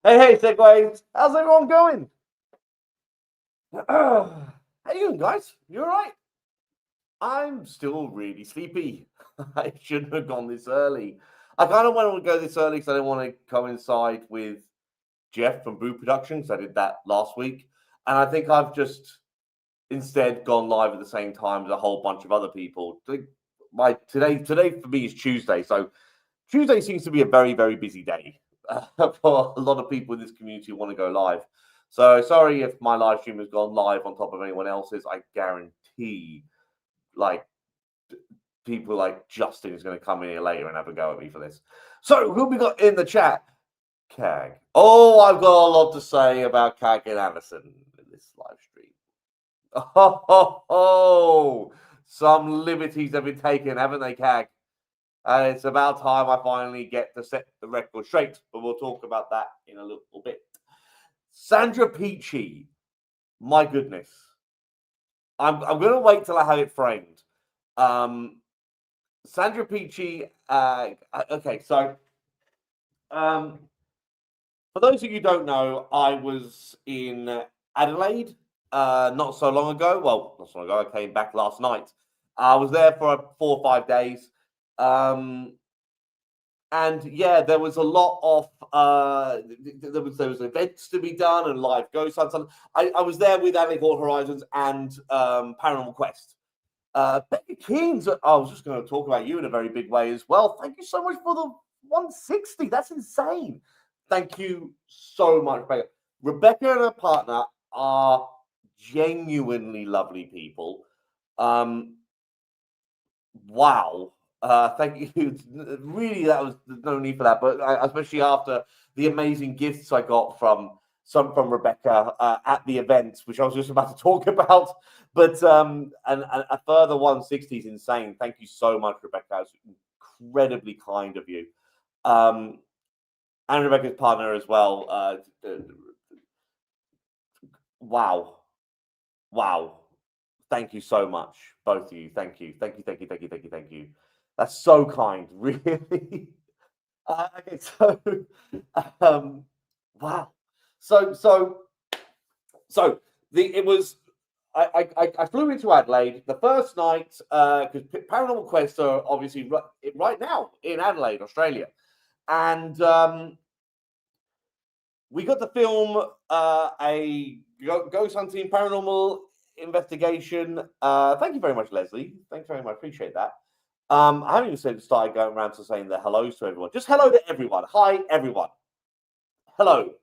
Hey, SEGways! How's everyone going? How you doing, guys? You all right? I'm still really sleepy. I shouldn't have gone this early. I kind of wanted to go this early because I didn't want to coincide with Jeff from Boo Productions. I did that last week. And I think I've just instead gone live at the same time as a whole bunch of other people. Today for me is Tuesday. So Tuesday seems to be a very, very busy day for a lot of people in this community who want to go live. So sorry if my live stream has gone live on top of anyone else's. I guarantee, like, people like Justin is going to come in here later and have a go at me for this. So who we got in the chat? Cag. Oh, I've got a lot to say about Cag and Alison in this live stream. Oh, some liberties have been taken, haven't they, Cag? And it's about time I finally get to set the record straight, but we'll talk about that in a little bit. Sandra Peachy, my goodness. I'm going to wait till I have it framed. Sandra Peachy, okay, so for those of you who don't know, I was in Adelaide not so long ago. Well, not so long ago, I came back last night. I was there for 4 or 5 days. And yeah, there was a lot of there was events to be done and live ghost hunts. I was there with Adelaide Horizons and Paranormal Quest. Becky Keens, I was just going to talk about you in a very big way as well. Thank you so much for the 160. That's insane. Thank you so much, Rebecca. Rebecca and her partner are genuinely lovely people. Wow. Thank you. Really, that was no need for that, but especially after the amazing gifts I got from Rebecca at the event, which I was just about to talk about. But and a further 160 is insane. Thank you so much, Rebecca. It's incredibly kind of you. And Rebecca's partner as well. Wow. Thank you so much, both of you. Thank you. That's so kind, really. Okay, so wow. I flew into Adelaide the first night because Paranormal Quest are obviously right now in Adelaide, Australia, and we got to film a ghost hunting paranormal investigation. Thank you very much, Leslie. Thanks very much. Appreciate that. I haven't even started going around to saying the hellos to everyone. Just hello to everyone. Hi, everyone. Hello.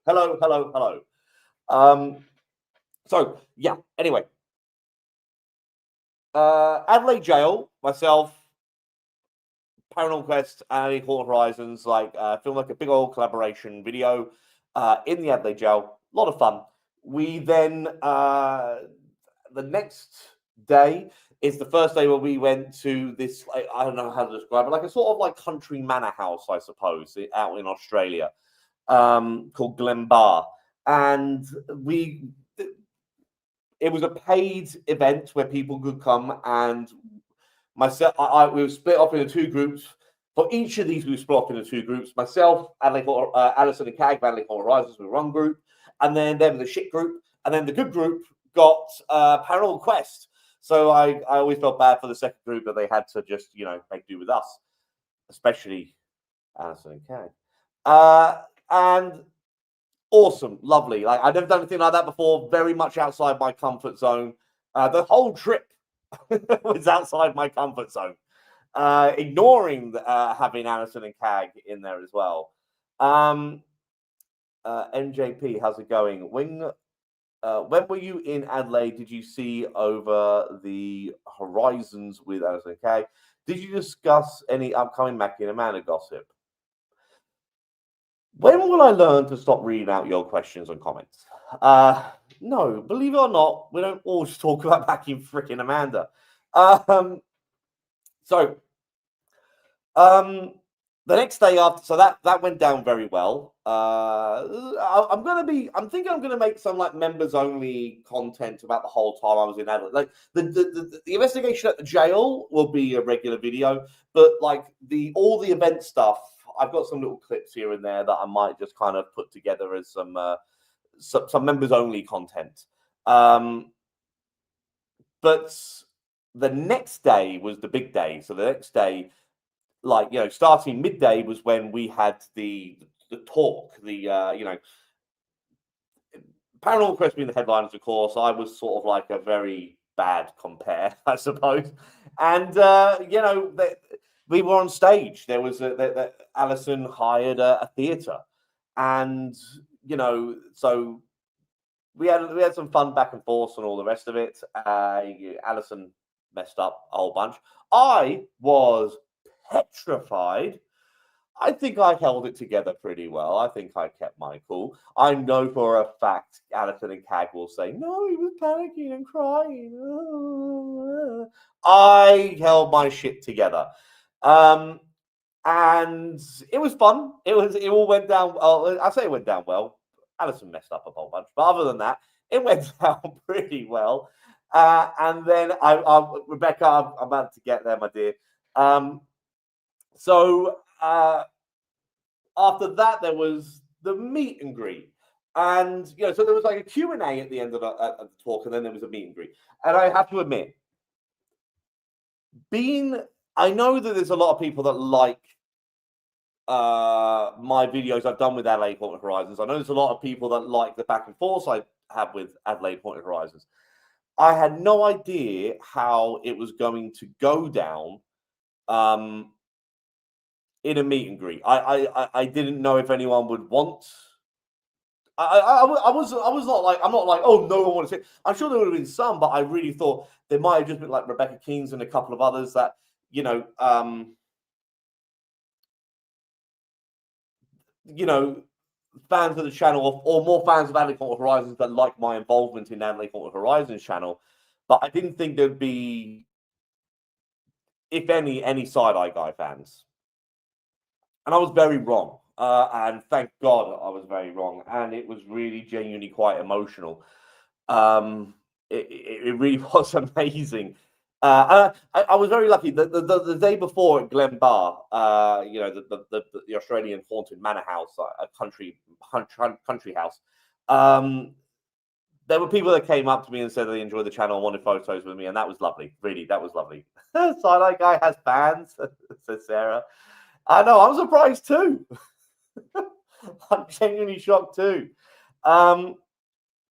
So yeah. Anyway, Adelaide Jail, myself, Paranormal Quest, and Haunted Horizons, filmed like a big old collaboration video in the Adelaide Jail. A lot of fun. We then the next day is the first day where we went to this, I don't know how to describe it, like a sort of like country manor house, I suppose, out in Australia, called Glenbar. And it was a paid event where people could come, and myself, we were split off into 2 groups. For each of these, we were split off into 2 groups. Myself, Alison and Cag, Adelaide Horizons, we were one group, and then them, the shit group, and then the good group got Paranormal Quest. So I always felt bad for the second group that they had to just, make do with us, especially Alison and Cag. And awesome, lovely. Like, I've never done anything like that before. Very much outside my comfort zone. The whole trip was outside my comfort zone, ignoring having Alison and Cag in there as well. MJP, how's it going? When were you in Adelaide? Did you see over the horizons with Alison and Cag? Did you discuss any upcoming Mackie and Amanda gossip? When will I learn to stop reading out your questions and comments? No, believe it or not, we don't always talk about Mackie and freaking Amanda. The next day after, so that went down very well. I'm thinking I'm gonna make some like members only content about the whole time I was in Adelaide. Like the investigation at the jail will be a regular video, but like all the event stuff, I've got some little clips here and there that I might just kind of put together as some members only content. But the next day was the big day. So the next day, like, starting midday was when we had the talk, Paranormal Quest being the headliners, of course. I was sort of like a very bad compare, I suppose. And, we were on stage. There was Alison hired a theatre. And, so we had some fun back and forth and all the rest of it. Alison messed up a whole bunch. I was petrified. I think I held it together pretty well. I think I kept my cool. I know for a fact Alison and Cag will say, no, he was panicking and crying. I held my shit together. And it was fun. It all went down. I say it went down well. Alison messed up a whole bunch, but other than that, it went down pretty well. And then Rebecca, I'm about to get there, my dear. So after that, there was the meet and greet. And, so there was like a Q&A at the end of the talk, and then there was a meet and greet. And I have to admit, I know that there's a lot of people that like my videos I've done with Adelaide Haunted Horizons. I know there's a lot of people that like the back and forth I have with Adelaide Haunted Horizons. I had no idea how it was going to go down in a meet and greet. I didn't know if anyone would want. I was not like, I'm not like, oh, no one wants to see. I'm sure there would have been some, but I really thought there might have just been like Rebecca Keynes and a couple of others that, fans of the channel or more fans of Adelaide Haunted Horizons that like my involvement in Adelaide Haunted Horizons channel. But I didn't think there'd be, if any side-eye guy fans. And I was very wrong. And thank God I was very wrong. And it was really genuinely quite emotional. It really was amazing. I was very lucky. The day before at Glen Bar, the Australian haunted manor house, a country house. There were people that came up to me and said they enjoyed the channel and wanted photos with me, and that was lovely. Really, that was lovely. Side-eye guy has fans, said Sarah. I know, I'm surprised too. I'm genuinely shocked too. And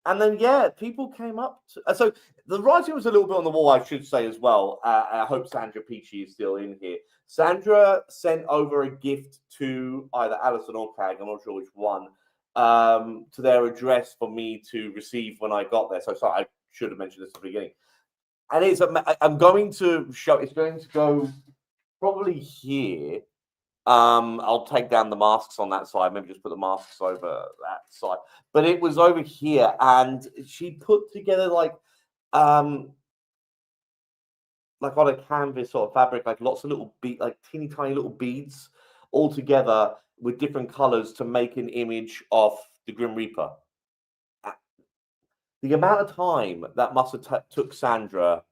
then, people came up. So the writing was a little bit on the wall, I should say as well. I hope Sandra Peachy is still in here. Sandra sent over a gift to either Alison or Cag, I'm not sure which one, to their address for me to receive when I got there. So sorry, I should have mentioned this at the beginning. And I'm going to show, it's going to go probably here. I'll take down the masks on that side. Maybe just put the masks over that side. But it was over here, and she put together like on a canvas sort of fabric, like lots of little like teeny tiny little beads all together with different colors to make an image of the Grim Reaper. The amount of time that must have took Sandra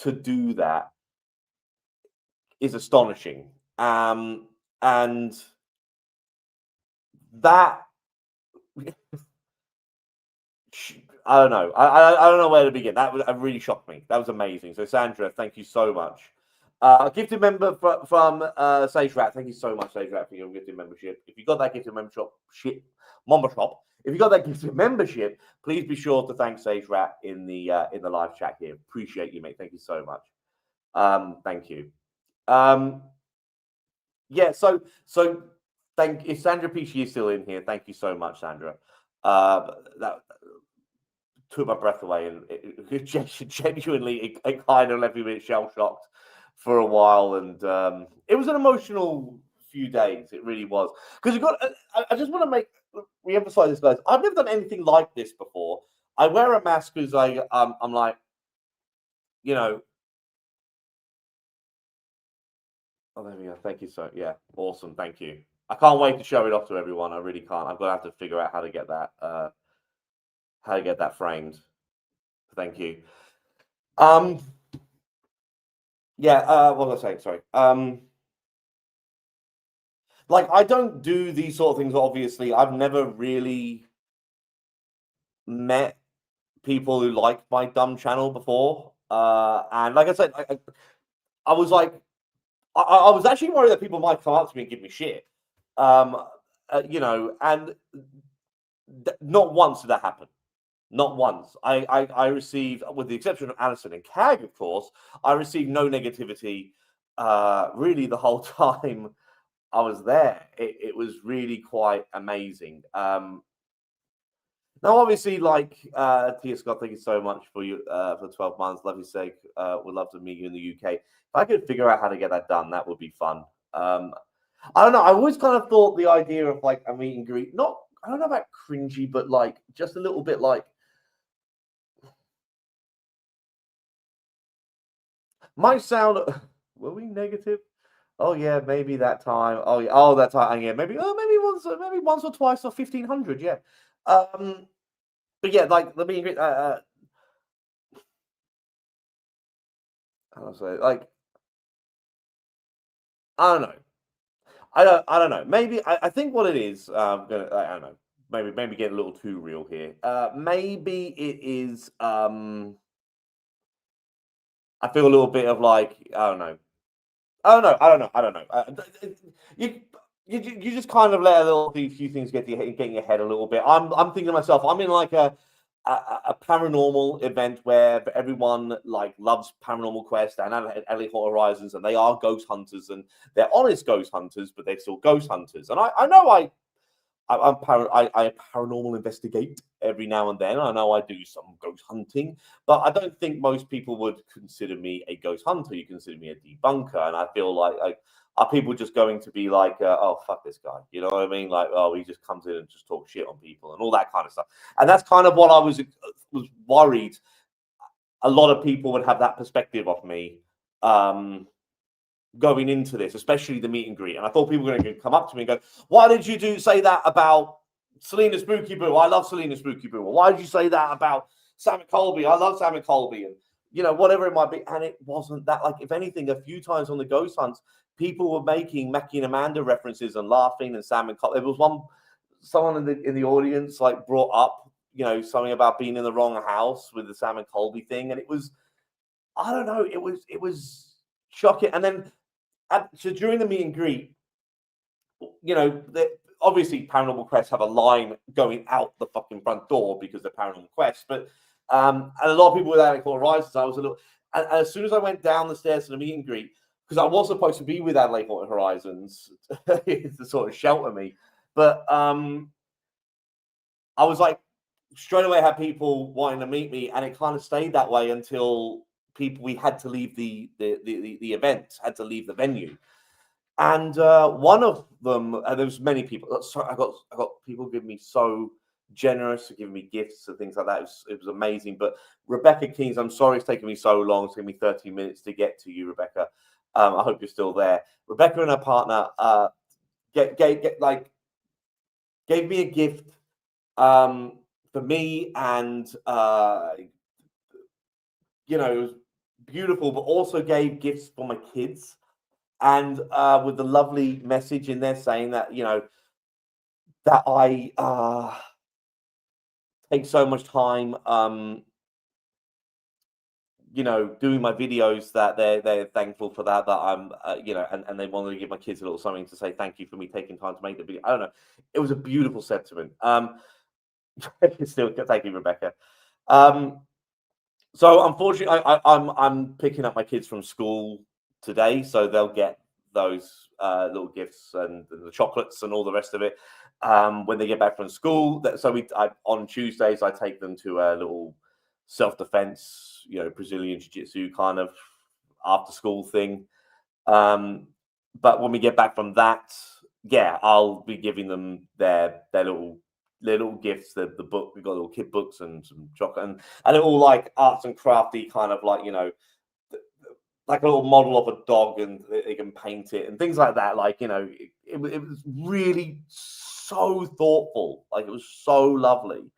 to do that is astonishing. And that, I don't know. I don't know where to begin. That really shocked me. That was amazing. So Sandra, thank you so much. A gifted member from Sage Rat. Thank you so much, Sage Rat, for your gifted membership. If you got that gifted membership, if you got that gifted membership, please be sure to thank Sage Rat in the live chat here. Appreciate you, mate. Thank you so much. Thank you. So if Sandra Peachy is still in here, thank you so much, Sandra. That took my breath away, and it genuinely it kind of left me a bit shell-shocked for a while, and it was an emotional few days. It really was, because I just want to re-emphasize this, guys. I've never done anything like this before. I wear a mask because I'm like, oh, there we go. Thank you. Awesome. Thank you. I can't wait to show it off to everyone. I really can't. I'm gonna have to figure out how to get that framed. Thank you. What was I saying? Sorry. like, I don't do these sort of things. Obviously, I've never really met people who like my dumb channel before. And like I said, I was like, I was actually worried that people might come up to me and give me shit. Um, and not once did that happen. Not once. I received, with the exception of Alison and Cag, of course, I received no negativity really the whole time I was there. It was really quite amazing. Now, obviously, like Tia Scott, thank you so much for you for 12 months. Love you, Seg. Would love to meet you in the UK. If I could figure out how to get that done, that would be fun. I don't know. I always kind of thought the idea of like a meet and greet, not, I don't know about cringy, but like just a little bit like, might sound, were we negative? Oh yeah, maybe that time. Oh yeah, oh that time. Yeah, maybe. Oh, maybe once or twice or 1,500. Yeah. But yeah, like the meet and greet. How do I say it? Like, I don't know. I don't know. Maybe I think what it is. I don't know. Maybe get a little too real here. Maybe it is. I feel a little bit of like, I don't know. I don't know. You, you just kind of let few things get in your head a little bit. I'm thinking to myself, I'm in like a paranormal event where everyone like loves Paranormal Quest and Adelaide Horizons, and they are ghost hunters, and they're honest ghost hunters, but they're still ghost hunters. And I know I paranormal investigate every now and then. I know I do some ghost hunting, but I don't think most people would consider me a ghost hunter. You consider me a debunker, and I feel like are people just going to be like, oh fuck this guy? You know what I mean? Like, oh, he just comes in and just talks shit on people and all that kind of stuff. And that's kind of what I was worried. A lot of people would have that perspective of me. Going into this, especially the meet and greet. And I thought people were going to come up to me and go, why did you say that about Selena Spooky Boo? I love Selena Spooky Boo. Or why did you say that about Sam Colby? I love Sam Colby. And, whatever it might be. And it wasn't that. Like, if anything, a few times on the ghost hunts, people were making Mackie and Amanda references and laughing, and Sam and Colby. There was someone in the audience like brought up, something about being in the wrong house with the Sam and Colby thing. And it was, I don't know, it was shocking. And then, so during the meet and greet, obviously Paranormal Quest have a line going out the fucking front door because they're Paranormal Quest, but and a lot of people with Adelaide Horizons, I was a little, and as soon as I went down the stairs to the meet and greet, because I was supposed to be with Adelaide Horizons to sort of shelter me, but I was like, straight away had people wanting to meet me, and it kind of stayed that way until we had to leave the event, had to leave the venue. And one of them, there was many people. Sorry, I got people giving me so generous to giving me gifts and things like that. It was amazing. But Rebecca Keynes, I'm sorry it's taken me so long. It's taken me 30 minutes to get to you, Rebecca. I hope you're still there. Rebecca and her partner gave me a gift for me, and it was beautiful, but also gave gifts for my kids. And with the lovely message in there saying that, that I take so much time, doing my videos, that they're thankful for that I'm, and they wanted to give my kids a little something to say thank you for me taking time to make the video. I don't know. It was a beautiful sentiment. Still, thank you, Rebecca. So unfortunately, I'm picking up my kids from school today, so they'll get those little gifts and the chocolates and all the rest of it when they get back from school. So on Tuesdays I take them to a little self-defense, Brazilian jiu-jitsu kind of after school thing. But when we get back from that, yeah, I'll be giving them their little gifts. The book, we've got little kid books and some chocolate, and a little like arts and crafty kind of like, like a little model of a dog, and they can paint it and things like that. Like, it was really so thoughtful. Like, it was so lovely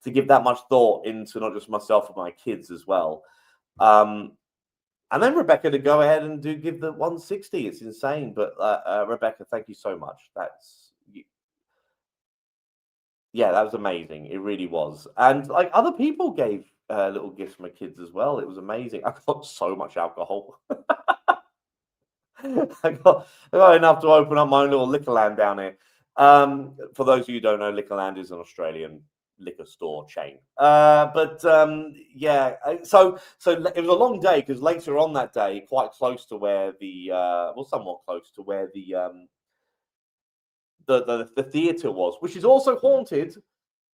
to give that much thought into not just myself but my kids as well. And then Rebecca to go ahead and give the 160. It's insane. But Rebecca, thank you so much. Yeah, that was amazing. It really was. And like other people gave little gifts for my kids as well. It was amazing. I got so much alcohol. I got enough to open up my own little Liquorland down here. For those of you who don't know, Liquorland is an Australian liquor store chain. Yeah, so it was a long day because later on that day, quite close to where somewhat close to where the theatre was, which is also haunted.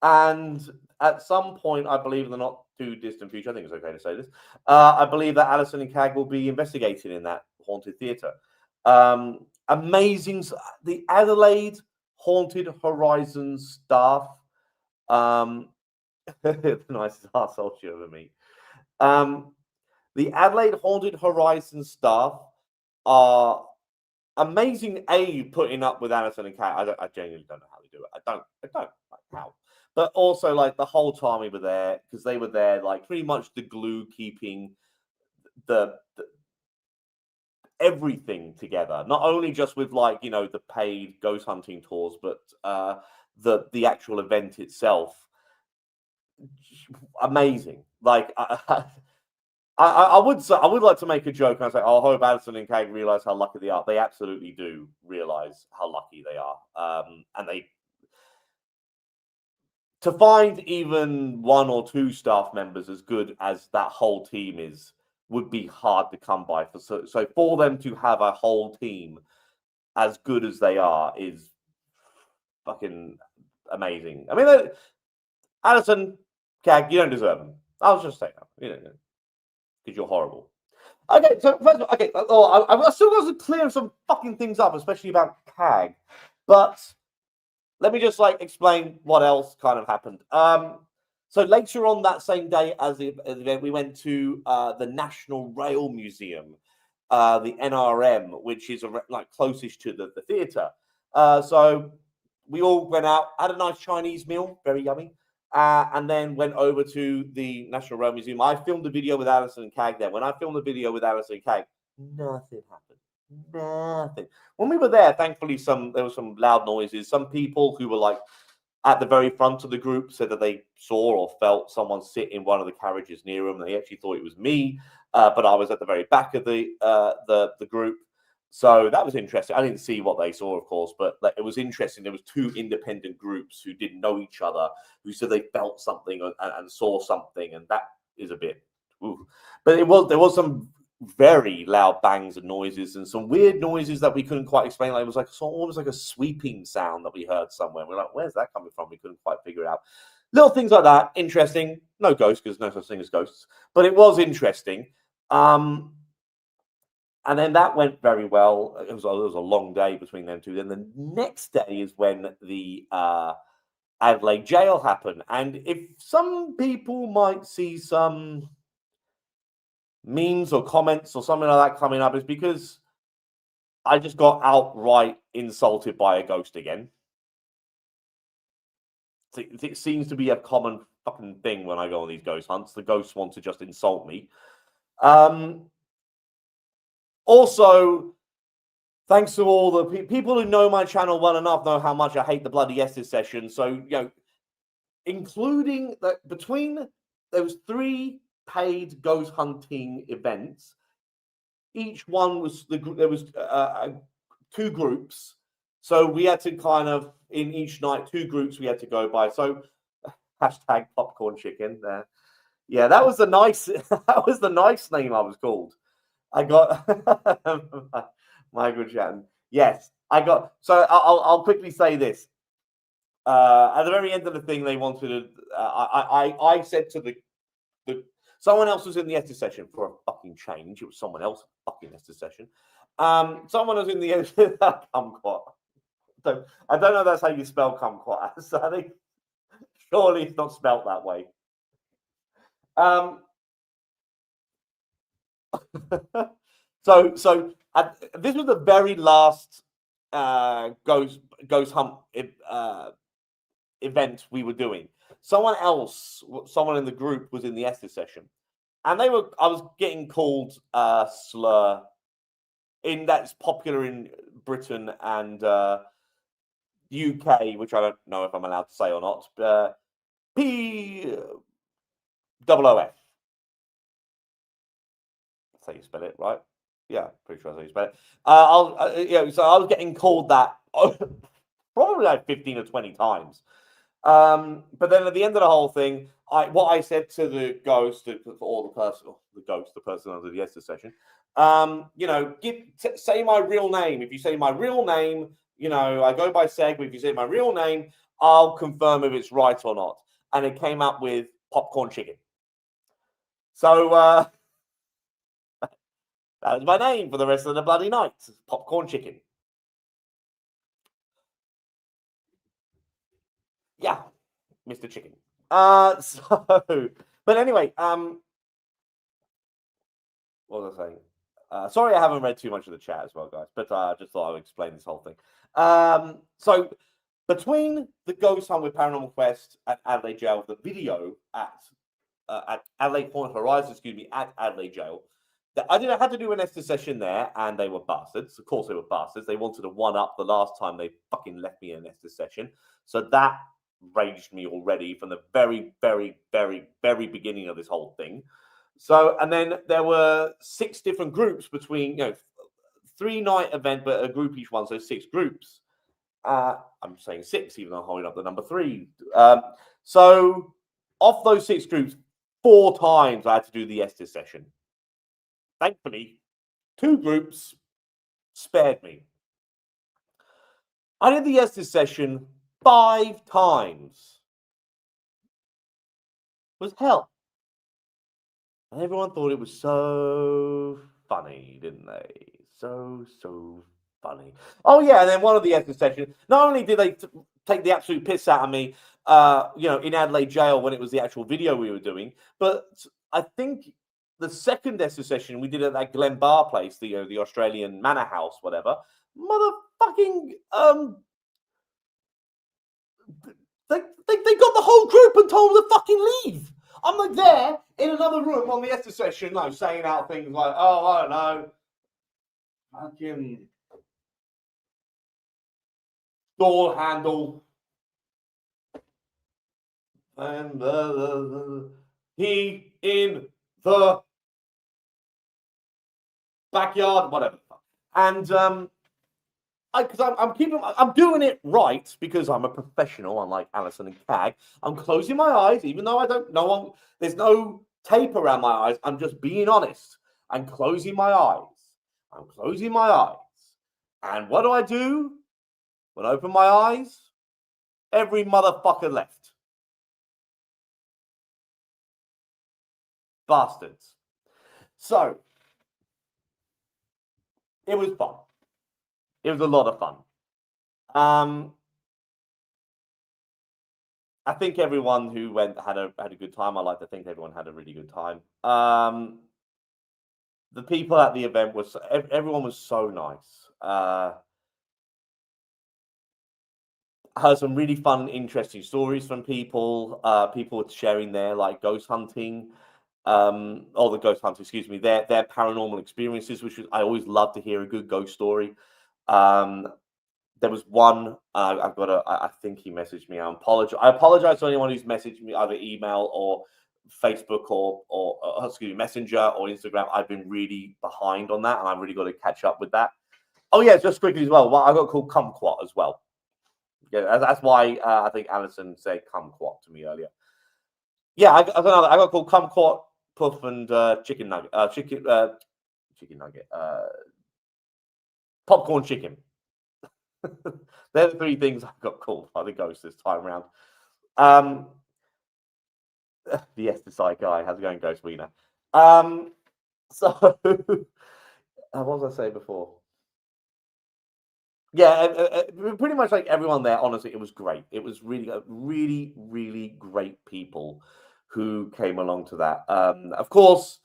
And at some point, I believe in the not too distant future, I think it's okay to say this, I believe that Alison and Cag will be investigated in that haunted theatre. Amazing. The Adelaide Haunted Horizons staff, the nicest arsehole you ever meet. The Adelaide Haunted Horizons staff are amazing. Putting up with Alison and Kat. I genuinely don't know how they do it. I don't like how. But also, like the whole time we were there, because they were there, like pretty much the glue keeping the everything together. Not only just with like the paid ghost hunting tours, but the actual event itself. Amazing. Like I would like to make a joke and I say, I hope Alison and Kate realize how lucky they are. They absolutely do realize how lucky they are. And to find even one or two staff members as good as that whole team is would be hard to come by. So for them to have a whole team as good as they are is fucking amazing. I mean, Alison, Cag, you don't deserve them. I was just saying that, because you're horrible. Okay, so first of all, okay, I still got to clear some fucking things up, especially about Cag. But let me just explain what else kind of happened. So later on that same day as the event, we went to the National Rail Museum, the NRM, which is closest to the theatre. So we all went out, had a nice Chinese meal, very yummy, and then went over to the National Rail Museum. I filmed a video with Alison and Cag there. When I filmed the video with Alison and Cag, nothing happened. Nothing. When we were there, thankfully, there were some loud noises. Some people who were at the very front of the group said that they saw or felt someone sit in one of the carriages near them. They actually thought it was me, but I was at the very back of the group. So that was interesting. I didn't see what they saw, of course, but it was interesting. There was two independent groups who didn't know each other, who said they felt something and saw something, and that is a bit. Ooh. But there was some very loud bangs and noises, and some weird noises that we couldn't quite explain. It was almost like a sweeping sound that we heard somewhere. We're like, "Where's that coming from?" We couldn't quite figure it out. Little things like that, interesting. No ghosts, because no such thing as ghosts, but it was interesting. And then that went very well. It was a long day between them two. Then the next day is when the Adelaide jail happened. And if some people might see some memes or comments or something like that coming up, it's because I just got outright insulted by a ghost again. It seems to be a common fucking thing when I go on these ghost hunts. The ghosts want to just insult me. Also, thanks to all the people who know my channel well enough know how much I hate the bloody Estes session. So, including that between those 3 paid ghost hunting events, each one was there was 2 groups. So we had to kind of, in each night, 2 groups we had to go by. So hashtag popcorn chicken there. Yeah, that was the nice name I was called. I got Michael Chatton. Yes, I got. So I'll quickly say this. At the very end of the thing, they wanted to. I said to the someone else was in the Estes session for a fucking change. It was someone else fucking Estes session. Someone was in the kumquat. So I don't know if that's how you spell kumquat. So I think surely it's not spelt that way. So this was the very last ghost hunt event we were doing. Someone in the group was in the Estes session, and I was getting called slur that's popular in Britain and UK, which I don't know if I'm allowed to say or not. POOF. That's how you spell it, right? Yeah, pretty sure that's how you spell it. So I was getting called that probably like 15 or 20 times. But then at the end of the whole thing, what I said to the ghost, or the person under the Esther session, say my real name. If you say my real name, I go by Seg, but if you say my real name, I'll confirm if it's right or not. And it came up with popcorn chicken. So that was my name for the rest of the bloody night. Popcorn chicken. Yeah, Mr. Chicken. But anyway, what was I saying? Sorry, I haven't read too much of the chat as well, guys, but I just thought I would explain this whole thing. So between the Ghost Hunt with Paranormal Quest at Adelaide Jail, the video at Adelaide Haunted Horizon, at Adelaide Jail, I had to do an Esther session there, and they were bastards. Of course, they were bastards. They wanted to one up the last time they fucking left me in an Esther session, so that raged me already from the very, very, very, very beginning of this whole thing. So, and then there were 6 different groups between, 3-night event, but a group each one, so 6 groups. I'm saying 6, even though I'm holding up the number 3. So, off those 6 groups, 4 times I had to do the Esther session. Thankfully, 2 groups spared me. I did the Esther session 5 times. It was hell. And everyone thought it was so funny, didn't they? So funny. Oh, yeah, and then one of the Esther sessions, not only did they take the absolute piss out of me, in Adelaide Jail when it was the actual video we were doing, but I think the second Esther session we did at that Glen Bar place, the Australian manor house, whatever, motherfucking, they got the whole group and told them to fucking leave. I'm like there in another room on the Esther session, saying out things like, oh, I don't know, fucking door handle, and he in the backyard, whatever. And I'm doing it right because I'm a professional, unlike Alison and Cag. I'm closing my eyes, even though I don't know. There's no tape around my eyes. I'm just being honest. I'm closing my eyes. And what do? When I open my eyes, every motherfucker left. Bastards. So, it was fun. It was a lot of fun. I think everyone who went had a good time. I like to think everyone had a really good time. The people at the event everyone was so nice. I heard some really fun, interesting stories from people. People sharing their ghost hunting, or the ghost hunter, their paranormal experiences, which I always love to hear a good ghost story. There was one. I think he messaged me. I apologize to anyone who's messaged me either email or Facebook or Messenger or Instagram. I've been really behind on that, and I've really got to catch up with that. Oh yeah, just quickly as well. I got called kumquat as well. Yeah, that's why I think Alison said kumquat to me earlier. Yeah, I got called kumquat, puff, and chicken nugget. Chicken nugget. Popcorn chicken. They're the 3 things I got called by the ghost this time around. The Esther guy. How's it going, Ghost Wiener? So what was I saying before? Yeah, pretty much like everyone there. Honestly, it was great. It was really, really great people who came along to that. Of course,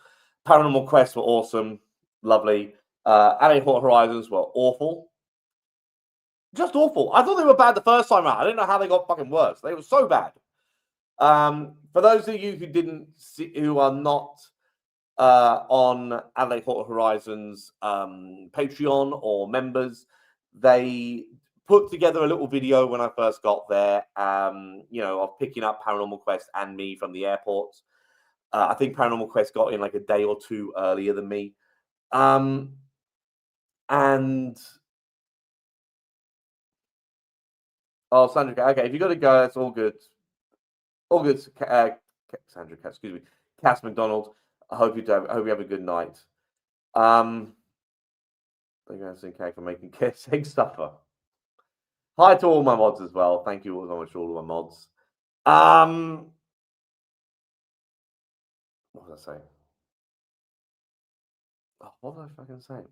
Paranormal Quest were awesome, lovely. Adelaide Haunted Horizons were awful. Just awful. I thought they were bad the first time out. I didn't know how they got fucking worse. They were so bad. For those of you who are not on Adelaide Horizons Patreon or members. They put together a little video when I first got there, of picking up Paranormal Quest and me from the airport. I think Paranormal Quest got in like a day or two earlier than me. And Sandra, okay, if you got to go, that's all good. All good, Sandra, excuse me, Cass McDonald. I hope you have a good night. Thank you, Alison K, for making egg stuffer. Hi to all my mods as well. Thank you so much to all of my mods. What was I saying? Oh, what was I fucking saying?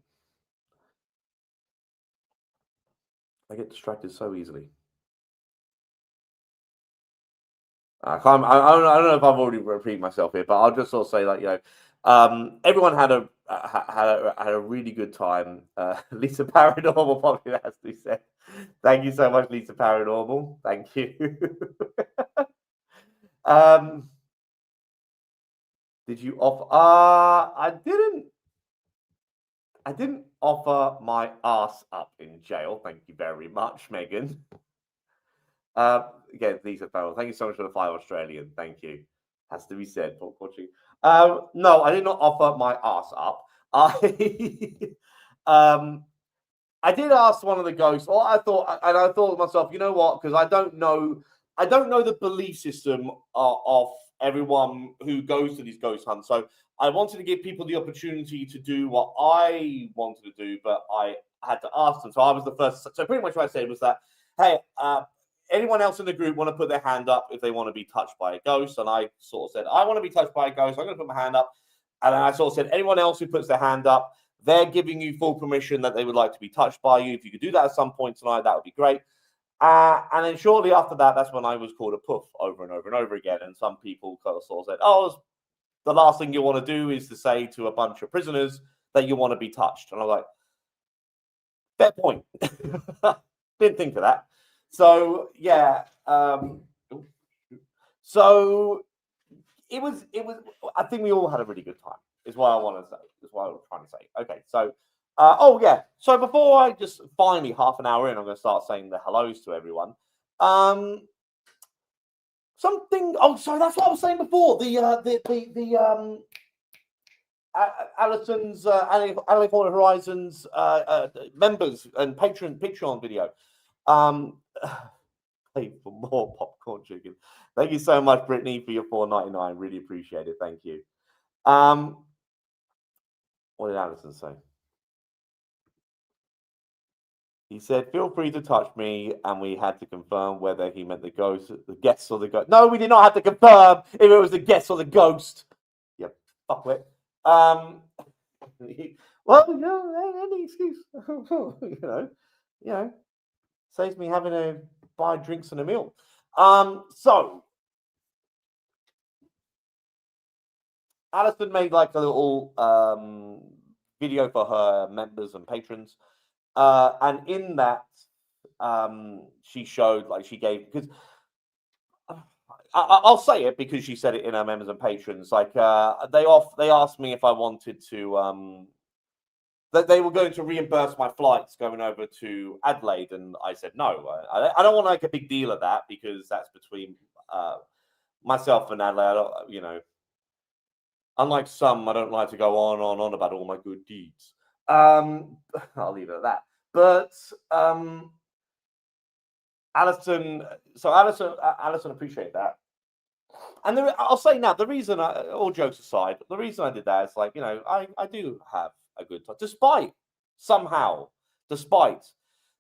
I get distracted so easily. I don't know if I've already repeated myself here, but I'll just sort of say that everyone had a really good time. Lisa Paranormal probably has to be said. Thank you so much, Lisa Paranormal. Thank you. Did you offer? I didn't offer my ass up in jail. Thank you very much, Megan. Again, Lisa Farrell, thank you so much for the 5 Australian. Thank you. Has to be said, Paul Coaching. No, I did not offer my ass up. I did ask one of the ghosts, or I thought to myself, you know what? Because I don't know the belief system of everyone who goes to these ghost hunts. So I wanted to give people the opportunity to do what I wanted to do, but I had to ask them. So I was the first. So pretty much what I said was that, hey, anyone else in the group want to put their hand up if they want to be touched by a ghost? And I sort of said, I want to be touched by a ghost. I'm going to put my hand up. And then I sort of said, anyone else who puts their hand up, they're giving you full permission that they would like to be touched by you. If you could do that at some point tonight, that would be great. And then shortly after that, that's when I was called a puff over and over and over again. And some people sort of said, oh, the last thing you want to do is to say to a bunch of prisoners that you want to be touched. And I was like, fair point. Didn't think of that. So, yeah. So it was, I think we all had a really good time, is what I want to say. Is what I was trying to say. Okay, so, So before I just finally, half an hour in, I'm going to start saying the hellos to everyone. Sorry, that's what I was saying before. Alison's Adelaide Horizons members and Patreon video. Pay for more popcorn chicken. Thank you so much, Brittany, for your $4.99. Really appreciate it. Thank you. What did Alison say? He said, feel free to touch me, and we had to confirm whether he meant the guests or the ghost. No, we did not have to confirm if it was the guest or the ghost. Yep, fuckwit. Well, any excuse. Saves me having to buy drinks and a meal. So Alison made like a little video for her members and patrons. And in that, she showed, like, she gave, because I'll say it because she said it in her members and patrons. Like, they asked me if I wanted to, that they were going to reimburse my flights going over to Adelaide, and I said no. I don't want to make a big deal of that because that's between myself and Adelaide. Unlike some, I don't like to go on about all my good deeds. I'll leave it at that. But Alison appreciate that. And I'll say now, the reason, all jokes aside, the reason I did that is like, I do have a good time, despite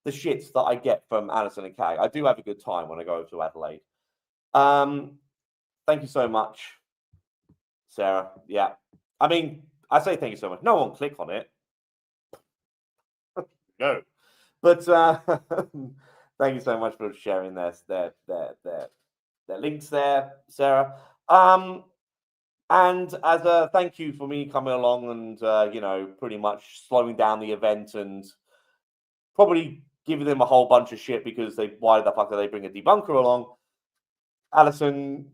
the shit that I get from Alison and Kay. I do have a good time when I go to Adelaide. Thank you so much, Sarah. Yeah. I mean, I say thank you so much. No one click on it. No. But thank you so much for sharing their links there, Sarah. And as a thank you for me coming along and pretty much slowing down the event and probably giving them a whole bunch of shit because why the fuck did they bring a debunker along? Alison,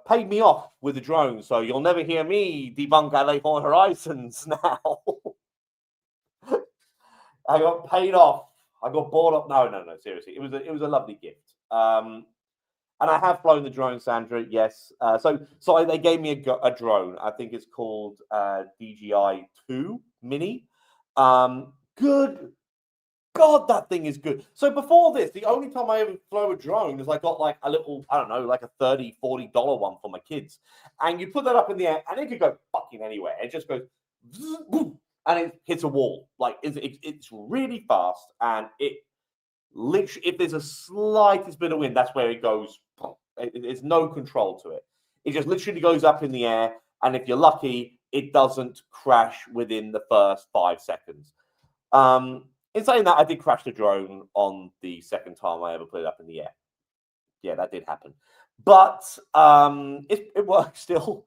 paid me off with the drone, so you'll never hear me debunk Adelaide Horizons now. I got paid off. I got bought up. No, seriously. It was a lovely gift. And I have flown the drone, Sandra. Yes. So they gave me a drone. I think it's called DJI 2 Mini. Good. God, that thing is good. So before this, the only time I ever flew a drone is I got like a little, I don't know, like a $30, $40 one for my kids. And you put that up in the air and it could go fucking anywhere. It just goes and it hits a wall. Like it's really fast, and it literally, if there's a slightest bit of wind, that's where it goes. There's no control to it. It just literally goes up in the air, and if you're lucky, it doesn't crash within the first 5 seconds. In saying that, I did crash the drone on the second time I ever put it up in the air. Yeah, that did happen. But it works still.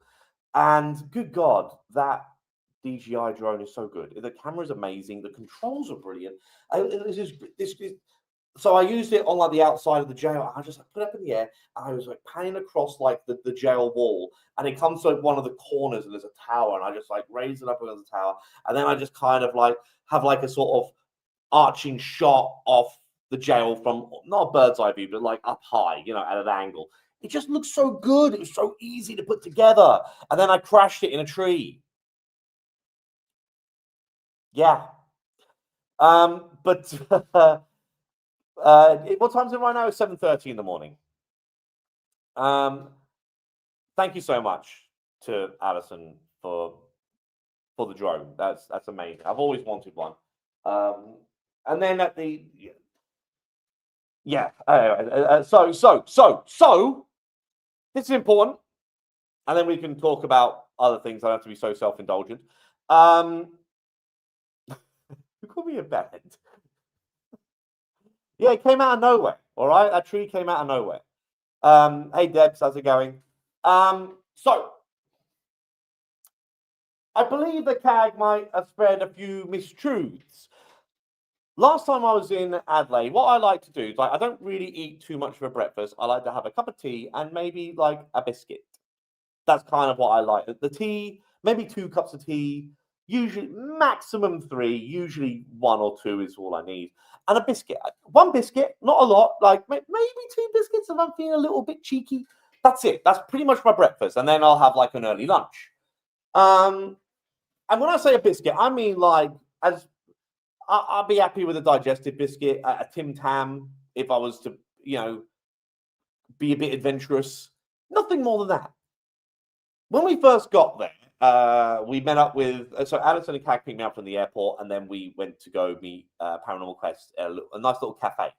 And good God, that DJI drone is so good. The camera is amazing. The controls are brilliant. So I used it on like the outside of the jail. I just put it up in the air. And I was like panning across like the jail wall, and it comes to one of the corners, and there's a tower, and I just like raise it up against the tower, and then I just kind of like have like a sort of arching shot off the jail from not a bird's eye view, but like up high, at an angle. It just looks so good. It was so easy to put together, and then I crashed it in a tree. Yeah. But what time is it right now? It's 7:30 in the morning. Thank you so much to Alison for the drone. That's amazing. I've always wanted one. And then at the so this is important, and then we can talk about other things. I don't have to be so self-indulgent. You call me a bad. Yeah, it came out of nowhere. All right, that tree came out of nowhere. Hey Debs, how's it going? So I believe the CAG might have spread a few mistruths. Last time I was in Adelaide, what I like to do is I don't really eat too much for breakfast. I like to have a cup of tea and maybe like a biscuit. That's kind of what I like. The tea, maybe 2 cups of tea, usually maximum 3, usually 1 or 2 is all I need. And a biscuit. 1 biscuit, not a lot, like maybe 2 biscuits if I'm feeling a little bit cheeky. That's it. That's pretty much my breakfast. And then I'll have like an early lunch. And when I say a biscuit, I mean like I'll be happy with a digestive biscuit, a Tim Tam, if I was to, be a bit adventurous. Nothing more than that. When we first got there, we met up with, so Alison and Kat picked me up from the airport, and then we went to go meet Paranormal Quest, a nice little cafe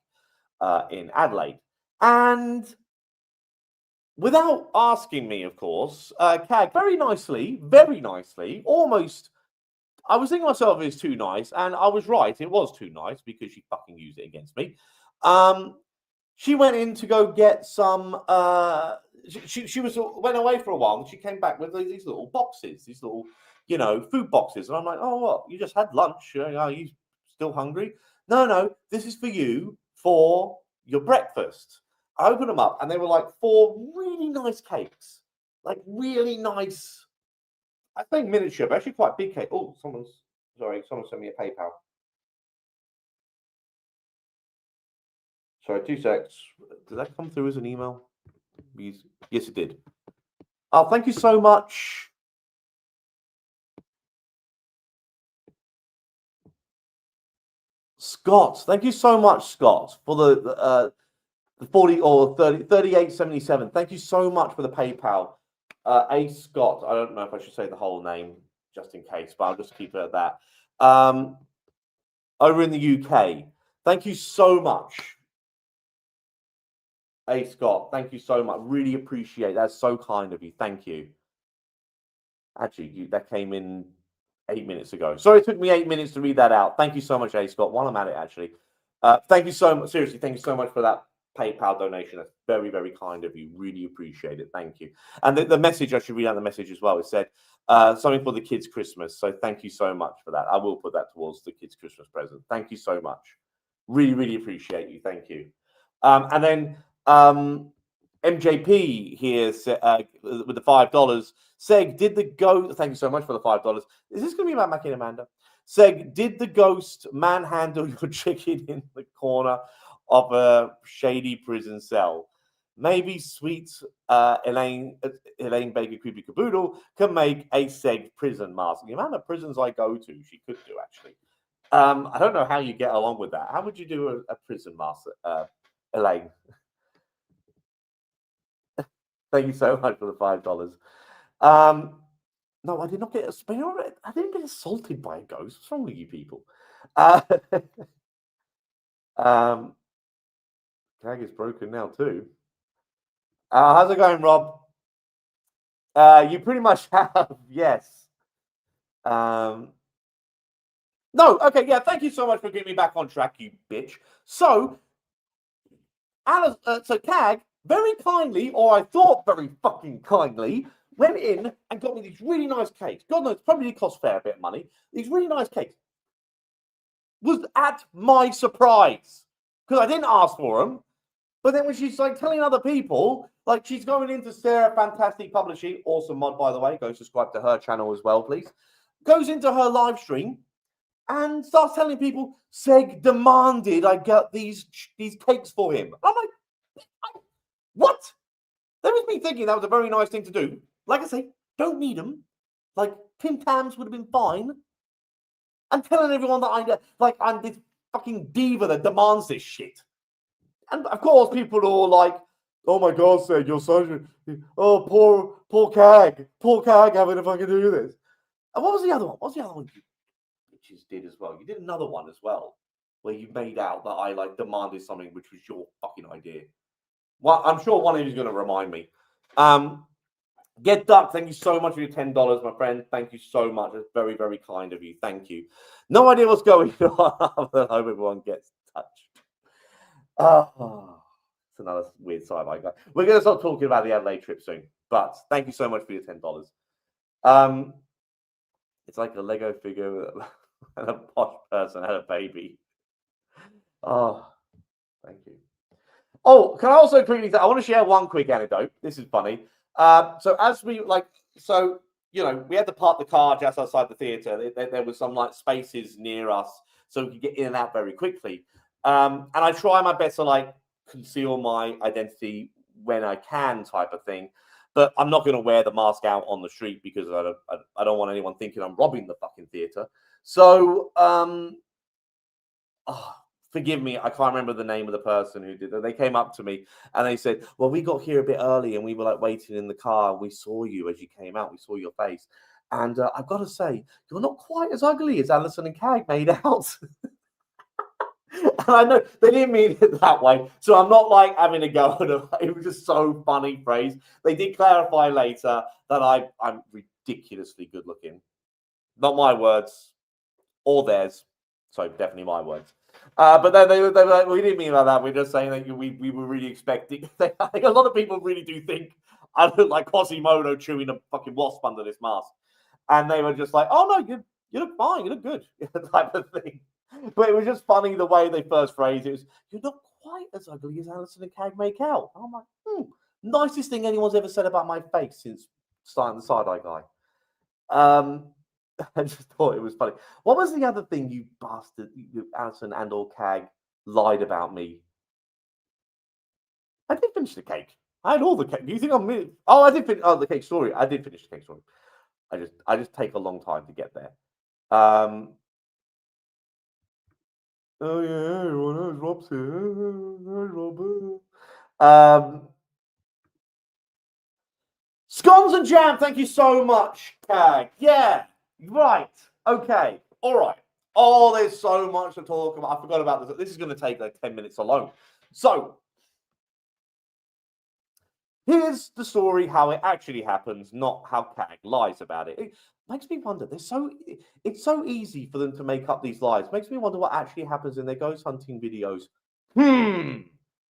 in Adelaide. And without asking me, of course, Kat very nicely, almost, I was thinking myself, it's too nice, and I was right. It was too nice because she fucking used it against me. She went in to go get some. She went away for a while, and she came back with these little boxes, these little, food boxes, and I'm like, oh, what? You just had lunch? Are you still hungry? No, this is for you for your breakfast. I opened them up, and they were like 4 really nice cakes, like really nice. I think miniature, but actually quite big cake. Oh, someone sent me a PayPal. Sorry, 2 secs. Did that come through as an email? Yes, it did. Oh, thank you so much. Scott, thank you so much, Scott, for the 40 or 30, 38.77. Thank you so much for the PayPal. A Scott, I don't know if I should say the whole name just in case, but I'll just keep it at that. Over in the UK, thank you so much. A Scott, thank you so much. Really appreciate it. That's so kind of you. Thank you. Actually, that came in 8 minutes ago. Sorry, it took me 8 minutes to read that out. Thank you so much, A Scott. While I'm at it, actually, thank you so much. Seriously, thank you so much for that PayPal donation. That's very, very kind of you. Really appreciate it. Thank you. And the message, I should read out the message as well. It said something for the kids' Christmas. So thank you so much for that. I will put that towards the kids' Christmas present. Thank you so much. Really, really appreciate you. Thank you. And then MJP here with the $5. Seg, did the ghost? Thank you so much for the $5. Is this going to be about Mackie and Amanda? Seg, did the ghost manhandle your chicken in the corner of a shady prison cell? Maybe sweet Elaine Baker Creepy Caboodle can make a Seg prison mask. The amount of prisons I go to, she could do actually. I don't know how you get along with that. How would you do a prison mask, Elaine? Thank you so much for the $5. No, I did not get. I didn't get assaulted by a ghost. What's wrong with you people? Tag is broken now too. How's it going, Rob? You pretty much have, yes. No, okay, yeah. Thank you so much for getting me back on track, you bitch. So, Alice, so Cag very kindly, or I thought very fucking kindly, went in and got me these really nice cakes. God knows, probably did cost a fair bit of money. These really nice cakes. Was at my surprise because I didn't ask for them. But then when she's like telling other people, like she's going into Sarah Fantastic Publishing, awesome mod by the way. Go subscribe to her channel as well, please. Goes into her live stream and starts telling people, Seg demanded I get these cakes for him. I'm like, what? That was me thinking that was a very nice thing to do. Like I say, don't need them. Like Tim Tams would have been fine. I'm telling everyone that I'm this fucking diva that demands this shit. And of course, people are all like, "Oh my God, Seg, you're such a poor Cag having to fucking do this." And what was the other one? What's the other one you bitches did as well? You did another one as well, where you made out that I like demanded something which was your fucking idea. Well, I'm sure one of you is going to remind me. Get Duck, thank you so much for your $10, my friend. Thank you so much. That's very, very kind of you. Thank you. No idea what's going on. I hope everyone gets touched. It's another weird sci-fi guy. We're going to start talking about the Adelaide trip soon. But thank you so much for your $10. It's like a Lego figure and a posh person had a baby. Oh, thank you. Oh, can I also quickly say, I want to share one quick anecdote. This is funny. So as we we had to park the car just outside the theatre. There was some like spaces near us so we could get in and out very quickly. And I try my best to like conceal my identity when I can, type of thing. But I'm not going to wear the mask out on the street because I don't want anyone thinking I'm robbing the fucking theatre. So, forgive me, I can't remember the name of the person who did that. They came up to me and they said, well, we got here a bit early and we were like waiting in the car. And we saw you as you came out. We saw your face. And I've got to say, you're not quite as ugly as Alison and Cag made out. And I know they didn't mean it that way. So I'm not like having a go at them. It was just so funny phrase. They did clarify later that I'm ridiculously good looking. Not my words or theirs. So definitely my words. But then they were like, we didn't mean like that. We're just saying that we were really expecting. I think a lot of people really do think I look like Quasimodo chewing a fucking wasp under this mask. And they were just like, oh no, you look fine, you look good, type of thing. But it was just funny the way they first phrased it. It was, you're not quite as ugly as Alison and Cag make out. And I'm like, nicest thing anyone's ever said about my face since starting the side-eye guy. I just thought it was funny. What was the other thing you bastard, Alison and or Cag lied about me? I did finish the cake. I had all the cake. Do you think I'm? Oh, I did finish. Oh, the cake story. I did finish the cake story. I just take a long time to get there. Oh yeah, everyone knows Rob's here. Scones and jam. Thank you so much, Cag. Yeah. Right. Okay. All right. Oh, there's so much to talk about. I forgot about this. This is going to take like 10 minutes alone. So, here's the story, how it actually happens, not how Cag lies about it. It makes me wonder. It's so easy for them to make up these lies. Makes me wonder what actually happens in their ghost hunting videos.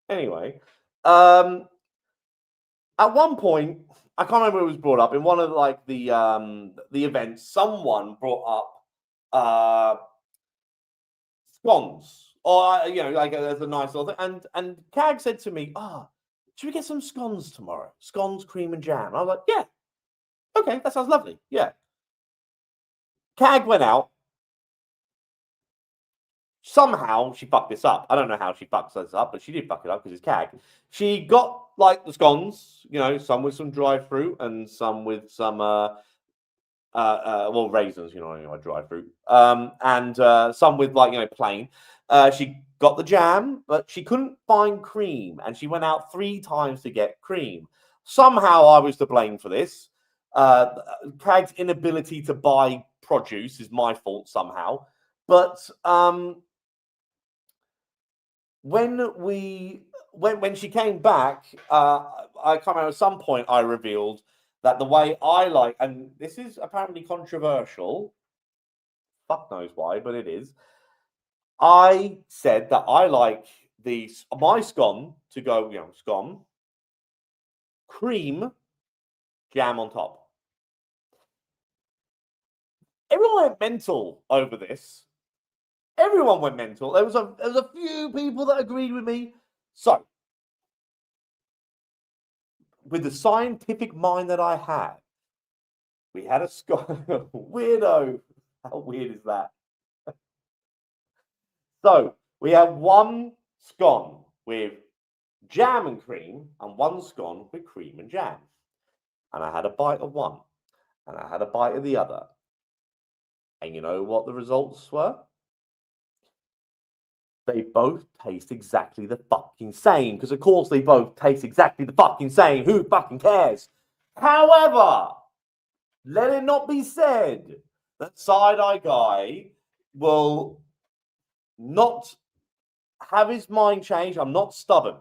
Anyway, at one point, I can't remember who was brought up in one of like the events. Someone brought up scones, or like there's a nice little thing. And Cag said to me, should we get some scones tomorrow? Scones, cream and jam. And I was like, yeah. Okay, that sounds lovely. Yeah. Cag went out. Somehow she fucked this up. I don't know how she fucks this up, but she did fuck it up because it's Cag. She got like the scones, some with some dried fruit and some with some raisins, dried fruit. And some with plain. She got the jam, but she couldn't find cream, and she went out 3 times to get cream. Somehow I was to blame for this. Cag's inability to buy produce is my fault somehow. But when she came back, I can't remember, at some point I revealed that the way I like, and this is apparently controversial, fuck knows why, but it is. I said that I like my scone to go, scone, cream, jam on top. Everyone went mental over this. Everyone went mental. There was a few people that agreed with me. So, with the scientific mind that I had, we had a scone. Weirdo. How weird is that? So, we had one scone with jam and cream and one scone with cream and jam. And I had a bite of one and I had a bite of the other. And you know what the results were? They both taste exactly the fucking same. Because, of course, they both taste exactly the fucking same. Who fucking cares? However, let it not be said that Side-Eye Guy will not have his mind changed. I'm not stubborn.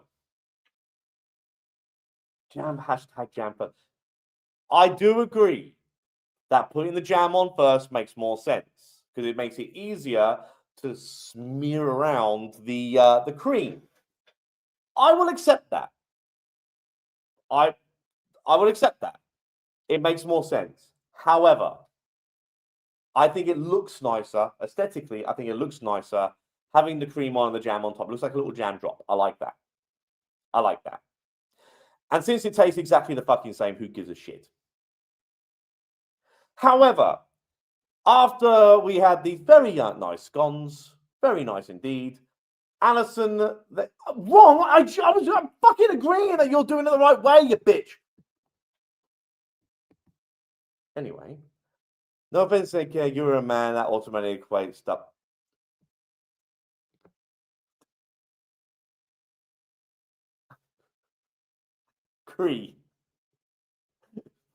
Hashtag jam first. I do agree that putting the jam on first makes more sense because it makes it easier to smear around the cream. I will accept that. I will accept that. It makes more sense. However, I think it looks nicer aesthetically. I think it looks nicer having the cream on and the jam on top. It looks like a little jam drop. I like that. I like that. And since it tastes exactly the fucking same, who gives a shit? However, after we had these very nice scones, very nice indeed, Alison, wrong. I'm fucking agreeing that you're doing it the right way, you bitch. Anyway, no offense, you're a man that automatically equates stuff. Cree,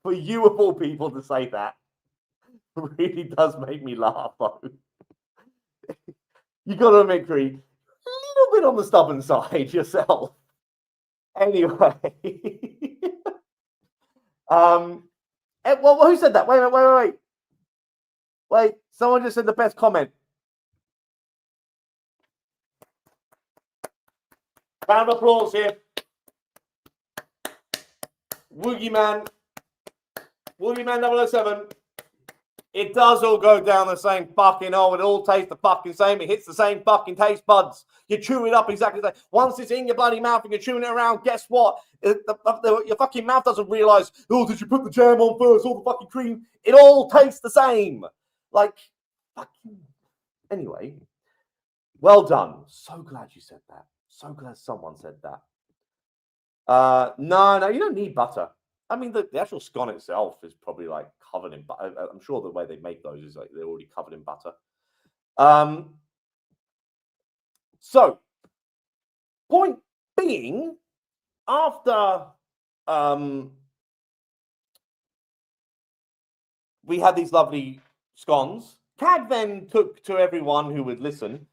for you of all people to say that really does make me laugh, though. You got to admit, Cree, a little bit on the stubborn side yourself. Anyway, well, who said that? Wait, someone just said the best comment. Round of applause here. Woogie Man 007. It does all go down the same fucking hole. It all tastes the fucking same. It hits the same fucking taste buds. You chew it up exactly the same. Once it's in your bloody mouth and you're chewing it around, guess what? Your fucking mouth doesn't realise, oh, did you put the jam on first? All the fucking cream. It all tastes the same. Like, fucking... Anyway, well done. So glad you said that. So glad someone said that. No, you don't need butter. I mean, the actual scone itself is probably like covered in butter. I'm sure the way they make those is like they're already covered in butter. So, point being, after we had these lovely scones, Cag then took to everyone who would listen.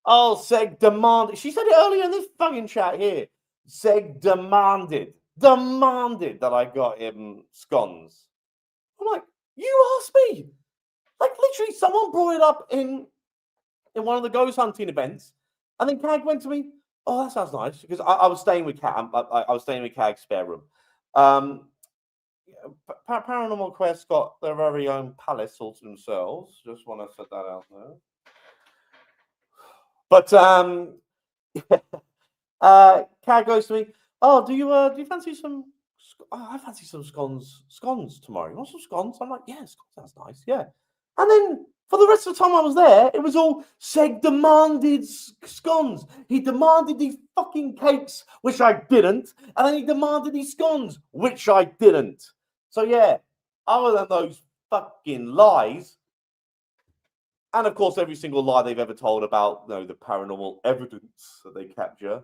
Oh, Seg demanded. She said it earlier in this fucking chat here. Seg demanded that I got him scones. I'm like, you asked me. Like, literally, someone brought it up in one of the ghost hunting events, and then Cag went to me, oh, that sounds nice, because I was staying with Cag. I was staying with Cag's spare room. Paranormal Quest got their very own palace all to themselves. Just want to set that out there. But Cag goes to me, Oh, do you fancy some? Oh, I fancy some scones tomorrow. You want some scones? I'm like, yeah, scones. That's nice. Yeah. And then for the rest of the time I was there, it was all Seg demanded scones. He demanded these fucking cakes, which I didn't, and then he demanded these scones, which I didn't. So yeah, other than those fucking lies, and of course every single lie they've ever told about, the paranormal evidence that they capture.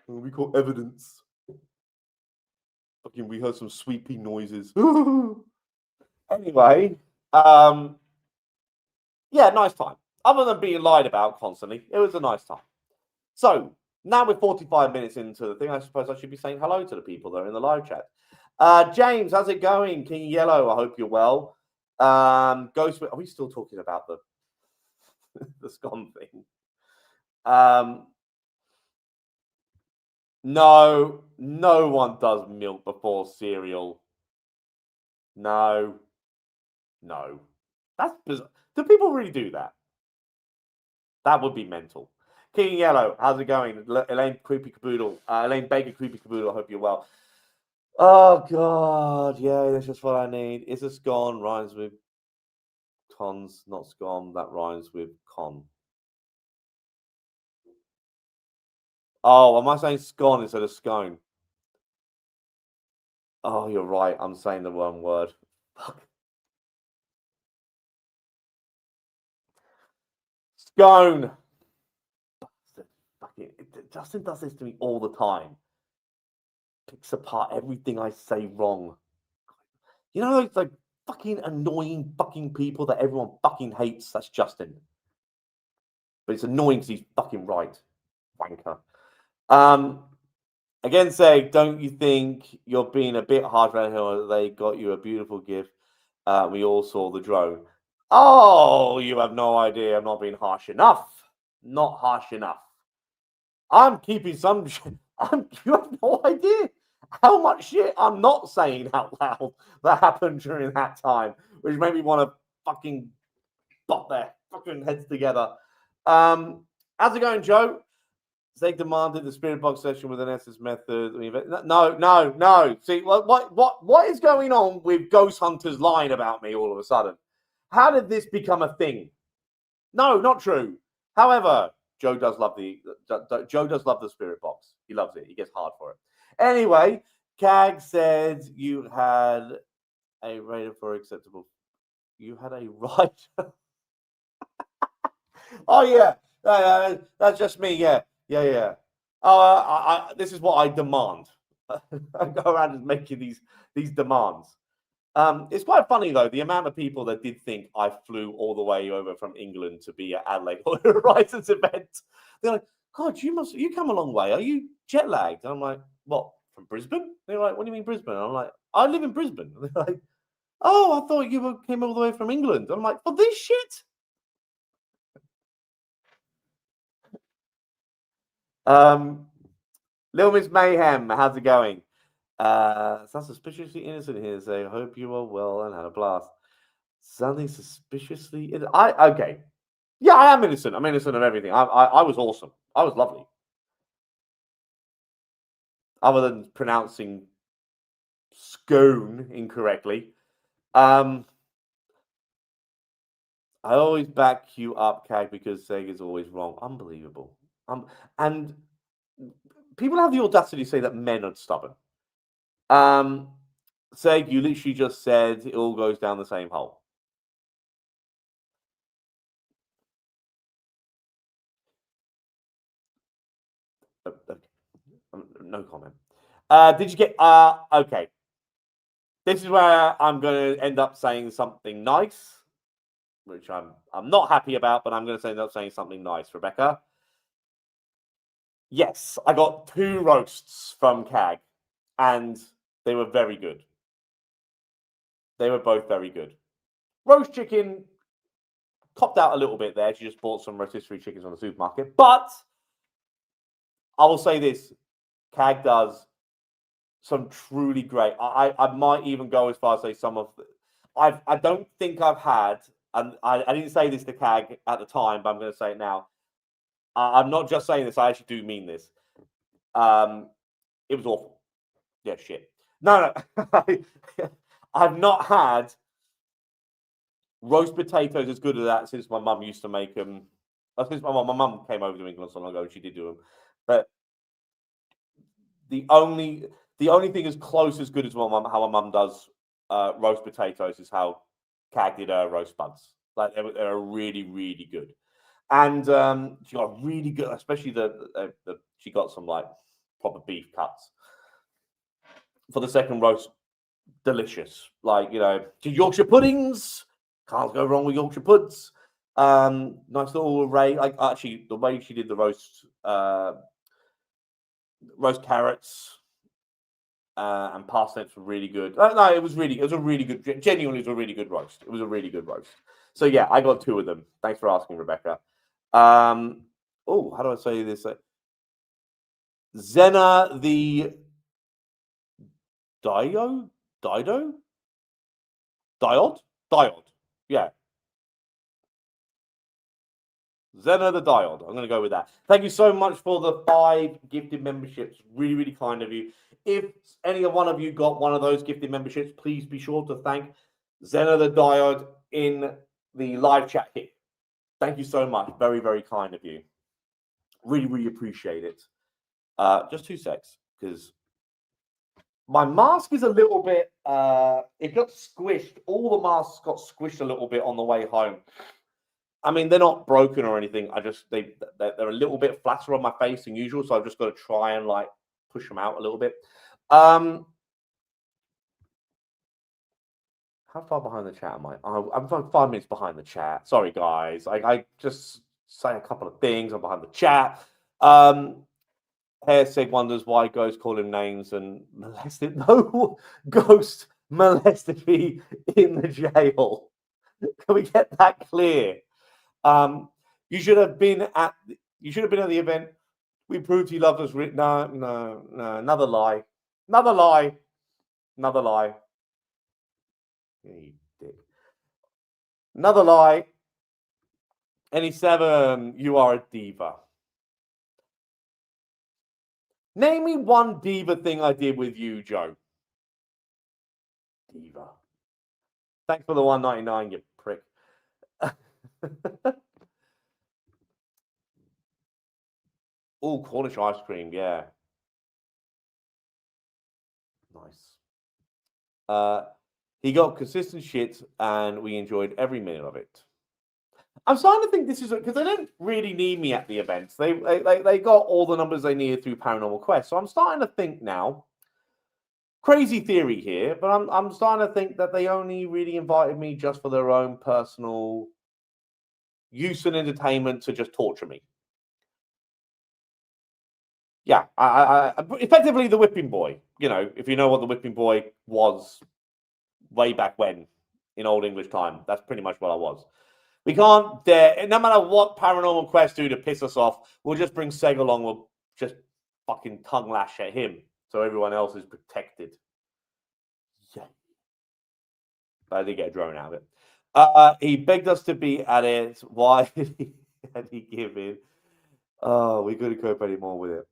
We call evidence. Fucking, we heard some sweeping noises. Anyway, yeah, nice time. Other than being lied about constantly, it was a nice time. So now we're 45 minutes into the thing. I suppose I should be saying hello to the people that are in the live chat. James, how's it going? King Yellow, I hope you're well. Ghost, are we still talking about the the scone thing? No, no one does milk before cereal. No. That's bizarre. Do people really do that? That would be mental. King Yellow, how's it going? Elaine Creepy Caboodle. Elaine Baker Creepy Caboodle, I hope you're well. Oh, God. Yeah, that's just what I need. Is a scone rhymes with cons, not scone. That rhymes with con. Oh, am I saying scone instead of scone? Oh, you're right. I'm saying the wrong word. Fuck. Scone. Fucking, Justin does this to me all the time. Picks apart everything I say wrong. You know those like fucking annoying fucking people that everyone fucking hates? That's Justin. But it's annoying because he's fucking right. Wanker. Again, say, don't you think you're being a bit hard around here? They got you a beautiful gift. We all saw the drone. Oh, you have no idea. I'm not being harsh enough. Not harsh enough. I'm keeping some. You have no idea how much shit I'm not saying out loud that happened during that time, which made me want to fucking bop their fucking heads together. How's it going, Joe? They demanded the spirit box session with an SS method. No. See, what is going on with Ghost Hunters lying about me all of a sudden? How did this become a thing? No, not true. However, Joe does love the spirit box. He loves it. He gets hard for it. Anyway, Cag said you had a rated for acceptable. You had a right. Oh yeah, that's just me. Yeah. This is what I demand. I go around and making these demands. It's quite funny though, the amount of people that did think I flew all the way over from England to be at Adelaide Horizons event. They're like, God, you come a long way. Are you jet lagged? And I'm like, what, from Brisbane? They're like, what do you mean Brisbane? And I'm like, I live in Brisbane. And they're like, oh, I thought you came all the way from England. I'm like, for this shit? Little Miss Mayhem, how's it going? Sounds suspiciously innocent here. So I hope you are well and had a blast. Something suspiciously innocent. Okay. Yeah, I am innocent. I'm innocent of everything. I was awesome. I was lovely. Other than pronouncing scone incorrectly. I always back you up, Cag, because Sega's always wrong. Unbelievable. And people have the audacity to say that men are stubborn. Seg, you literally just said it all goes down the same hole. No comment. Did you get? Okay. This is where I'm going to end up saying something nice, which I'm not happy about, but I'm going to end up saying something nice, Rebecca. Yes, I got 2 roasts from Cag, and they were very good. They were both very good. Roast chicken copped out a little bit there. She just bought some rotisserie chickens from the supermarket. But I will say this, Cag does some truly great. I might even go as far as say some of. I don't think I've had, and I didn't say this to Cag at the time, but I'm going to say it now. I'm not just saying this. I actually do mean this. It was awful. Yeah, shit. No. I've not had roast potatoes as good as that since my mum used to make them. Since my mum came over to England so long ago, and she did do them. But the only thing as close as good as how my mum does roast potatoes is how Cag did her roast buns. Like they're really, really good. And she got really good, especially she got some like proper beef cuts for the second roast. Delicious, like Yorkshire puddings. Can't go wrong with Yorkshire puds. Nice little array. Like actually, the way she did the roast carrots and parsnips were really good. No, it was a really good. Genuinely, it was a really good roast. It was a really good roast. So yeah, I got 2 of them. Thanks for asking, Rebecca. How do I say this? Zena the Diode? Yeah. Zena the Diode. I'm going to go with that. Thank you so much for the 5 gifted memberships. Really, really kind of you. If any one of you got one of those gifted memberships, please be sure to thank Zena the Diode in the live chat here. Thank you so much. Very, very kind of you. Really, really appreciate it. Just 2 secs, because my mask is a little bit, it got squished. All the masks got squished a little bit on the way home. I mean, they're not broken or anything. They're a little bit flatter on my face than usual, so I've just got to try and like push them out a little bit. How far behind the chat am I? I'm 5 minutes behind the chat. Sorry, guys. I just say a couple of things. I'm behind the chat. Sig wonders why ghosts call him names and molested. No ghost molested me in the jail. Can we get that clear? You should have been at the event. We proved he loved us. No. Another lie. You dick. Another lie. Any 7, you are a diva. Name me one diva thing I did with you, Joe. Diva. Thanks for the $1.99, you prick. Oh, Cornish ice cream, yeah. Nice. He got consistent shit, and we enjoyed every minute of it. I'm starting to think this is because they don't really need me at the events. They got all the numbers they needed through Paranormal Quest. So I'm starting to think now. Crazy theory here, but I'm starting to think that they only really invited me just for their own personal use and entertainment to just torture me. Yeah, I effectively the whipping boy. If you know what the whipping boy was way back when in Old English time, that's pretty much what I was. We can't dare, no matter what Paranormal Quest do to piss us off, we'll just bring Seg along. We'll just fucking tongue lash at him so everyone else is protected. Yeah. But I did get a drone out of it. He begged us to be at it. Why did he give in? Oh, we couldn't cope anymore with it.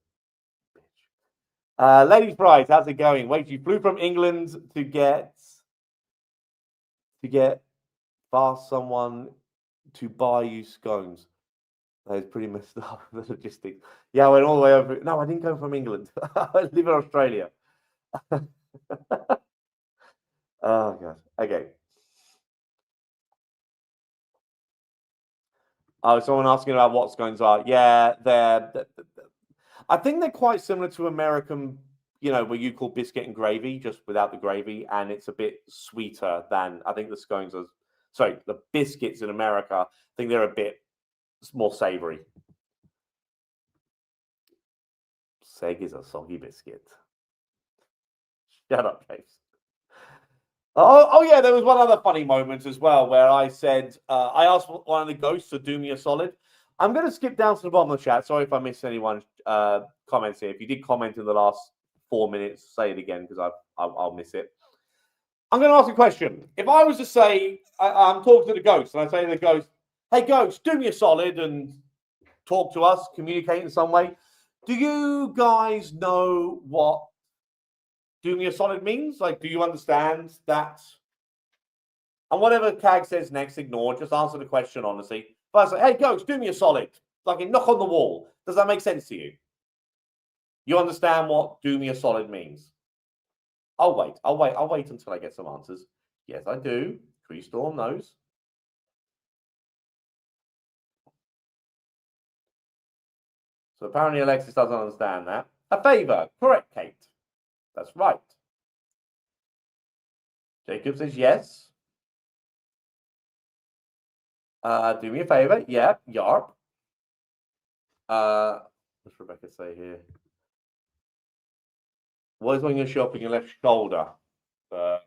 Lady Price, how's it going? Wait, you flew from England to get fast someone to buy you scones. That is pretty messed up, the logistics. Yeah, I went all the way over. No, I didn't go from England. I live in Australia. Oh, God. Okay. Oh, someone asking about what scones are. Yeah, I think they're quite similar to American, where you call biscuit and gravy, just without the gravy, and it's a bit sweeter than, I think the scones are, sorry, the biscuits in America, I think they're a bit more savory. Seg is a soggy biscuit. Shut up, James. Oh yeah, there was one other funny moment as well where I said, I asked one of the ghosts to do me a solid. I'm going to skip down to the bottom of the chat. Sorry if I missed anyone's comments here. If you did comment in the last 4 minutes, say it again because I'll miss it. I'm going to ask a question. If I was to say, I'm talking to the ghost, and I say to the ghost, hey, ghost, do me a solid and talk to us, communicate in some way. Do you guys know what do me a solid means? Like, do you understand that? And whatever CAG says next, ignore. Just answer the question honestly. If I say, hey, Ghost, do me a solid. Like a knock on the wall. Does that make sense to you? You understand what do me a solid means? I'll wait until I get some answers. Yes, I do. Tree Storm knows. So apparently Alexis doesn't understand that. A favor. Correct, Kate. That's right. Jacob says yes. Do me a favor. Yeah, yarp. What's Rebecca say here? What is when you're shopping your left shoulder? There's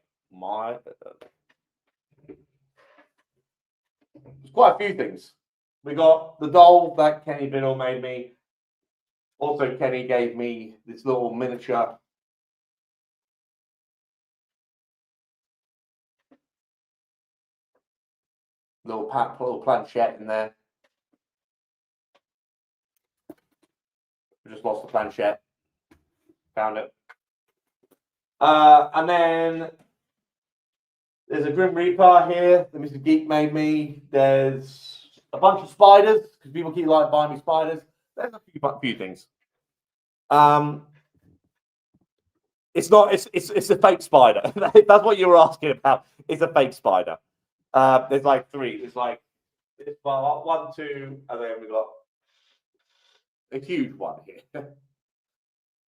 quite a few things. We got the doll that Kenny Biddle made me. Also, Kenny gave me this little miniature little planchette in there. We just lost the planchette. Found it. And then there's a Grim Reaper here that Mr. Geek made me. There's a bunch of spiders because people keep like buying me spiders. There's a few things. It's not. It's a fake spider. That's what you were asking about. It's a fake spider. There's like three. There's like this one, two, and then we got a huge one here.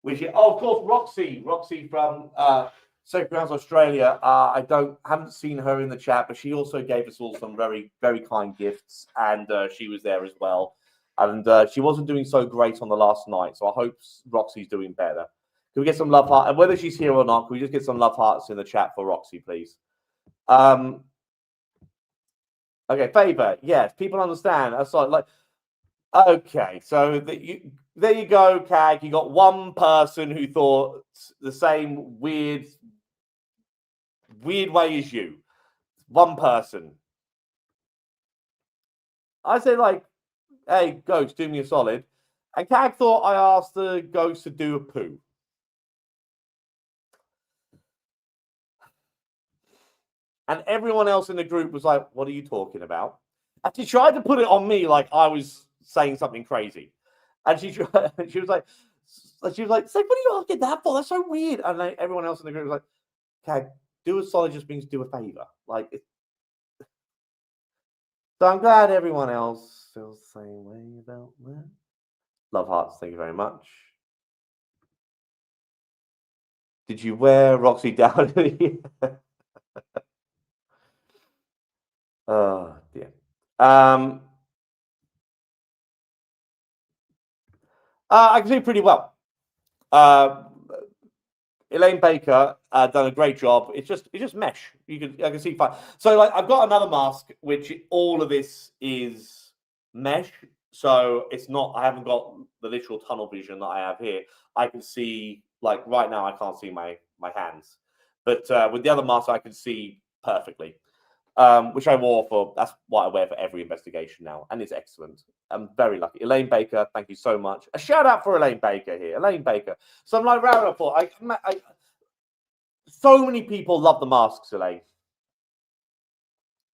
Which is, of course, Roxy from SEGways Australia. I haven't seen her in the chat, but she also gave us all some very, very kind gifts, and she was there as well. And she wasn't doing so great on the last night, so I hope Roxy's doing better. Can we get some love hearts? And whether she's here or not, can we just get some love hearts in the chat for Roxy, please? Okay, favor. Yes, people understand. That's like, okay, so there you go, CAG. You got one person who thought the same weird way as you. One person. I said, like, hey, Ghost, do me a solid. And CAG thought I asked the Ghost to do a poo. And everyone else in the group was like, what are you talking about? And she tried to put it on me like I was saying something crazy. And she was like, what are you asking that for? That's so weird. And like, everyone else in the group was like, okay, do a solid just means do a favor. Like, so I'm glad everyone else feels the same way about that. Love hearts, thank you very much. Did you wear Roxy down? Oh dear. I can see pretty well. Elaine Baker done a great job. It's just mesh. I can see fine. So like I've got another mask, which all of this is mesh. So it's not. I haven't got the literal tunnel vision that I have here. I can see like right now. I can't see my hands, but with the other mask, I can see perfectly. Which I wore for. That's what I wear for every investigation now, and it's excellent. I'm very lucky. Elaine Baker, thank you so much. A shout out for Elaine Baker here. Elaine Baker. So I'm like round up for. So many people love the masks, Elaine.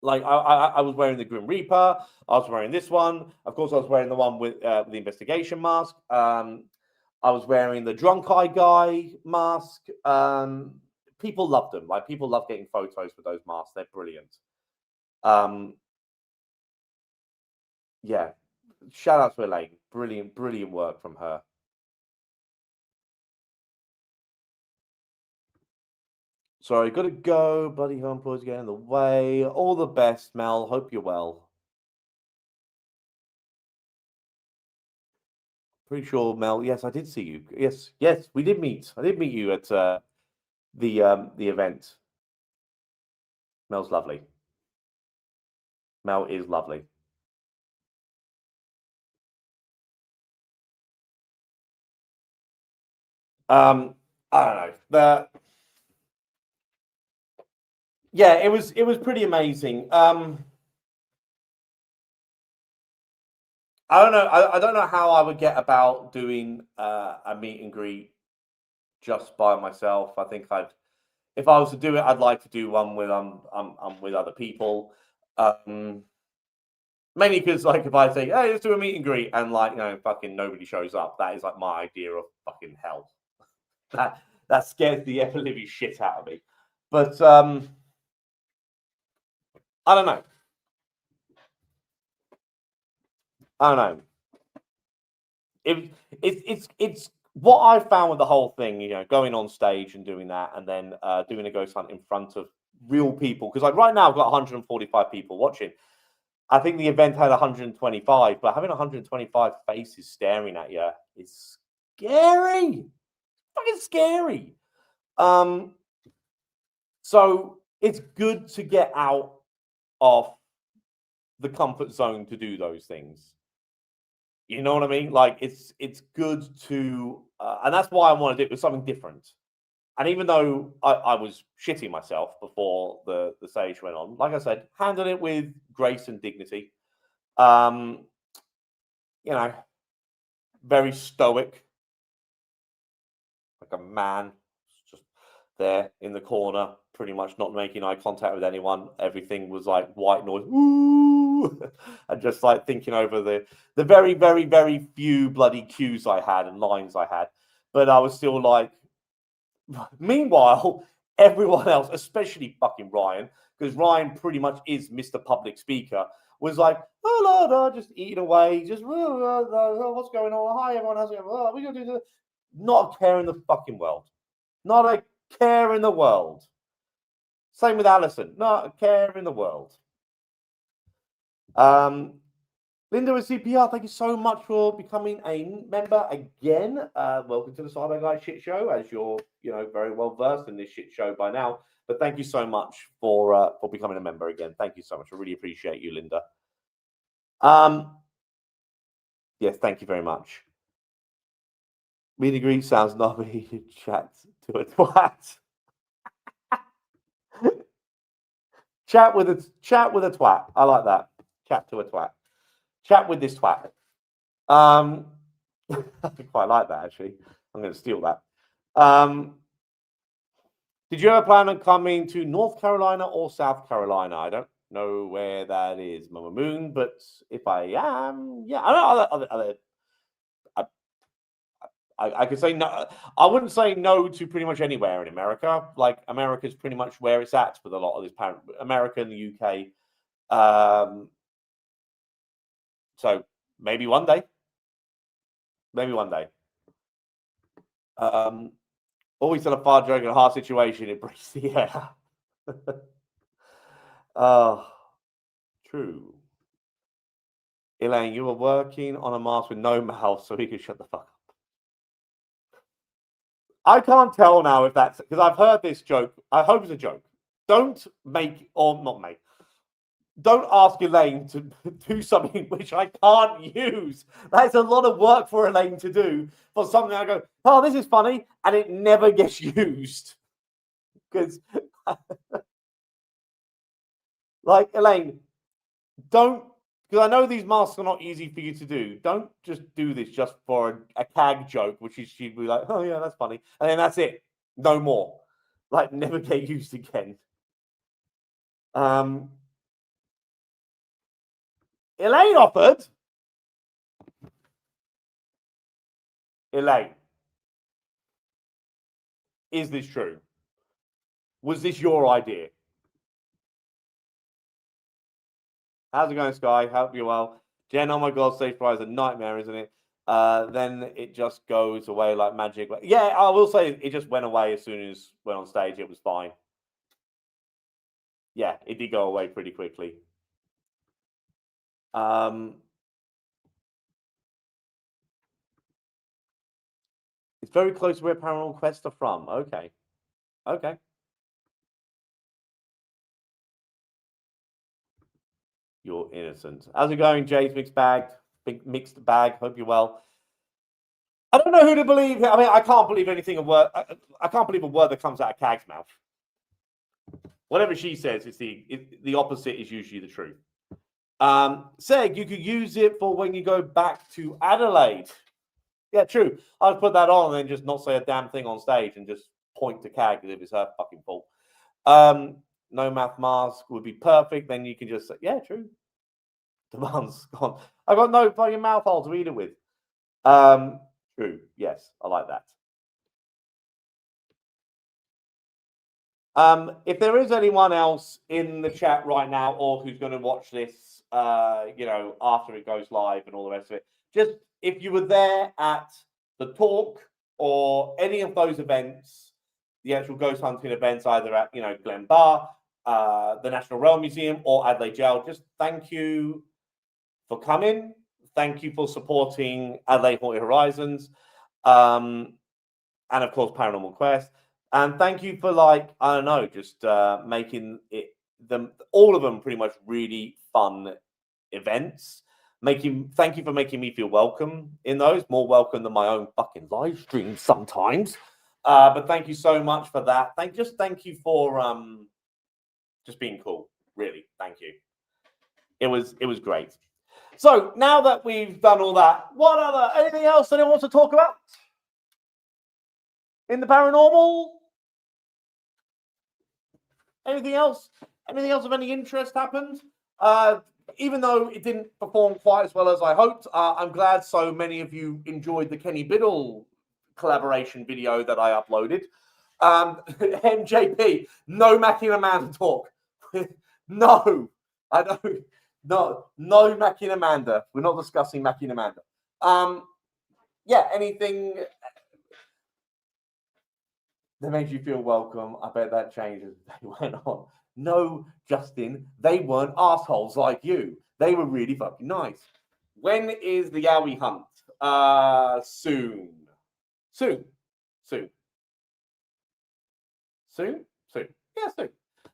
Like I was wearing the Grim Reaper. I was wearing this one. Of course, I was wearing the one with the investigation mask. I was wearing the drunk eye guy mask. People loved them. Like people love getting photos with those masks. They're brilliant. Yeah, shout out to Elaine. Brilliant work from her. Sorry, gotta go. Bloody home employees getting in the way. All the best, Mel. Hope you're well. Pretty sure, Mel. Yes, I did see you. Yes, we did meet. I did meet you at the event. Mel's lovely. Mel is lovely. I don't know. Yeah, it was pretty amazing. I don't know. I don't know how I would get about doing a meet and greet just by myself. I think if I was to do it, I'd like to do one with I'm with other people. Um, Mainly because, like, if I say, "Hey, let's do a meet and greet," and like, fucking nobody shows up, that is like my idea of fucking hell. That scares the ever living shit out of me. But I don't know. I don't know. It's what I found with the whole thing. Going on stage and doing that, and then doing a ghost hunt in front of real people. Because like right now, I've got 145 people watching. I think the event had 125, but having 125 faces staring at you is scary. Fucking scary. So it's good to get out of the comfort zone to do those things. You know what I mean? Like it's good to, and that's why I want to do it with something different. And even though I was shitting myself before the stage went on, like I said, handled it with grace and dignity. Um, you know, very stoic, like a man, just there in the corner, pretty much not making eye contact with anyone. Everything was like white noise, woo, and just like thinking over the very, very, very few bloody cues I had and lines I had. But I was still like, meanwhile, everyone else, especially fucking Ryan, because Ryan pretty much is Mr. Public Speaker, was like, oh, no, just eating away, just, what's going on? Hi, everyone, how's it going? Oh, we're going to do this. Not a care in the fucking world. Not a care in the world. Same with Alison. Not a care in the world. Linda with CPR, thank you so much for becoming a member again. Welcome to the SEGways shit show, as you're, very well versed in this shit show by now. But thank you so much for becoming a member again. Thank you so much. I really appreciate you, Linda. Yes, thank you very much. Meet and greet sounds nobby. Chat to a twat. Chat with a twat. I like that. Chat to a twat. Chat with this twat. I quite like that actually. I'm going to steal that. Did you ever plan on coming to North Carolina or South Carolina? I don't know where that is, Mama Moon, but if I am, yeah, I could say no. I wouldn't say no to pretty much anywhere in America. Like America's pretty much where it's at with a lot of this America and the UK. So maybe one day. Maybe one day. Always had a far joke in a hard situation. It breaks the air. True. Elaine, you were working on a mask with no mouth so he could shut the fuck up. I can't tell now if that's because I've heard this joke. I hope it's a joke. Don't make or not make. Don't ask Elaine to do something which I can't use. That's a lot of work for Elaine to do for something I go, oh, this is funny, and it never gets used. Because, like, Elaine, don't, because I know these masks are not easy for you to do. Don't just do this just for a CAG joke, which is she'd be like, oh, yeah, that's funny. And then that's it. No more. Like, never get used again. Elaine offered. Elaine, is this true? Was this your idea? How's it going, Sky? Hope you're well. Jen, oh my God, stage fright is a nightmare, isn't it? Then it just goes away like magic. Yeah, I will say it just went away as soon as went on stage. It was fine. Yeah, it did go away pretty quickly. It's very close to where Paranormal Quest are from. Okay. Okay. You're innocent. How's it going, Jay's mixed bag? Big mixed bag. Hope you're well. I don't know who to believe. I mean, I can't believe anything. I can't believe a word that comes out of Cag's mouth. Whatever she says, it's the opposite is usually the truth. Seg, you could use it for when you go back to Adelaide. Yeah, true. I'd put that on and then just not say a damn thing on stage and just point to Cag as if it's her fucking fault. No math mask would be perfect. Then you can just say, yeah, true. Demand's gone. I've got no fucking mouth hole to eat it with. True. Yes, I like that. If there is anyone else in the chat right now or who's going to watch this, after it goes live and all the rest of it, just if you were there at the talk or any of those events, the actual ghost hunting events, either at, Glen Bar, the National Rail Museum or Adelaide Jail, just thank you for coming. Thank you for supporting Adelaide Haunted Horizons. And of course, Paranormal Quest. And thank you for just making all of them pretty much really fun events. Thank you for making me feel welcome in those, more welcome than my own fucking live streams sometimes. But thank you so much for that. Thank you for just being cool. Really, thank you. It was great. So now that we've done all that, anything else anyone wants to talk about in the paranormal? Anything else? Anything else of any interest happened? Even though it didn't perform quite as well as I hoped, I'm glad so many of you enjoyed the Kenny Biddle collaboration video that I uploaded. MJP, no Mackie and Amanda talk. No, I don't. No Mackie and Amanda. We're not discussing Mackie and Amanda. Anything that makes you feel welcome. I bet that changed as they went on. No, Justin, they weren't assholes like you. They were really fucking nice. When is the Yowie hunt? Soon. Yeah, soon.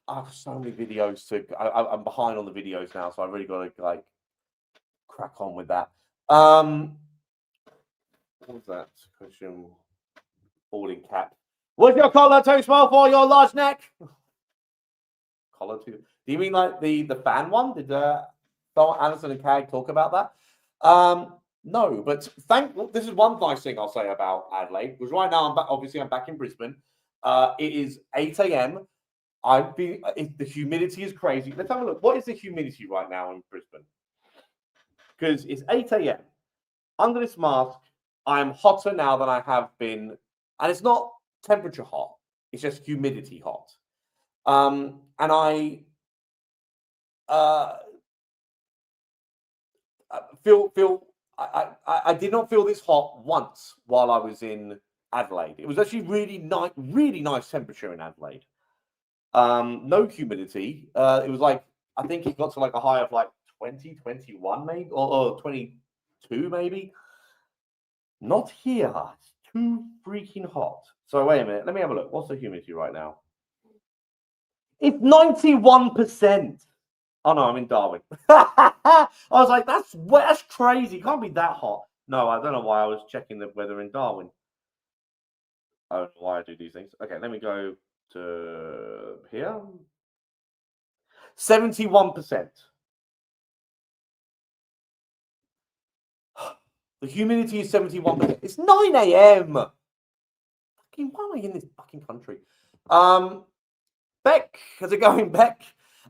I have so many videos I'm behind on the videos now, so I really got to crack on with that. What was that question? Falling cap. What's your collar too small for your large neck? Collar too. Do you mean like the fan one? Did Alison and Cag talk about that? No, but this is one nice thing I'll say about Adelaide, because right now I'm back in Brisbane. It is 8 a.m. The humidity is crazy. Let's have a look. What is the humidity right now in Brisbane? Because it's 8 a.m. Under this mask, I'm hotter now than I have been, and it's not temperature hot, it's just humidity hot. And I I did not feel this hot once while I was in Adelaide. It was actually really nice temperature in Adelaide. No humidity. It was I think it got to a high of 20, 21 maybe, or 22 maybe. Not here. It's too freaking hot. So wait a minute. Let me have a look. What's the humidity right now? It's 91%. Oh no, I'm in Darwin. I was like, that's crazy. It can't be that hot. No, I don't know why I was checking the weather in Darwin. I don't know why I do these things. Okay, let me go to here. 71%. The humidity is 71%. It's 9 a.m. Fucking, why am I in this fucking country? Beck, how's it going, Beck?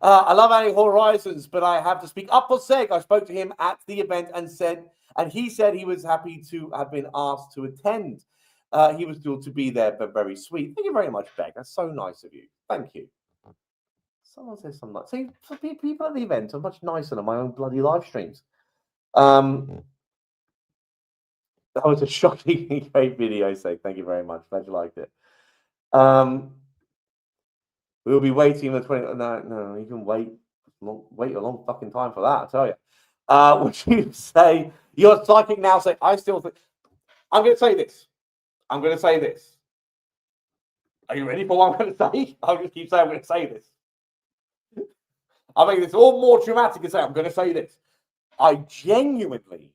I love Adelaide Horizons, but I have to speak up for Seg. I spoke to him at the event and he said he was happy to have been asked to attend. He was thrilled to be there, but very sweet. Thank you very much, Beck. That's so nice of you. Thank you. Someone says something like, see, people at the event are much nicer than my own bloody live streams. That was a shockingly great video, Seg. Thank you very much. Glad you liked it. We'll be waiting the 20. No, you can wait a long fucking time for that, I tell you. Would you say you're psychic now? Say, I still think. I'm going to say this. Are you ready for what I'm going to say? I'll just keep saying I'm going to say this. I'll make this all more dramatic and say I'm going to say this. I genuinely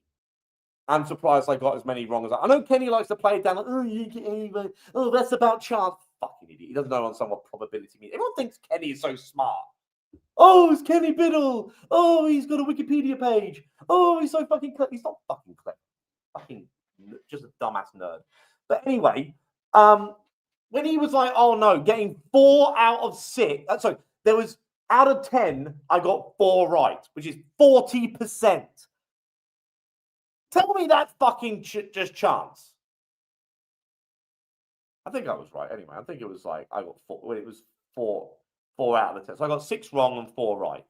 am surprised I got as many wrong as I know Kenny likes to play it down like, that's about chance. Fucking idiot. He doesn't know on somewhat probability means. Everyone thinks Kenny is so smart. Oh, it's Kenny Biddle. Oh, he's got a Wikipedia page. Oh, he's so fucking clever. He's not fucking clever. Fucking just a dumbass nerd. But anyway, when he was like, oh no, getting 4 out of 6. Sorry, there was out of 10, I got 4 right, which is 40%. Tell me that's fucking just chance. I think I was right anyway. I think it was like I got 4. Well, it was 4 out of the 10. So I got 6 wrong and 4 right.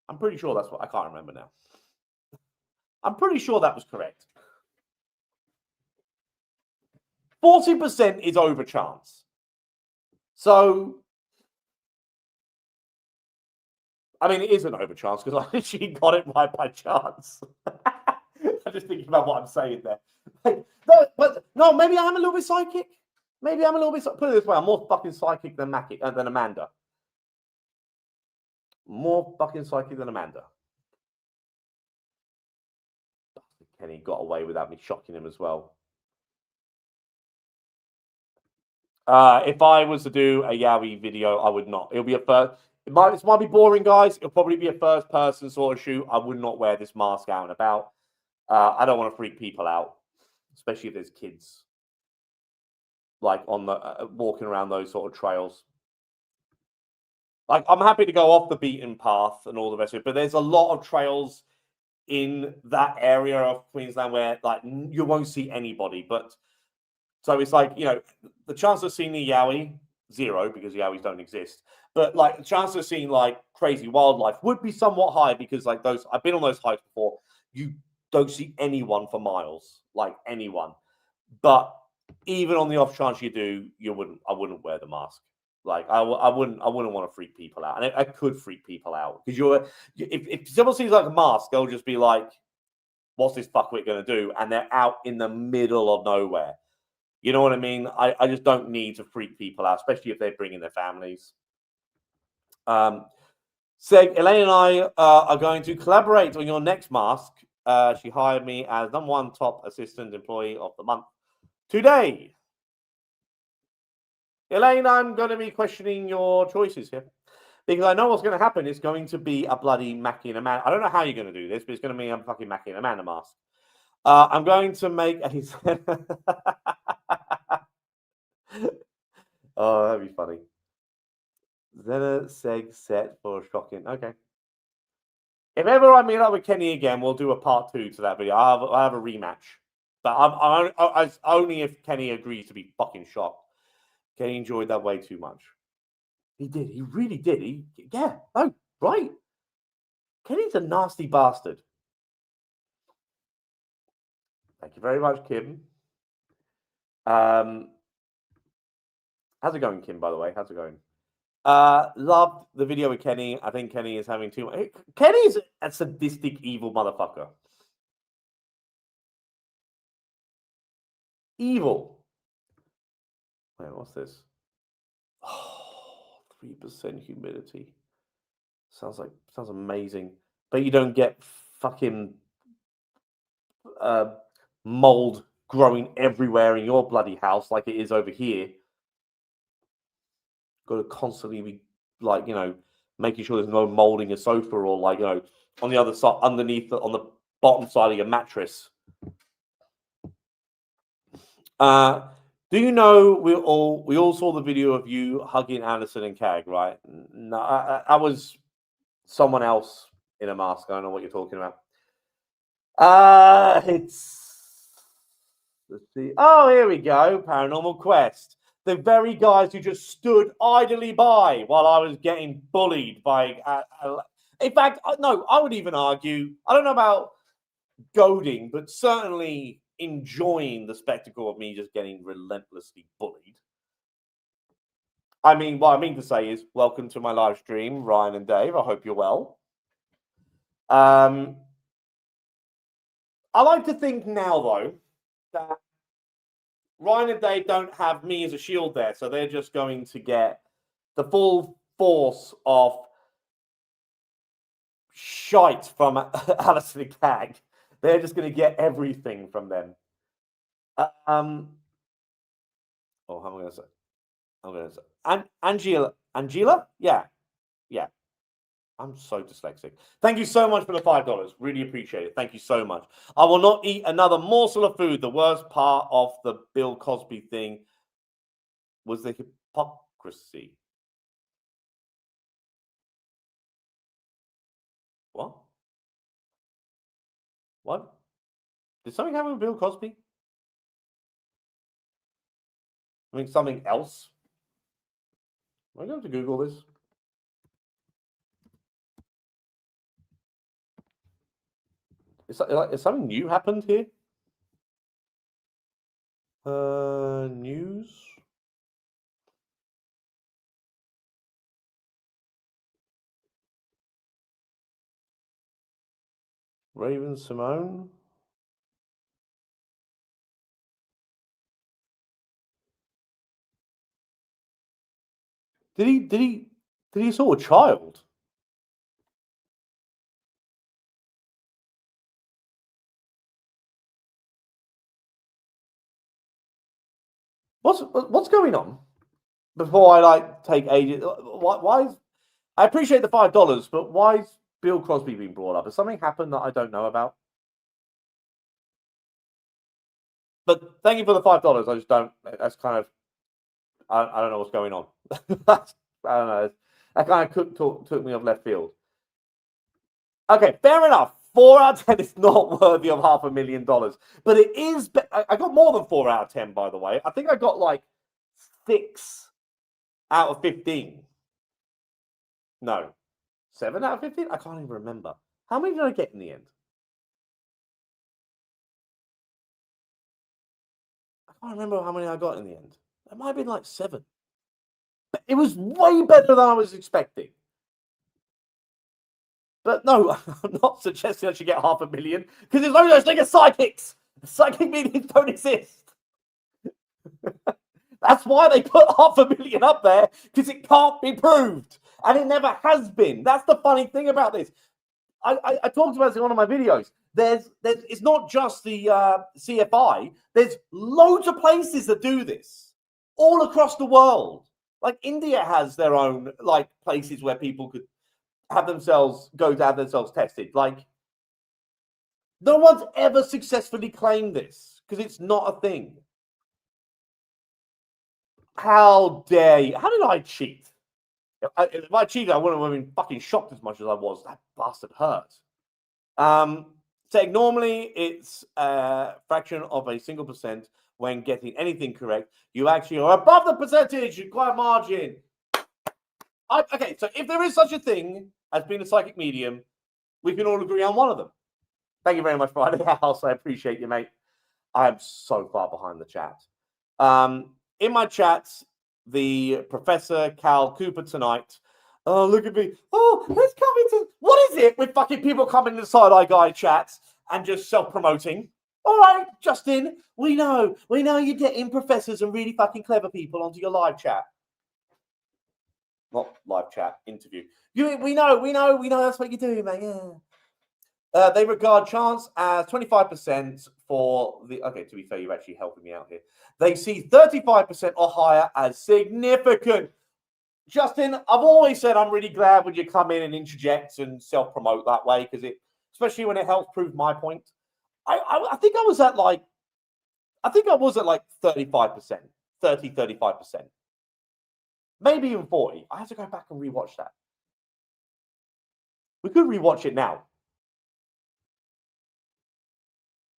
I'm pretty sure that's what I can't remember now. I'm pretty sure that was correct. 40% is over chance. So, I mean, it is an over chance because I actually got it right by chance. I'm just thinking about what I'm saying there. No, maybe I'm a little bit psychic. Maybe I'm a little bit. Put it this way: I'm more fucking psychic than Amanda. More fucking psychic than Amanda. Kenny got away without me shocking him as well. If I was to do a Yowie video, I would not. It'll be a first. It might be boring, guys. It'll probably be a first-person sort of shoot. I would not wear this mask out and about. I don't want to freak people out, especially if there's kids, like on the walking around those sort of trails. Like, I'm happy to go off the beaten path and all the rest of it, but there's a lot of trails in that area of Queensland where, like, you won't see anybody. But so it's like, you know, the chance of seeing the Yowie, 0, because Yowies don't exist. But like the chance of seeing like crazy wildlife would be somewhat high because like those, I've been on those hikes before. You don't see anyone for miles, like anyone. But even on the off chance you do, I wouldn't wear the mask. Like I wouldn't want to freak people out, and I could freak people out because if someone sees like a mask, they'll just be like, "What's this fuckwit going to do?" And they're out in the middle of nowhere. You know what I mean? I just don't need to freak people out, especially if they're bringing their families. Elaine and I are going to collaborate on your next mask. She hired me as #1 top assistant employee of the month today. Elaine, I'm going to be questioning your choices here because I know what's going to happen. It's going to be a bloody Mackie and Amanda. I don't know how you're going to do this, but it's going to be a fucking Mackie and Amanda mask. I'm going to make a... Oh, that'd be funny. Zena Seg set for shocking. Okay. If ever I meet up with Kenny again, we'll do a part 2 to that video. I'll have a rematch. But I only if Kenny agrees to be fucking shocked. Kenny enjoyed that way too much. He did. He really did. Yeah. Oh, right. Kenny's a nasty bastard. Thank you very much, Kim. How's it going, Kim, by the way? How's it going? Loved the video with Kenny. I think Kenny is having too much. Kenny's a sadistic, evil motherfucker. Evil. Wait, what's this? Oh, 3% humidity. Sounds amazing. But you don't get fucking mold growing everywhere in your bloody house like it is over here. Got to constantly be like, you know, making sure there's no molding a sofa or like, you know, on the other side, underneath, on the bottom side of your mattress. Do you know we all saw the video of you hugging Alison and Cag, right? No, I was someone else in a mask. I don't know what you're talking about. Let's see. Oh, here we go. Paranormal Quest. The very guys who just stood idly by while I was getting bullied by. In fact, no, I would even argue. I don't know about goading, but certainly enjoying the spectacle of me just getting relentlessly bullied. I mean, what I mean to say is, welcome to my live stream, Ryan and Dave. I hope you're well. I like to think now, though, that Ryan and Dave don't have me as a shield there, so they're just going to get the full force of shite from Alison and Cag. They're just going to get everything from them. Oh, how am I going to say? Angela? Yeah. I'm so dyslexic. Thank you so much for the $5. Really appreciate it. Thank you so much. I will not eat another morsel of food. The worst part of the Bill Cosby thing was the hypocrisy. What? What? Did something happen with Bill Cosby? I mean, something else? Am I going to Google this? Is something new happened here? News. Raven Simone. Did he saw a child? What's going on? Before I take ages, why is I appreciate the $5, but why is Bill Cosby being brought up? Has something happened that I don't know about? But thank you for the $5. I just don't. That's kind of I don't know what's going on. I don't know. That kind of took me off left field. Okay, fair enough. 4 out of 10 is not worthy of $500,000, but it is. I got more than 4 out of 10, by the way. I think I got like 6 out of 15. No, 7 out of 15. I can't even remember. How many did I get in the end? I can't remember how many I got in the end. It might have been like 7. But it was way better than I was expecting. But no, I'm not suggesting I should get $500,000 because there's no such thing as psychics. Psychic meetings don't exist. That's why they put $500,000 up there, because it can't be proved. And it never has been. That's the funny thing about this. I talked about this in one of my videos. It's not just the CFI. There's loads of places that do this all across the world. Like India has their own like places where people could have themselves tested. Like no one's ever successfully claimed this because it's not a thing. How dare you? How did I cheat? If I cheated, I wouldn't have been fucking shocked as much as I was. That bastard hurt. Saying normally it's a fraction of a single percent when getting anything correct. You actually are above the percentage required margin. Okay, so if there is such a thing as being a psychic medium, we can all agree on one of them. Thank you very much, Friday House. I appreciate you, mate. I am so far behind the chat. In my chats, the Professor Cal Cooper tonight. Oh, look at me. Oh, let's come into. What is it with fucking people coming into Side Eye Guy chats and just self-promoting? All right, Justin, we know you're getting professors and really fucking clever people onto your live chat. Not live chat, interview. We know that's what you're doing, man. Yeah. They regard chance as 25% for the. Okay, to be fair, you're actually helping me out here. They see 35% or higher as significant. Justin, I've always said I'm really glad when you come in and interject and self-promote that way, because especially when it helps prove my point. I think I was at like 35%, 35%. Maybe even 40. I have to go back and rewatch that. We could rewatch it now.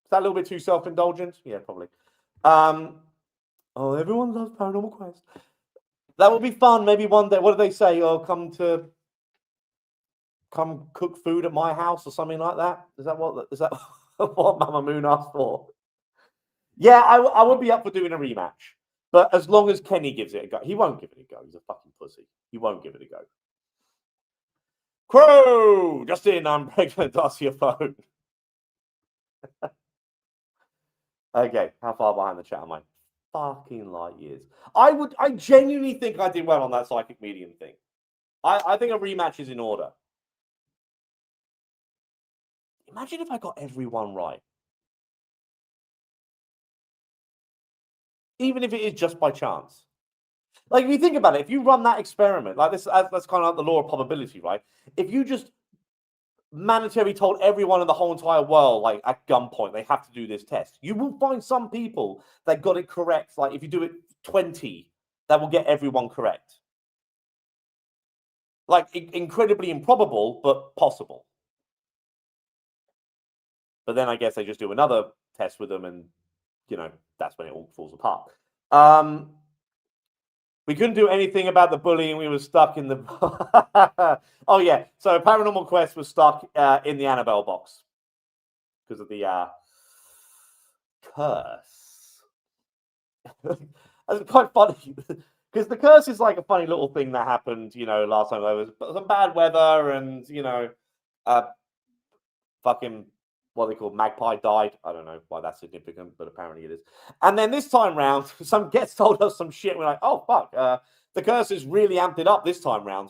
Is that a little bit too self-indulgent? Yeah, probably. Everyone loves Paranormal Quest. That would be fun. Maybe one day. What do they say? Oh, come cook food at my house or something like that. Is that what Mama Moon asked for? Yeah, I would be up for doing a rematch. But as long as Kenny gives it a go. He won't give it a go. He's a fucking pussy. He won't give it a go. Crow! Justin, I'm pregnant. Ask your phone. Okay, how far behind the chat am I? Fucking light years. I genuinely think I did well on that psychic medium thing. I think a rematch is in order. Imagine if I got everyone right. Even if it is just by chance. Like, if you think about it, if you run that experiment, like this, that's kind of like the law of probability, right? If you just mandatory told everyone in the whole entire world, like at gunpoint, they have to do this test, you will find some people that got it correct. Like if you do it 20, that will get everyone correct. Like incredibly improbable, but possible. But then I guess they just do another test with them, and that's when it all falls apart. We couldn't do anything about the bullying. We were stuck in the. Oh yeah, so Paranormal Quest was stuck in the Annabelle box because of the curse. That's quite funny because the curse is like a funny little thing that happened. Last time there was some bad weather, and fucking what they call magpie died. I don't know why that's significant, but apparently it is. And then this time round, some gets told us some shit. We're like, oh fuck, the curse is really amped it up this time round.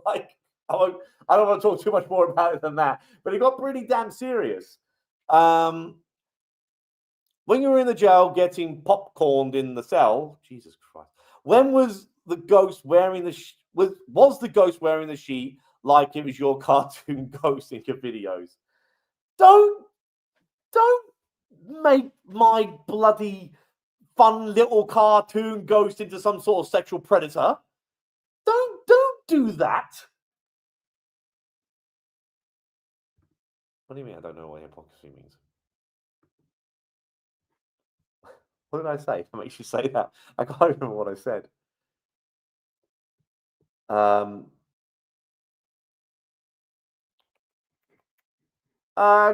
Like, I don't want to talk too much more about it than that, but it got pretty damn serious. When you were in the jail getting popcorned in the cell, Jesus Christ, when was the ghost wearing the was the ghost wearing the sheet like it was your cartoon ghost in your videos? Don't make my bloody fun little cartoon ghost into some sort of sexual predator. Don't do that. What do you mean? I don't know what hypocrisy means. What did I say? What makes you say that? I can't remember what I said.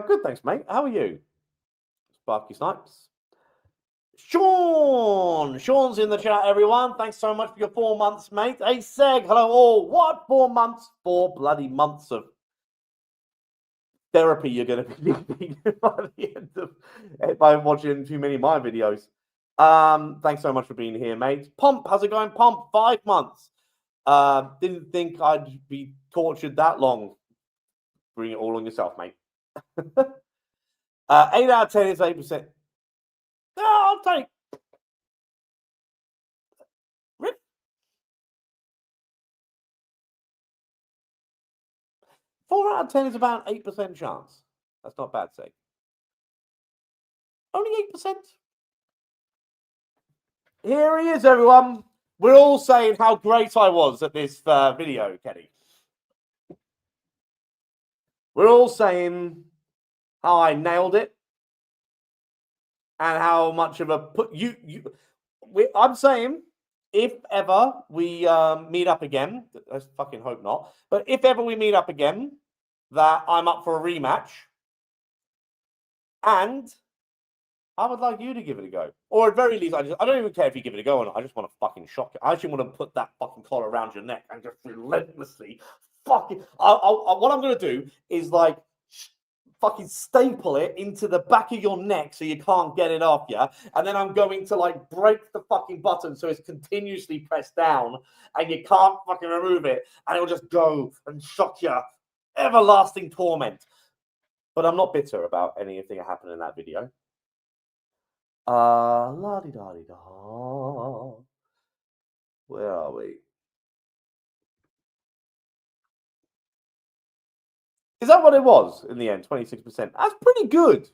Good, thanks, mate. How are you? Sparky Snipes. Sean's in the chat, everyone. Thanks so much for your 4 months, mate. Hey, Seg, hello all. What 4 months? 4 bloody months of therapy you're going to be needing by the end of by watching too many of my videos. Thanks so much for being here, mate. Pomp, how's it going, Pomp? 5 months. Didn't think I'd be tortured that long. Bring it all on yourself, mate. 8 out of 10 is 8%. No, I'll take. Rip. 4 out of 10 is about 8% chance. That's not bad, say. Only 8%. Here he is, everyone. We're all saying how great I was at this video, Kenny. We're all saying how I nailed it and how much of a I'm saying if ever we meet up again, I fucking hope not, but if ever we meet up again, that I'm up for a rematch, and I would like you to give it a go, or at very least, I don't even care if you give it a go or not. I just want to fucking shock you. I actually want to put that fucking collar around your neck and just relentlessly fucking. What I'm gonna do is like fucking staple it into the back of your neck so you can't get it off, yeah? And then I'm going to like break the fucking button so it's continuously pressed down and you can't fucking remove it, and it'll just go and shock you. Everlasting torment. But I'm not bitter about anything that happened in that video. La-di-da-di-da. Where are we? Is that what it was in the end? 26%. That's pretty good.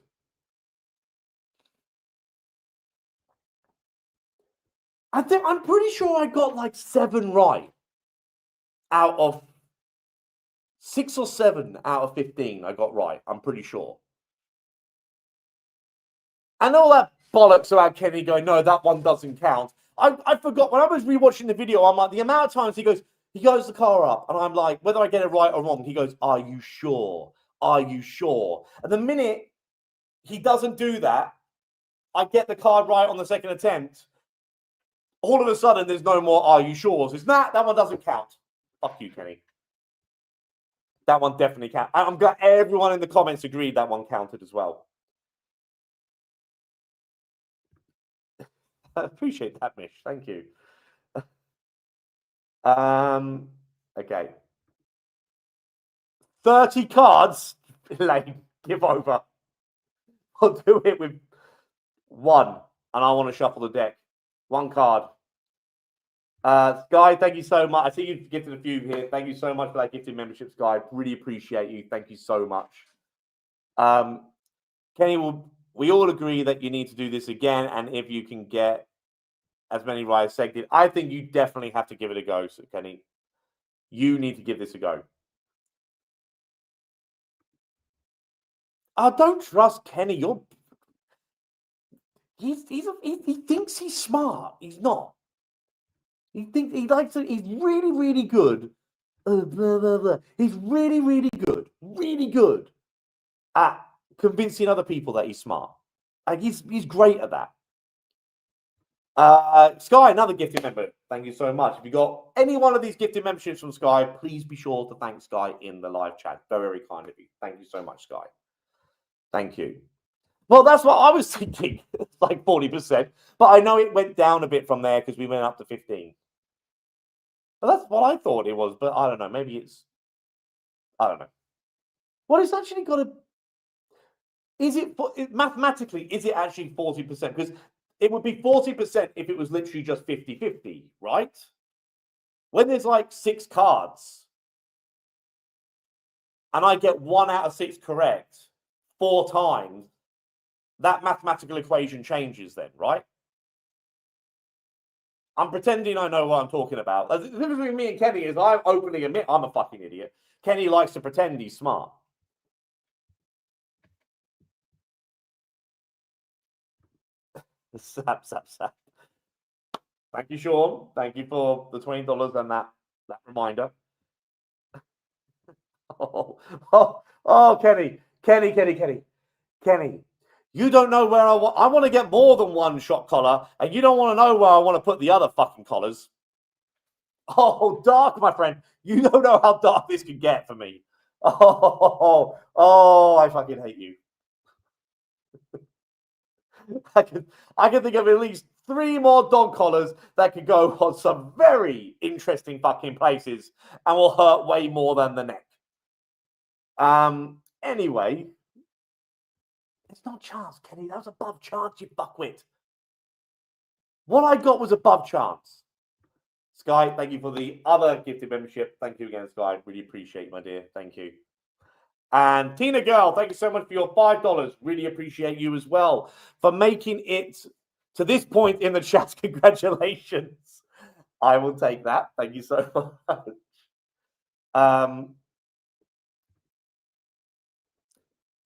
I'm pretty sure I got like 7 right out of 6 or 7 out of 15. I got right. I'm pretty sure. And all that bollocks about Kenny going, no, that one doesn't count. I forgot when I was rewatching the video. I'm like, the amount of times he goes the car up, and I'm like, whether I get it right or wrong, he goes, are you sure? Are you sure? And the minute he doesn't do that, I get the card right on the second attempt. All of a sudden, there's no more are you sure? It's that one doesn't count. Fuck you, Kenny. That one definitely counts. I'm glad everyone in the comments agreed that one counted as well. I appreciate that, Mish. Thank you. Okay. 30 cards. Lane, give over. I'll do it with 1, and I want to shuffle the deck. 1 card. Sky, thank you so much. I see you've gifted a few here. Thank you so much for that gifted membership, Sky. Really appreciate you. Thank you so much. Kenny, we all agree that you need to do this again, and if you can get as many rides as Seg did, I think you definitely have to give it a go, so Kenny. You need to give this a go. I don't trust Kenny. He thinks he's smart. He's not. He thinks he likes it. He's really, really good. Blah, blah, blah. He's really, really good at convincing other people that he's smart. Like he's great at that. Sky, another gifted member. Thank you so much. If you got any one of these gifted memberships from Sky, please be sure to thank Sky in the live chat. Very, very kind of you. Thank you so much, Sky. Thank you. Well, that's what I was thinking. It's like 40%. But I know it went down a bit from there because we went up to 15. But that's what I thought it was. But I don't know. Maybe it's... I don't know. Well, it's actually got to... Is it... Mathematically, is it actually 40%? Because it would be 40% if it was literally just 50-50, right? When there's like 6 cards and I get 1 out of 6 correct 4 times, that mathematical equation changes then, right? I'm pretending I know what I'm talking about. The difference between me and Kenny is I openly admit I'm a fucking idiot. Kenny likes to pretend he's smart. Sap. Thank you, Sean. Thank you for the $20 and that reminder. Kenny. You don't know where I want to get more than 1 shot collar, and you don't want to know where I want to put the other fucking collars. Oh, dark, my friend. You don't know how dark this could get for me. Oh, I fucking hate you. I can think of at least 3 more dog collars that could go on some very interesting fucking places and will hurt way more than the neck. Anyway, it's not chance, Kenny. That was above chance, you fuckwit. What I got was above chance. Sky, thank you for the other gifted membership. Thank you again, Sky. Really appreciate it, my dear. Thank you. And Tina Girl, thank you so much for your $5. Really appreciate you as well for making it to this point in the chat. Congratulations. I will take that. Thank you so much.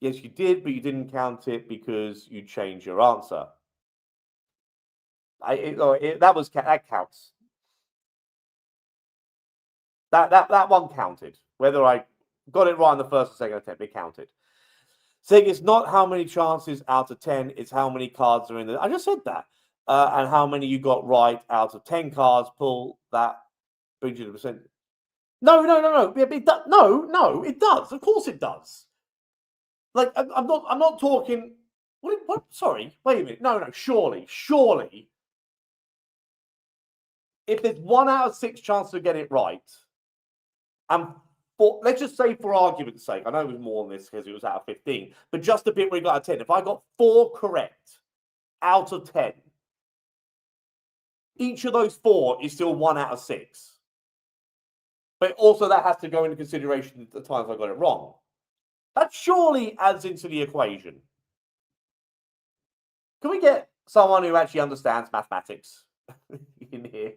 Yes, you did, but you didn't count it because you changed your answer. That counts. That one counted. Whether I got it right in the first or second attempt, it counted. Saying it's not how many chances out of 10, it's how many cards are in the... I just said that. And how many you got right out of 10 cards, pull that brings you to percent. No. It does. No, it does. Of course it does. Like, I'm not talking... What? Sorry, wait a minute. No, surely. If there's 1 out of 6 chance to get it right, and let's just say for argument's sake, I know it was more than this because it was out of 15, but just a bit where you got a 10. If I got 4 correct out of 10, each of those 4 is still 1 out of 6. But also that has to go into consideration the times I got it wrong. That surely adds into the equation. Can we get someone who actually understands mathematics in here?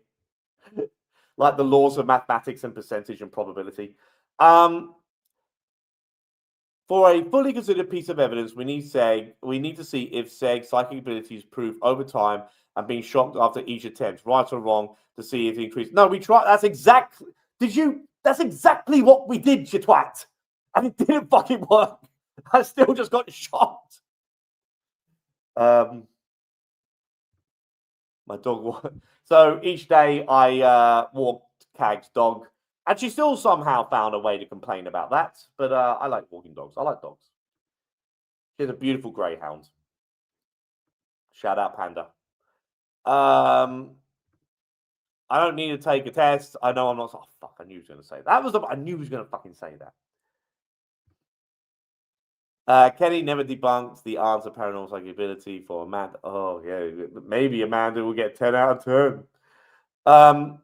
Like the laws of mathematics and percentage and probability. For a fully considered piece of evidence, we need to see if Seg's psychic abilities prove over time and being shocked after each attempt, right or wrong, to see if it increases. No, we tried. That's exactly. That's exactly what we did, you twat. And it didn't fucking work. I still just got shocked. My dog. So each day I walked Cag's dog, and she still somehow found a way to complain about that. But I like walking dogs. I like dogs. She has a beautiful greyhound. Shout out, Panda. I don't need to take a test. I know I'm not. Oh, fuck, I knew he was going to say that. I knew he was going to fucking say that. Kenny never debunks the answer paranormal psychic ability for Amanda. Oh, yeah. Maybe Amanda will get 10 out of 10.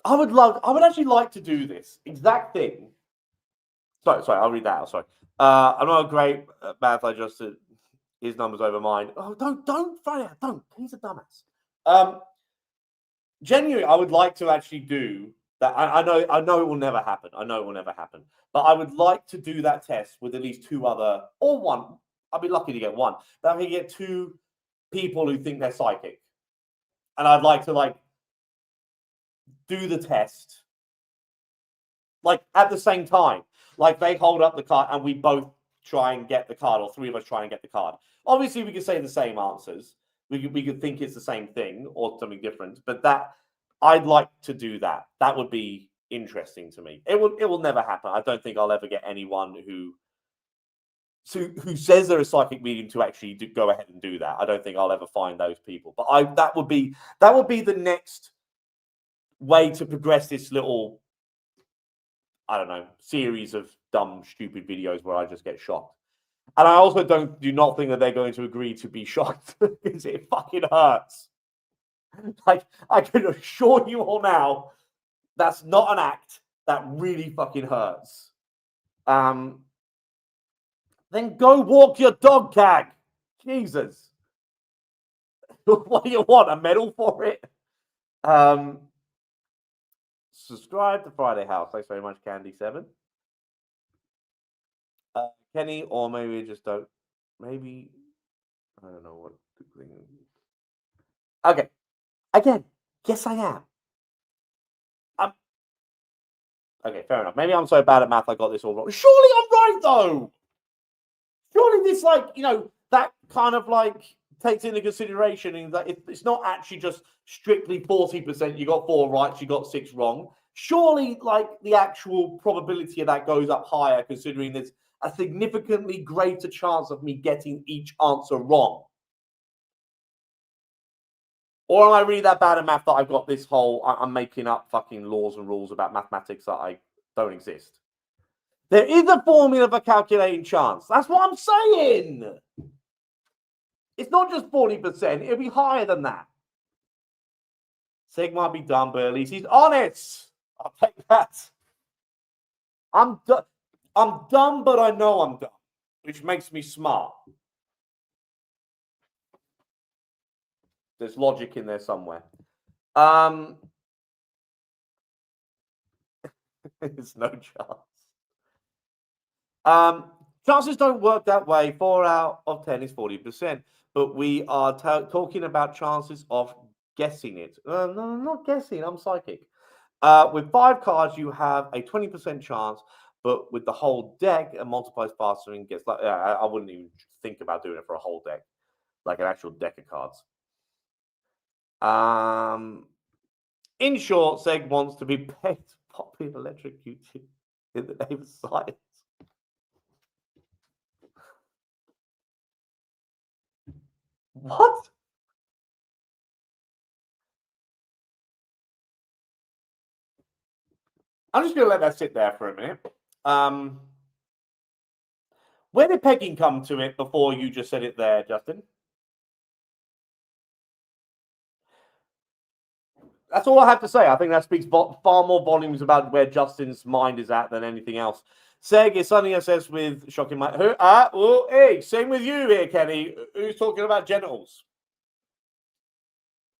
I would actually like to do this exact thing. Sorry, I'll read that out. Sorry. I'm not a great math. I just his numbers over mine. Oh, don't, Freya, don't. He's a dumbass. Genuinely, I would like to actually do that. I know it will never happen. I know it will never happen. But I would like to do that test with at least two other, or one. I'd be lucky to get one. But I can get two people who think they're psychic, and I'd like to do the test at the same time. Like they hold up the card and we both try and get the card, or three of us try and get the card. Obviously, we could say the same answers. We could think it's the same thing or something different. But that I'd like to do that. That would be interesting to me. It will never happen. I don't think I'll ever get anyone who says they're a psychic medium to actually go ahead and do that. I don't think I'll ever find those people. But that would be the next way to progress this little, I don't know, series of dumb, stupid videos where I just get shocked. And I also do not think that they're going to agree to be shocked because it fucking hurts. Like, I can assure you all now, that's not an act. That really fucking hurts. Then go walk your dog, Cag. Jesus. What do you want? A medal for it? Subscribe to Friday House. Thanks very much, Candy7. Kenny, or maybe just don't. Maybe I don't know what the thing is. Okay. Again, yes, I am. Okay, fair enough. Maybe I'm so bad at math I got this all wrong. Surely I'm right, though. Surely this, that kind of takes into consideration that it's not actually just strictly 40%. You got 4 right, you got 6 wrong. Surely, the actual probability of that goes up higher, considering there's a significantly greater chance of me getting each answer wrong. Or am I really that bad at math that I've got this whole, I'm making up fucking laws and rules about mathematics that don't exist? There is a formula for calculating chance. That's what I'm saying. It's not just 40%. It'll be higher than that. Seg might be dumb, but at least he's honest. I'll take that. I'm dumb, but I know I'm dumb, which makes me smart. There's logic in there somewhere. There's no chance. Chances don't work that way. 4 out of 10 is 40%. But we are talking about chances of guessing it. No, I'm not guessing. I'm psychic. With 5 cards, you have a 20% chance. But with the whole deck, it multiplies faster and gets I wouldn't even think about doing it for a whole deck, like an actual deck of cards. In short, Seg wants to be paid to pop in electrocute in the name of science. What? I'm just going to let that sit there for a minute. Where did pegging come to it before you just said it there, Justin? That's all I have to say. I think that speaks far more volumes about where Justin's mind is at than anything else. Seg is something that says with shocking mind. Hey, same with you here, Kenny. Who's talking about genitals?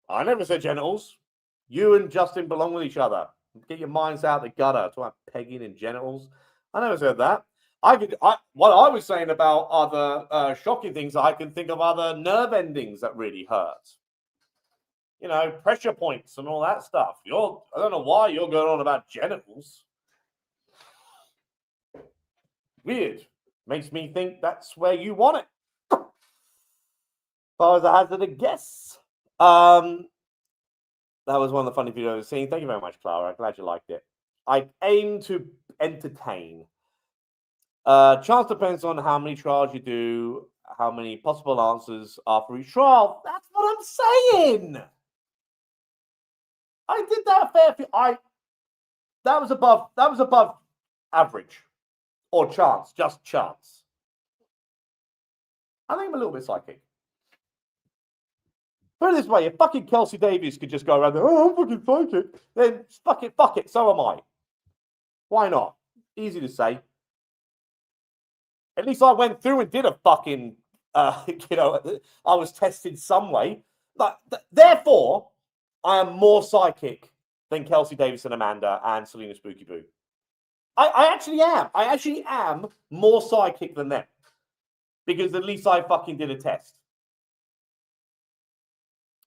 I never said genitals. You and Justin belong with each other. Get your minds out the gutter. Talk about pegging and genitals. I never said that. What I was saying about other shocking things, I can think of other nerve endings that really hurt. Pressure points and all that stuff. I don't know why you're going on about genitals. Weird. Makes me think that's where you want it. As far as I hazard a guess. That was one of the funny videos I've seen. Thank you very much, Clara. I'm glad you liked it. I aim to entertain. Chance depends on how many trials you do, how many possible answers are for each trial. That's what I'm saying. I did that fair. That was above average, or chance, just chance. I think I'm a little bit psychic. Put it this way, if fucking Kelsey Davies could just go around there, oh, I'm fucking psychic, then fuck it, so am I. Why not? Easy to say. At least I went through and did a fucking, I was tested some way. Therefore, I am more psychic than Kelsey Davis and Amanda and Selena Spooky Boo. I actually am. I actually am more psychic than them. Because at least I fucking did a test.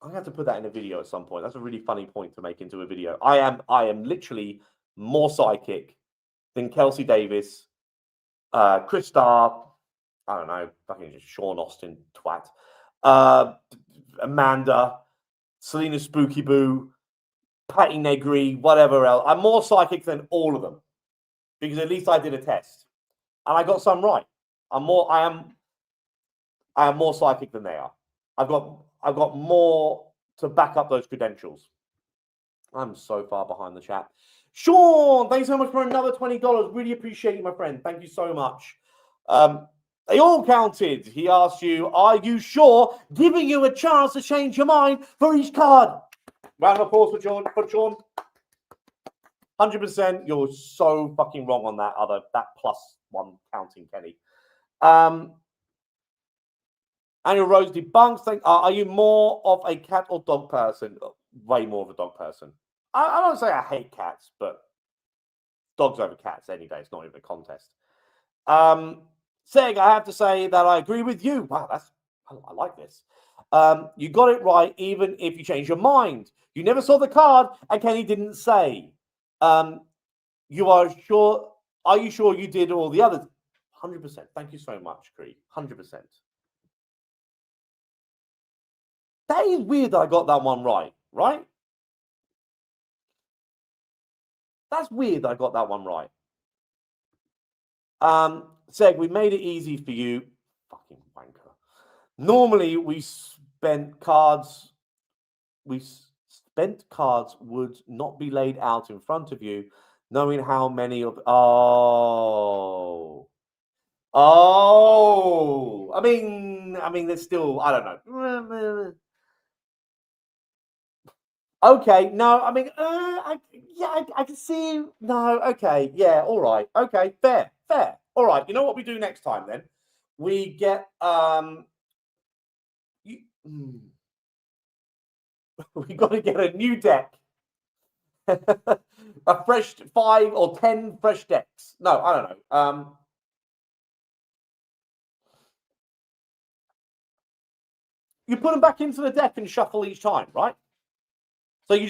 I'm going to have to put that in a video at some point. That's a really funny point to make into a video. I am literally more psychic than Kelsey Davis, Chris Starr, I don't know, fucking Sean Austin, twat, Amanda, Selena Spooky Boo, Patty Negri, whatever else. I'm more psychic than all of them because at least I did a test and I got some right. I am more psychic than they are. I've got more to back up those credentials. I'm so far behind the chat. Sean, thanks so much for another $20. Really appreciate you, my friend. Thank you so much. They all counted. He asked you, are you sure? Giving you a chance to change your mind for each card. Round of applause for Sean. 100%. You're so fucking wrong on that +1 counting, Kenny. Annual Rose debunks. Are you more of a cat or dog person? Way more of a dog person. I don't say I hate cats, but dogs over cats any day. It's not even a contest. Seg, I have to say that I agree with you. Wow, I like this. You got it right, even if you change your mind. You never saw the card, and Kenny didn't say. You are sure? Are you sure you did all the others? 100%. Thank you so much, Cree. 100%. That is weird that I got that one right? That's weird that I got that one right. Seg, we made it easy for you. Fucking wanker. Normally, we spent cards would not be laid out in front of you, knowing how many of... Oh. I mean, there's still... I don't know. Okay, no, I mean, I can see. No, okay, yeah, all right, okay, fair. All right, you know what we do next time then? We get we got to get a new deck, a fresh 5 or 10 fresh decks. No, I don't know. You put them back into the deck and shuffle each time, right? So you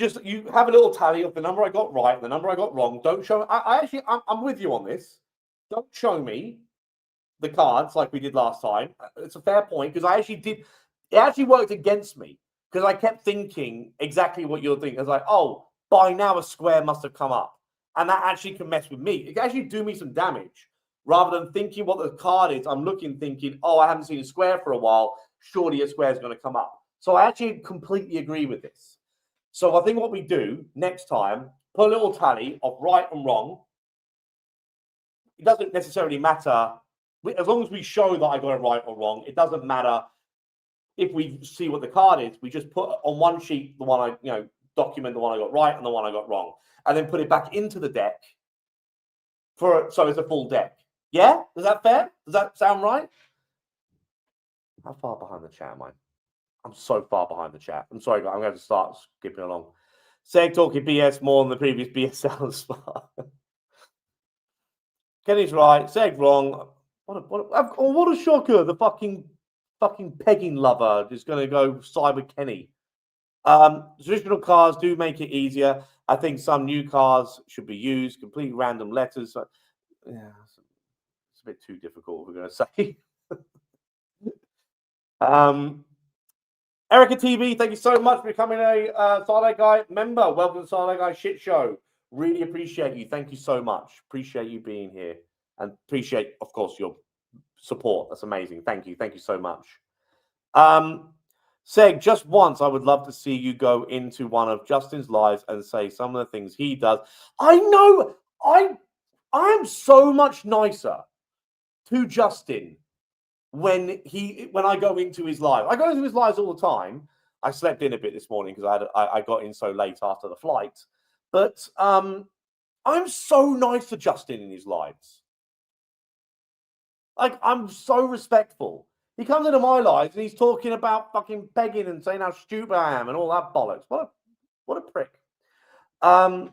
have a little tally of the number I got right and the number I got wrong. Don't show. I'm with you on this. Don't show me the cards like we did last time. It's a fair point because I actually did. It actually worked against me because I kept thinking exactly what you're thinking. I was like, oh, by now a square must have come up, and that actually can mess with me. It can actually do me some damage rather than thinking what the card is. I'm looking, thinking, oh, I haven't seen a square for a while. Surely a square is going to come up. So I actually completely agree with this. So I think what we do next time, put a little tally of right and wrong. It doesn't necessarily matter. As long as we show that I got it right or wrong, it doesn't matter if we see what the card is. We just put on one sheet the one document the one I got right and the one I got wrong. And then put it back into the deck so it's a full deck. Yeah? Is that fair? Does that sound right? How far behind the chat am I? I'm so far behind the chat. I'm sorry, I'm going to start skipping along. Seg talking BS more than the previous BSL spot. Kenny's right. Seg wrong. What a shocker. The fucking pegging lover is going to go side with Kenny. Traditional cars do make it easier. I think some new cars should be used. Complete random letters. Yeah, it's a bit too difficult, we're going to say. Erica TV, thank you so much for becoming a Saturday Guy member. Welcome to Saturday Guy Shit Show. Really appreciate you. Thank you so much. Appreciate you being here. And appreciate, of course, your support. That's amazing. Thank you. Thank you so much. Seg, just once, I would love to see you go into one of Justin's lives and say some of the things he does. I know. I am so much nicer to Justin when I go into his live. I go into his lives all the time. I slept in a bit this morning because I got in so late after the flight. But I'm so nice to Justin in his lives. Like, I'm so respectful. He comes into my lives and he's talking about fucking pegging and saying how stupid I am and all that bollocks. What a prick. Ha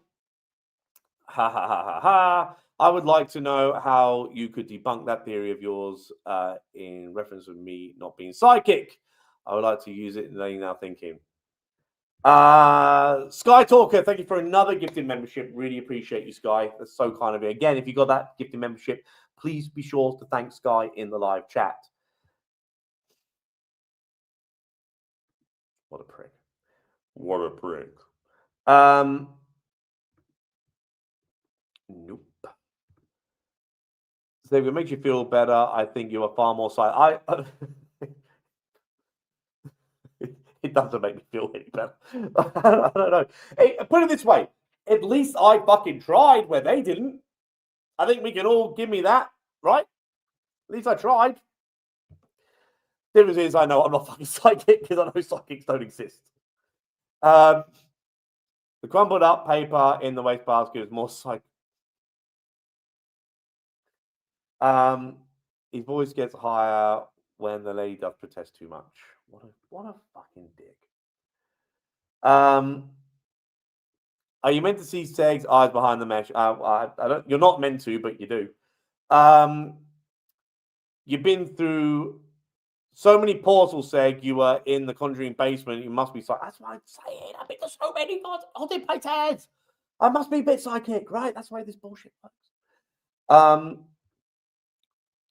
ha ha ha ha. I would like to know how you could debunk that theory of yours in reference with me not being psychic. I would like to use it in now thinking. Sky Talker, thank you for another gifted membership. Really appreciate you, Sky. That's so kind of you. Again, if you got that gifted membership, please be sure to thank Sky in the live chat. What a prick. What a prick. Nope. So if it makes you feel better, I think you are far more it doesn't make me feel any better. I don't know. Hey, put it this way. At least I fucking tried where they didn't. I think we can all give me that, right? At least I tried. Difference is I know I'm not fucking psychic because I know psychics don't exist. The crumpled up paper in the wastebasket is more psychic. His voice gets higher when the lady does protest too much. What a fucking dick. Are you meant to see Seg's eyes behind the mesh? I don't. You're not meant to, but you do. You've been through so many portals, Seg. You were in the Conjuring basement. You must be psychic. That's why I'm saying. I've been to so many haunted places. I must be a bit psychic, right? That's why this bullshit works.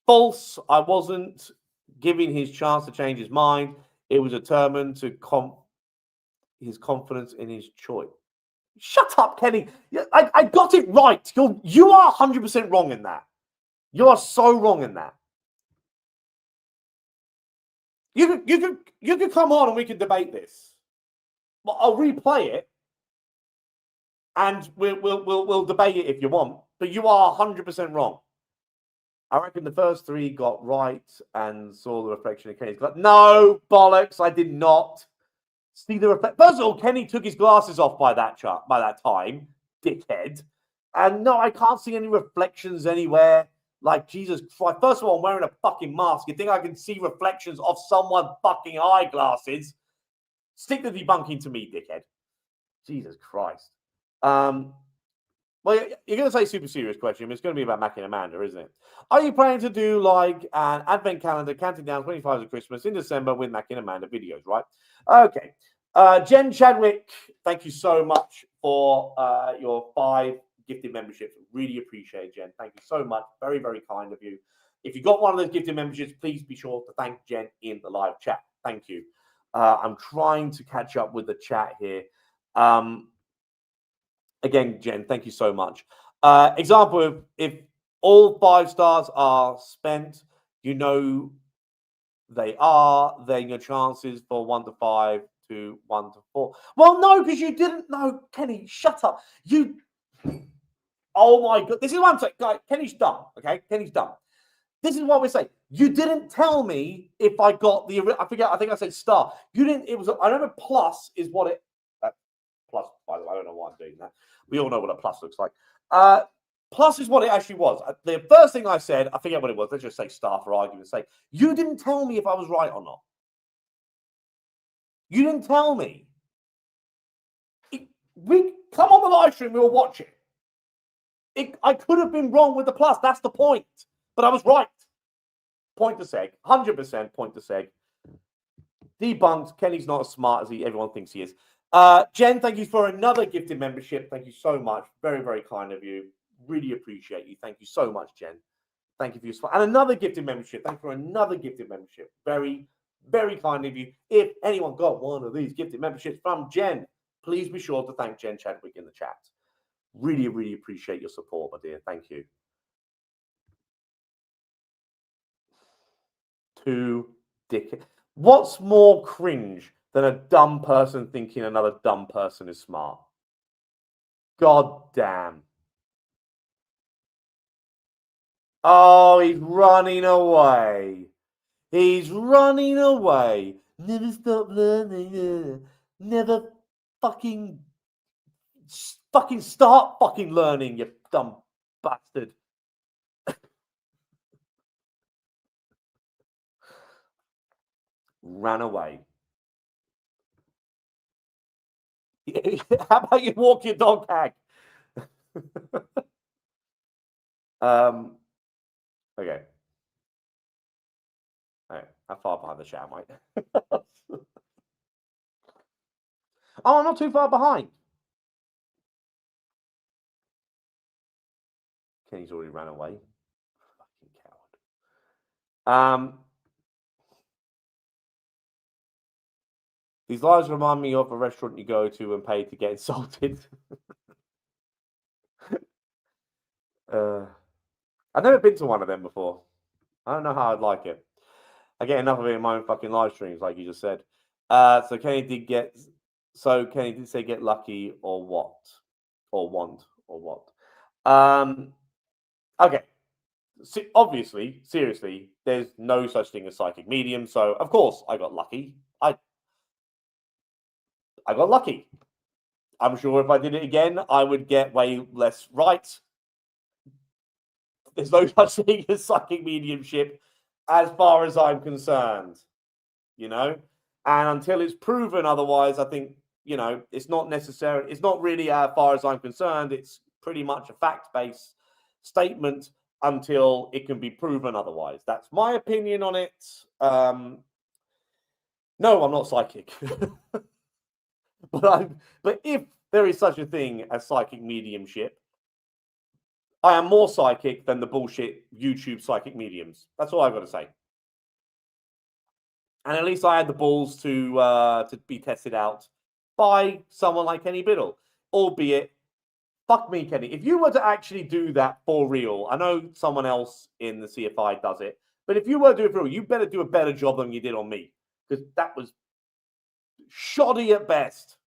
False. I wasn't giving his chance to change his mind. It was determined to his confidence in his choice. Shut up, Kenny. I got it right. You are 100% wrong in that. You are so wrong in that. You could come on and we could debate this. Well, I'll replay it, and we'll debate it if you want. But you are 100% wrong. I reckon the first three got right and saw the reflection of Kenny's glass. No, bollocks, I did not see the reflection. First of all, Kenny took his glasses off by that time, dickhead. And no, I can't see any reflections anywhere. Like, Jesus Christ. First of all, I'm wearing a fucking mask. You think I can see reflections of someone fucking eyeglasses? Stick the debunking to me, dickhead. Jesus Christ. Well, you're going to say super serious question. It's going to be about Mac and Amanda, isn't it? Are you planning to do like an advent calendar counting down 25 of Christmas in December with Mac and Amanda videos, right? Okay. Jen Chadwick, thank you so much for your 5 gifted memberships. Really appreciate it, Jen. Thank you so much. Very, very kind of you. If you got one of those gifted memberships, please be sure to thank Jen in the live chat. Thank you. I'm trying to catch up with the chat here. Again, Jen, thank you so much. Example, if all 5 stars are spent, you know they are, then your chances for 1 to 5 to 1 to 4. Well, no, because you didn't know. Kenny, shut up. Oh my God. This is what I'm saying. Guys, Kenny's dumb, okay? Kenny's dumb. This is what we're saying. You didn't tell me if I got I think I said star. You didn't, I remember plus is what it, plus, by the way, I don't know why I'm doing that. We all know what a plus looks like. Plus is what it actually was. The first thing I said, I forget what it was. Let's just say star for argument's sake. You didn't tell me if I was right or not. You didn't tell me. We come on the live stream, we'll watch it. I could have been wrong with the plus. That's the point. But I was right. Point to Seg. 100% point to Seg. Debunked. Kenny's not as smart as everyone thinks he is. Jen, thank you for another gifted membership. Thank you so much. Very, very kind of you. Really appreciate you. Thank you so much, Jen. Thank you for your support. And another gifted membership. Thank you for another gifted membership. Very, very kind of you. If anyone got one of these gifted memberships from Jen, please be sure to thank Jen Chadwick in the chat. Really, really appreciate your support, my dear. Thank you. 2 dickheads. What's more cringe than a dumb person thinking another dumb person is smart? God damn. Oh, he's running away. He's running away. Never stop learning. Never fucking start fucking learning, you dumb bastard. Ran away. How about you walk your dog, Hag? Okay. All right. How far behind the shower, mate? Oh, I'm not too far behind. Kenny's already ran away. Fucking coward. These lies remind me of a restaurant you go to and pay to get insulted. I've never been to one of them before. I don't know how I'd like it. I get enough of it in my own fucking live streams, like you just said. So Kenny did say get lucky or what? Or want or what? Okay. Obviously, seriously, there's no such thing as psychic medium. So of course I got lucky. I got lucky. I'm sure if I did it again, I would get way less right. There's no such thing as psychic mediumship as far as I'm concerned, And until it's proven otherwise, I think, it's not necessary. It's not really, as far as I'm concerned, it's pretty much a fact-based statement until it can be proven otherwise. That's my opinion on it. No, I'm not psychic. But if there is such a thing as psychic mediumship, I am more psychic than the bullshit YouTube psychic mediums. That's all I've got to say. And at least I had the balls to be tested out by someone like Kenny Biddle. Albeit, fuck me, Kenny. If you were to actually do that for real, I know someone else in the CFI does it, but if you were to do it for real, you better do a better job than you did on me. Because that was shoddy at best.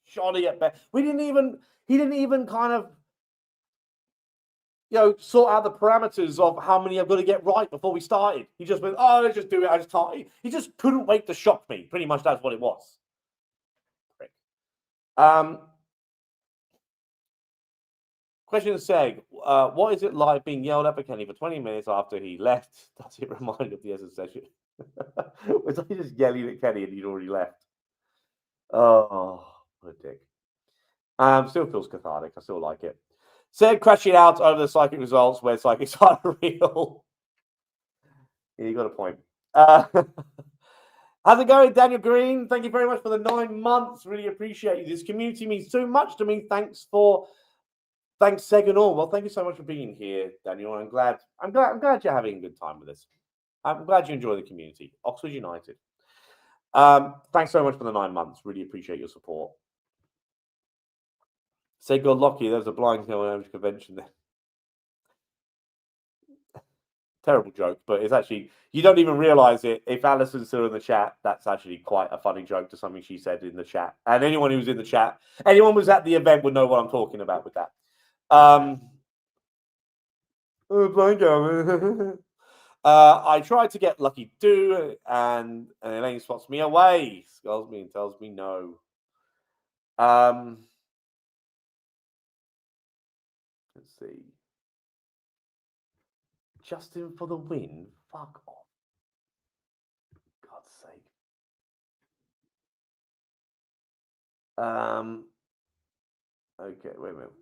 Shoddy at best. He didn't even kind of sort out the parameters of how many I've got to get right before we started. He just went, oh, let's just do it. I just can't. He just couldn't wait to shock me. Pretty much that's what it was. Question of Seg. What is it like being yelled at by Kenny for 20 minutes after he left? Does it remind you of the Essence session? Was I just yelling at Kenny and he'd already left? Oh, what a dick. Still feels cathartic. I still like it. Said crashing out over the psychic results where psychics are real. Yeah, you got a point. How's it going, Daniel Green? Thank you very much for the 9 months. Really appreciate you. This community means so much to me. Thanks, Seg and all. Well, thank you so much for being here, Daniel. I'm glad you're having a good time with this. I'm glad you enjoy the community. Oxford United. Thanks so much for the 9 months. Really appreciate your support. Say God lucky, there's a blind convention there. Terrible joke, but it's actually, you don't even realize it. If Alison's still in the chat, that's actually quite a funny joke to something she said in the chat. And anyone who's in the chat, anyone who's at the event would know what I'm talking about with that. I tried to get Lucky Do, and Elaine spots me away, scolds me and tells me no. Let's see. Justin for the win? Fuck off. God's sake. Okay, wait a minute.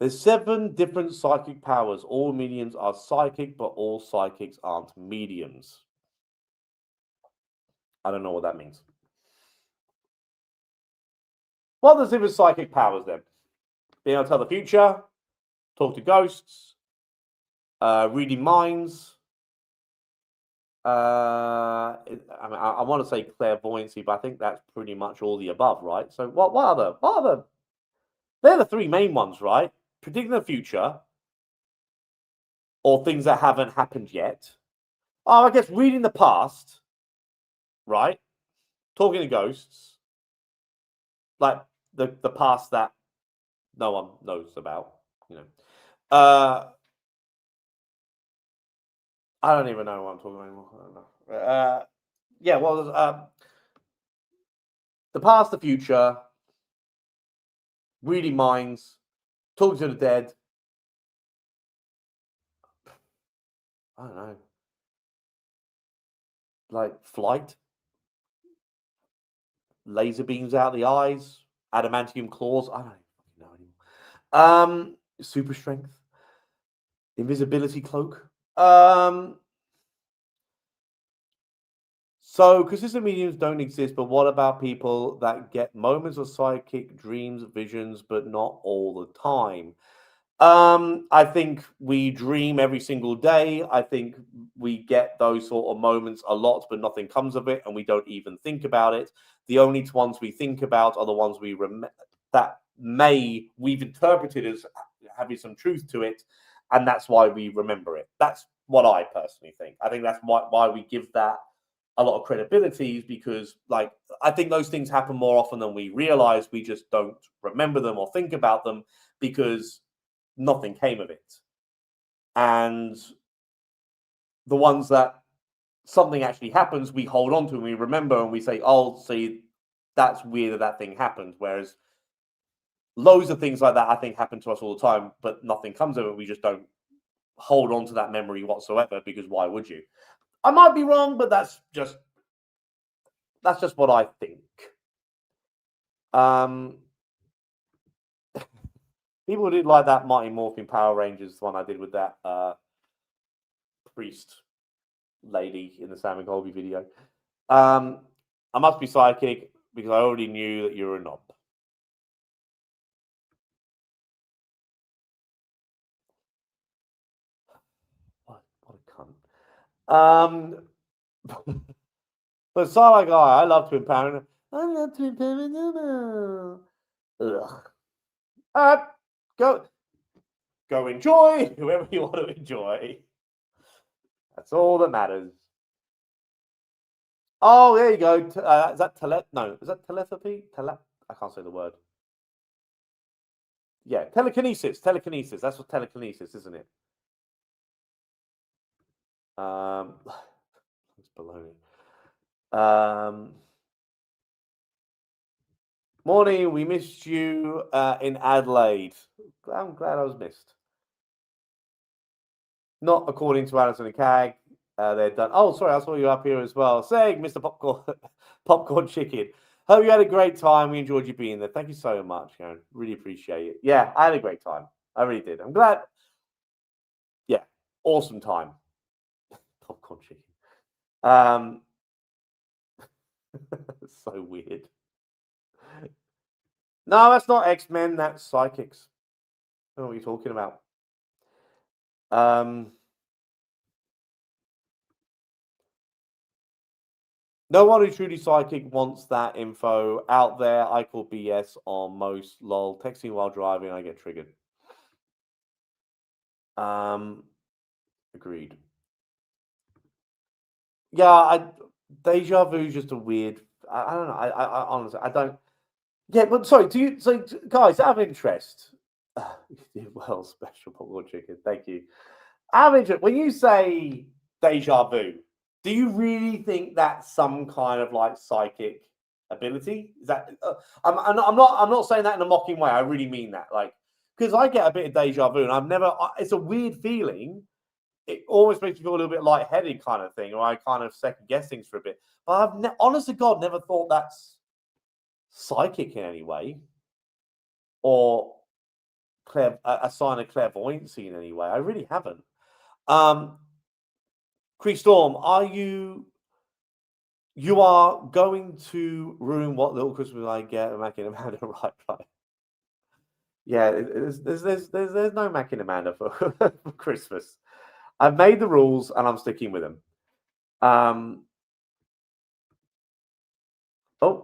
There's 7 different psychic powers. All mediums are psychic, but all psychics aren't mediums. I don't know what that means. What are the different psychic powers then? Being able to tell the future, talk to ghosts, reading minds. I want to say clairvoyancy, but I think that's pretty much all the above, right? So what are the? They're the 3 main ones, right? Predicting the future, or things that haven't happened yet. Oh, I guess reading the past, right? Talking to ghosts, like the past that no one knows about, I don't even know what I'm talking about anymore. I don't know. Yeah, well, the past, the future, reading minds, talking to the dead. I don't know, like flight, laser beams out the eyes, adamantium claws. I don't know anymore. Super strength, invisibility cloak. So consistent mediums don't exist, but what about people that get moments of psychic dreams, visions, but not all the time? I think we dream every single day. I think we get those sort of moments a lot, but nothing comes of it, and we don't even think about it. The only ones we think about are the ones that we've interpreted as having some truth to it, and that's why we remember it. That's what I personally think. I think that's why we give that a lot of credibility, because like I think those things happen more often than we realize. We just don't remember them or think about them because nothing came of it. And the ones that something actually happens, we hold on to and we remember and we say, oh, see, that's weird that thing happened. Whereas loads of things like that, I think, happen to us all the time, but nothing comes of it. We just don't hold on to that memory whatsoever, because why would you? I might be wrong, but that's just what I think. People did like that Mighty Morphin Power Rangers one I did with that priest lady in the Sam Colby video. I must be psychic because I already knew that you're a knob. What a cunt. But Sarah guy, I love to empower. I love to empower. Ugh. Go enjoy whoever you want to enjoy. That's all that matters. Oh, there you go. Is that is that telepathy? I can't say the word. Yeah, telekinesis. Telekinesis. That's what telekinesis, isn't it? It's baloney. Morning. We missed you in Adelaide. I'm glad I was missed. Not according to Alison and Cag. They're done. Oh, sorry, I saw you up here as well. Seg, Mr. Popcorn Chicken. Hope you had a great time. We enjoyed you being there. Thank you so much, Karen. Really appreciate it. Yeah, I had a great time. I really did. I'm glad. Yeah, awesome time. Popcorn Chicken. So weird. No, that's not X-Men. That's psychics. I don't know what you're talking about. No one who's truly psychic wants that info out there. I call BS on most. Lol. Texting while driving, I get triggered. Agreed. Yeah, deja vu is just a weird. I don't know. I honestly, I don't. Yeah, but sorry. Do you? So, guys, out of interest. Well, special popcorn chicken. Thank you. Out of interest, when you say deja vu, do you really think that's some kind of like psychic ability? Is that? I'm not saying that in a mocking way. I really mean that. Like, because I get a bit of deja vu, and I've never. It's a weird feeling. It always makes me feel a little bit lightheaded, kind of thing, or I kind of second guess things for a bit. But I've, honest to God, never thought that's psychic in any way, or a sign of clairvoyancy in any way. I really haven't. Cree Storm, are you? You are going to ruin what little Christmas I get, Mac and Amanda, right? Yeah, there's no Mac and Amanda for, for Christmas. I've made the rules and I'm sticking with them. Oh,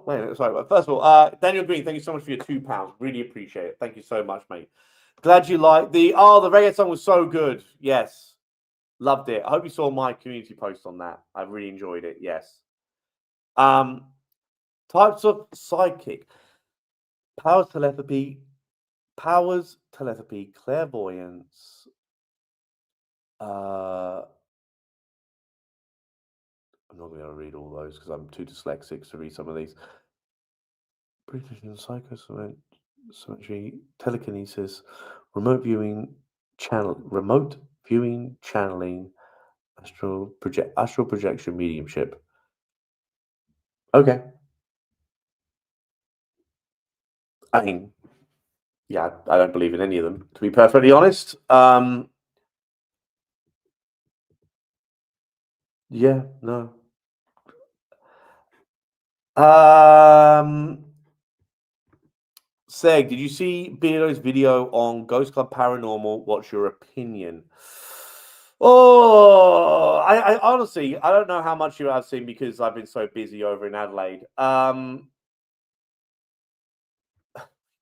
wait, sorry. First of all, Daniel Green, thank you so much for your £2. Really appreciate it. Thank you so much, mate. Glad you liked the reggae song was so good. Yes. Loved it. I hope you saw my community post on that. I really enjoyed it. Yes. Types of psychic. Powers, telepathy, clairvoyance, I'm not going to read all those because I'm too dyslexic to read some of these. Prediction, psychosymmetry, telekinesis, remote viewing channeling, astral projection, mediumship. Okay. I mean, yeah, I don't believe in any of them, to be perfectly honest. Yeah, no. Seg, did you see Beardo's video on Ghost Club Paranormal? What's your opinion? Oh, I honestly, I don't know how much you have seen because I've been so busy over in Adelaide.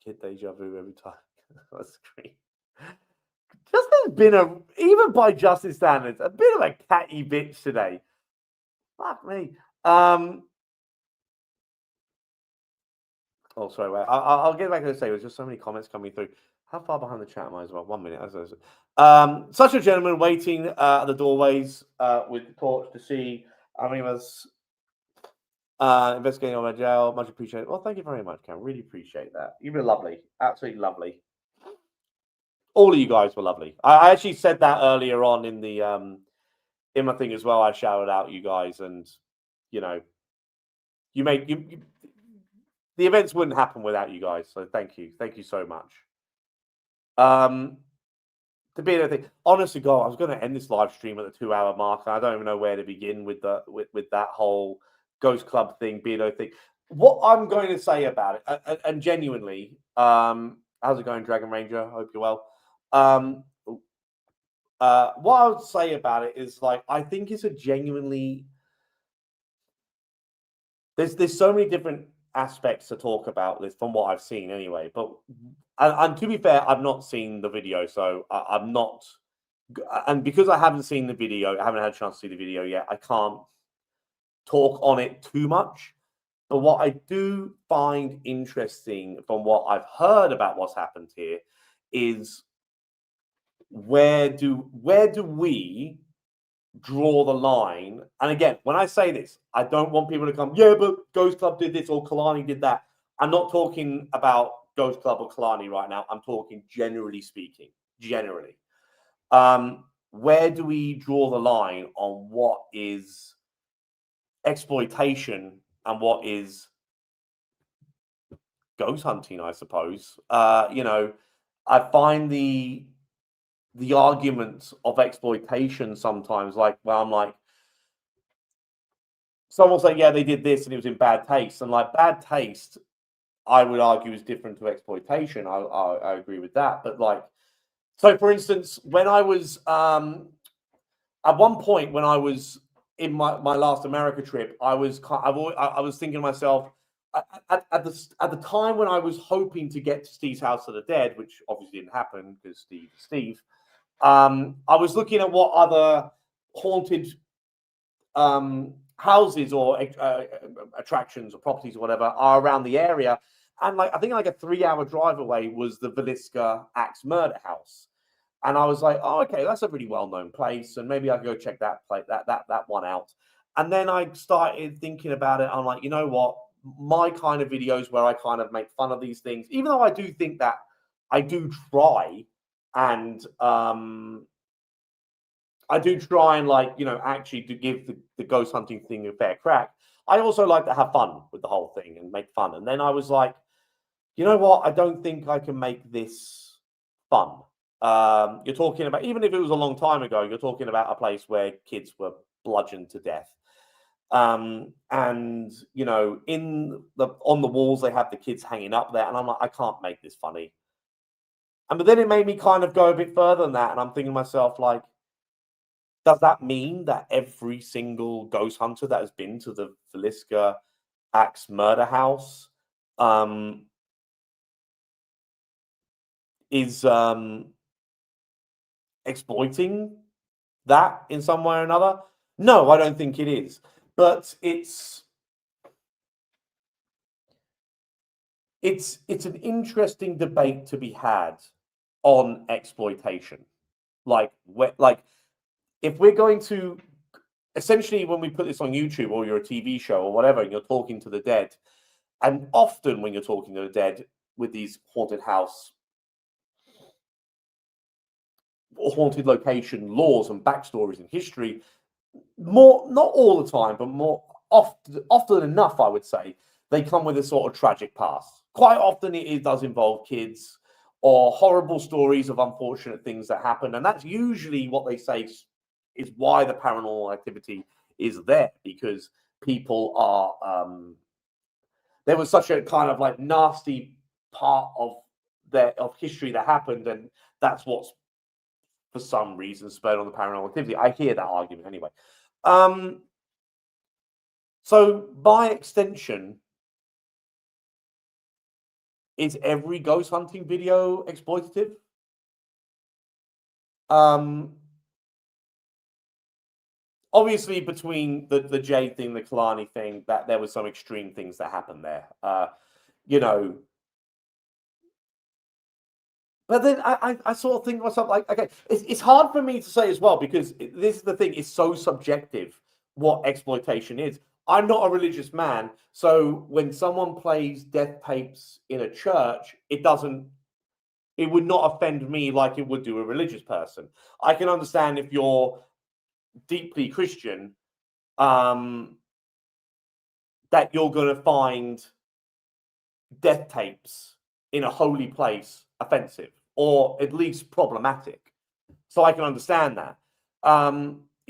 Get deja vu every time. That's great. Justin's been even by Justin standards, a bit of a catty bitch today. Fuck me. Oh, sorry. Wait. I'll get back to the say. There's just so many comments coming through. How far behind the chat am I as well? 1 minute. Such a gentleman waiting at the doorways with the torch to see how many of us investigating on my jail. Much appreciated. Well, thank you very much, Cam. Really appreciate that. You've been lovely. Absolutely lovely. All of you guys were lovely. I actually said that earlier on in the in my thing as well. I shouted out you guys, and you know, you made you the events wouldn't happen without you guys. So thank you so much. To be anything, honestly, God, I was going to end this live stream at the 2-hour mark. I don't even know where to begin with with that whole Ghost Club thing, Beardo thing. What I'm going to say about it, and genuinely, how's it going, Dragon Ranger? I hope you're well. What I would say about it is, like, I think it's a genuinely there's so many different aspects to talk about this from what I've seen anyway. But and to be fair, I've not seen the video, so I'm not. And because I haven't seen the video, I haven't had a chance to see the video yet. I can't talk on it too much. But what I do find interesting from what I've heard about what's happened here is where do we draw the line? And again, when I say this, I don't want people to come, yeah, but Ghost Club did this or Kalani did that. I'm not talking about Ghost Club or Kalani right now. I'm talking generally speaking. Generally. Where do we draw the line on what is exploitation and what is ghost hunting, I suppose? I find the arguments of exploitation sometimes, like, well, I'm like, someone will say, yeah, they did this and it was in bad taste. And like, bad taste, I would argue, is different to exploitation. I agree with that. But like, so for instance, when I was at one point when I was in my last America trip, I was thinking to myself, at the time when I was hoping to get to Steve's House of the Dead, which obviously didn't happen because Steve, I was looking at what other haunted houses or attractions or properties or whatever are around the area. And like, I think like a 3-hour drive away was the Villisca Axe Murder House. And I was like, oh, okay, that's a really well-known place, and maybe I could go check that one out. And then I started thinking about it. I'm like, you know what? My kind of videos where I kind of make fun of these things, even though I do think that I do try and like, actually to give the ghost hunting thing a fair crack. I also like to have fun with the whole thing and make fun. And then I was like, you know what? I don't think I can make this fun. You're talking about, even if it was a long time ago, you're talking about a place where kids were bludgeoned to death. And on the walls they have the kids hanging up there, and I'm like, I can't make this funny. But then it made me kind of go a bit further than that, and I'm thinking to myself, like, does that mean that every single ghost hunter that has been to the Villisca Axe Murder House is exploiting that in some way or another? No, I don't think it is. But it's an interesting debate to be had on exploitation. Like if we're going to essentially, when we put this on YouTube or you're a TV show or whatever, and you're talking to the dead, and often when you're talking to the dead with these haunted house or haunted location laws and backstories and history, more, not all the time, but more often enough, I would say, they come with a sort of tragic past. Quite often it does involve kids or horrible stories of unfortunate things that happen. And that's usually what they say is why the paranormal activity is there, because people are there was such a kind of like nasty part of history that happened, and that's what's for some reason spurred on the paranormal activity. I hear that argument anyway. So by extension, is every ghost hunting video exploitative? Obviously, between the Jade thing, the Kalani thing, that there was some extreme things that happened there. You know, but then I sort of think to myself, like, okay, it's hard for me to say as well, because this is the thing, it's so subjective what exploitation is. I'm not a religious man, so when someone plays death tapes in a church, it would not offend me like it would do a religious person. I can understand if you're deeply Christian, that you're going to find death tapes in a holy place offensive, or at least problematic. So I can understand that.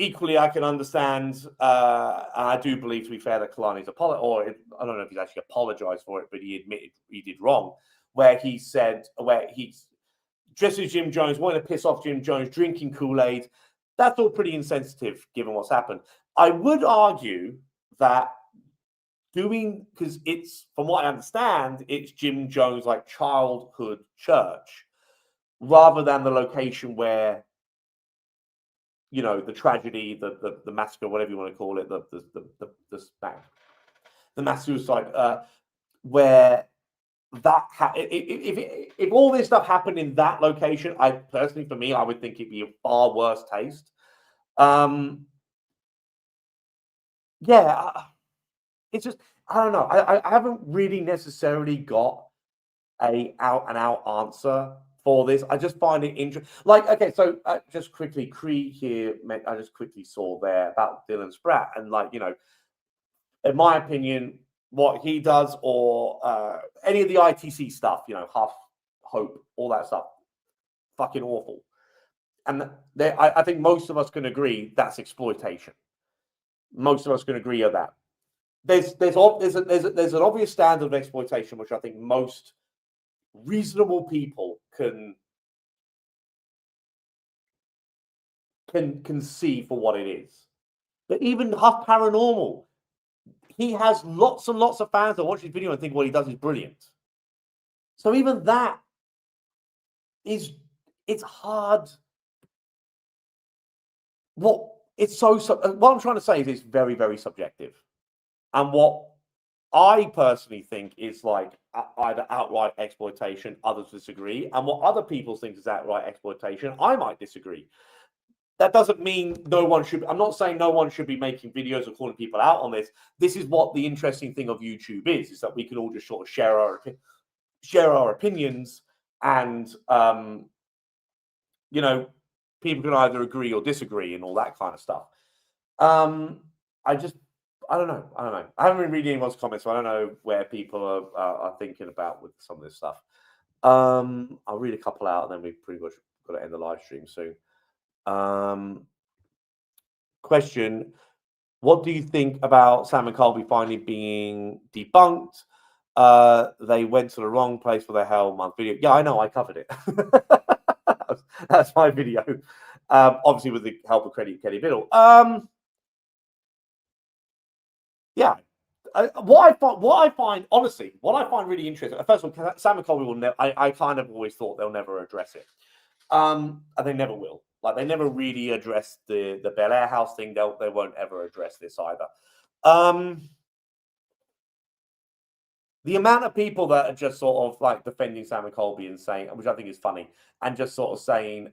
Equally, I can understand, I do believe, to be fair, that Kalani's I don't know if he's actually apologized for it, but he admitted he did wrong, where he's dressed as Jim Jones, wanting to piss off Jim Jones, drinking Kool-Aid. That's all pretty insensitive, given what's happened. I would argue that because it's, from what I understand, it's Jim Jones' like childhood church, rather than the location where, you know, the tragedy, the massacre, whatever you want to call it, the mass suicide, where that if all this stuff happened in that location, I personally, for me, I would think it'd be a far worse taste. Yeah, it's just, I don't know. I haven't really necessarily got a out and out answer for this. I just find it interesting. Like, okay, so just quickly, Cree here, I just quickly saw there about Dylan Spratt, and like, you know, in my opinion, what he does, or any of the ITC stuff, you know, Huff, Hope, all that stuff, fucking awful. And I think most of us can agree that's exploitation. Most of us can agree on that. There's an obvious standard of exploitation, which I think most reasonable people can see for what it is. But even Huff Paranormal, he has lots and lots of fans that watch his video and think what he does is brilliant. So even that it's hard. What I'm trying to say is it's very, very subjective. And what I personally think is like either outright exploitation, others disagree. And what other people think is outright exploitation, I might disagree. That doesn't mean I'm not saying no one should be making videos or calling people out on this. This is what the interesting thing of YouTube is that we can all just sort of share our opinions, and you know, people can either agree or disagree and all that kind of stuff. I don't know. I haven't been reading anyone's comments, so I don't know where people are thinking about with some of this stuff. I'll read a couple out, and then we've pretty much got to end the live stream soon. Question: what do you think about Sam and Colby finally being debunked? They went to the wrong place for their Hell Month video. Yeah, I know. I covered it. That's my video. Obviously, with the help of Kenny Biddle. Yeah. What I find really interesting. First of all, Sam and Colby will never. I kind of always thought they'll never address it, and they never will. Like, they never really addressed the Bel Air house thing. They won't ever address this either. The amount of people that are just sort of like defending Sam and Colby and saying, which I think is funny, and just sort of saying,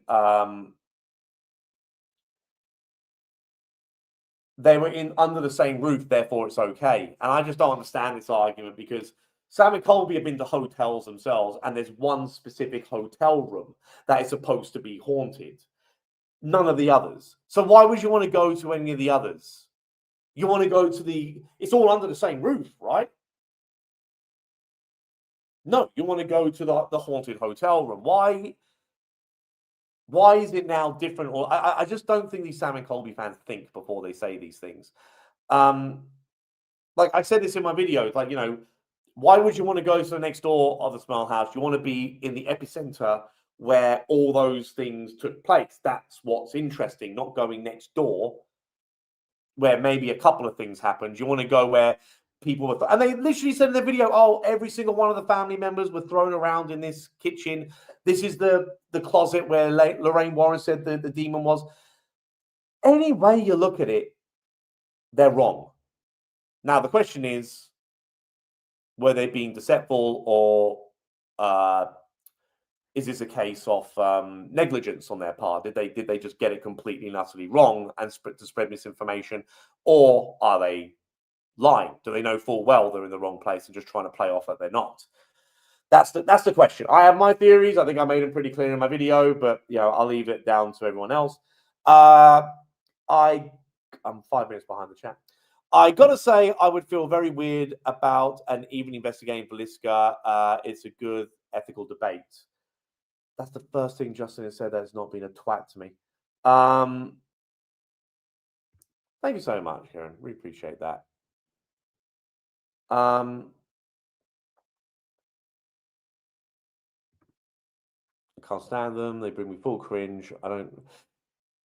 they were in under the same roof, therefore it's okay. And I just don't understand this argument because Sam and Colby have been to hotels themselves, and there's one specific hotel room that is supposed to be haunted. None of the others. So why would you want to go to any of the others? You want to go to it's all under the same roof, right? No, you want to go to the haunted hotel room. Why is it now different? Or I just don't think these Sam and Colby fans think before they say these things. Like I said this in my videos, like, why would you want to go to the next door of the smell house? You want to be in the epicenter where all those things took place. That's what's interesting, not going next door where maybe a couple of things happened. You want to go where people were, and they literally said in the video, oh, every single one of the family members were thrown around in this kitchen. This is the closet where Lorraine Warren said the demon was. Any way you look at it, they're wrong. Now, the question is, were they being deceitful, or is this a case of negligence on their part? Did they just get it completely and utterly wrong and spread misinformation, or are they lying? Do they know full well they're in the wrong place and just trying to play off that they're not? That's the question. I have my theories. I think I made them pretty clear in my video, but I'll leave it down to everyone else. I'm 5 minutes behind the chat. I gotta say, I would feel very weird about an even investigating Valiska. It's a good ethical debate. That's the first thing Justin has said that has not been a twat to me. Thank you so much, Karen. Really appreciate that. I can't stand them. They bring me full cringe. I don't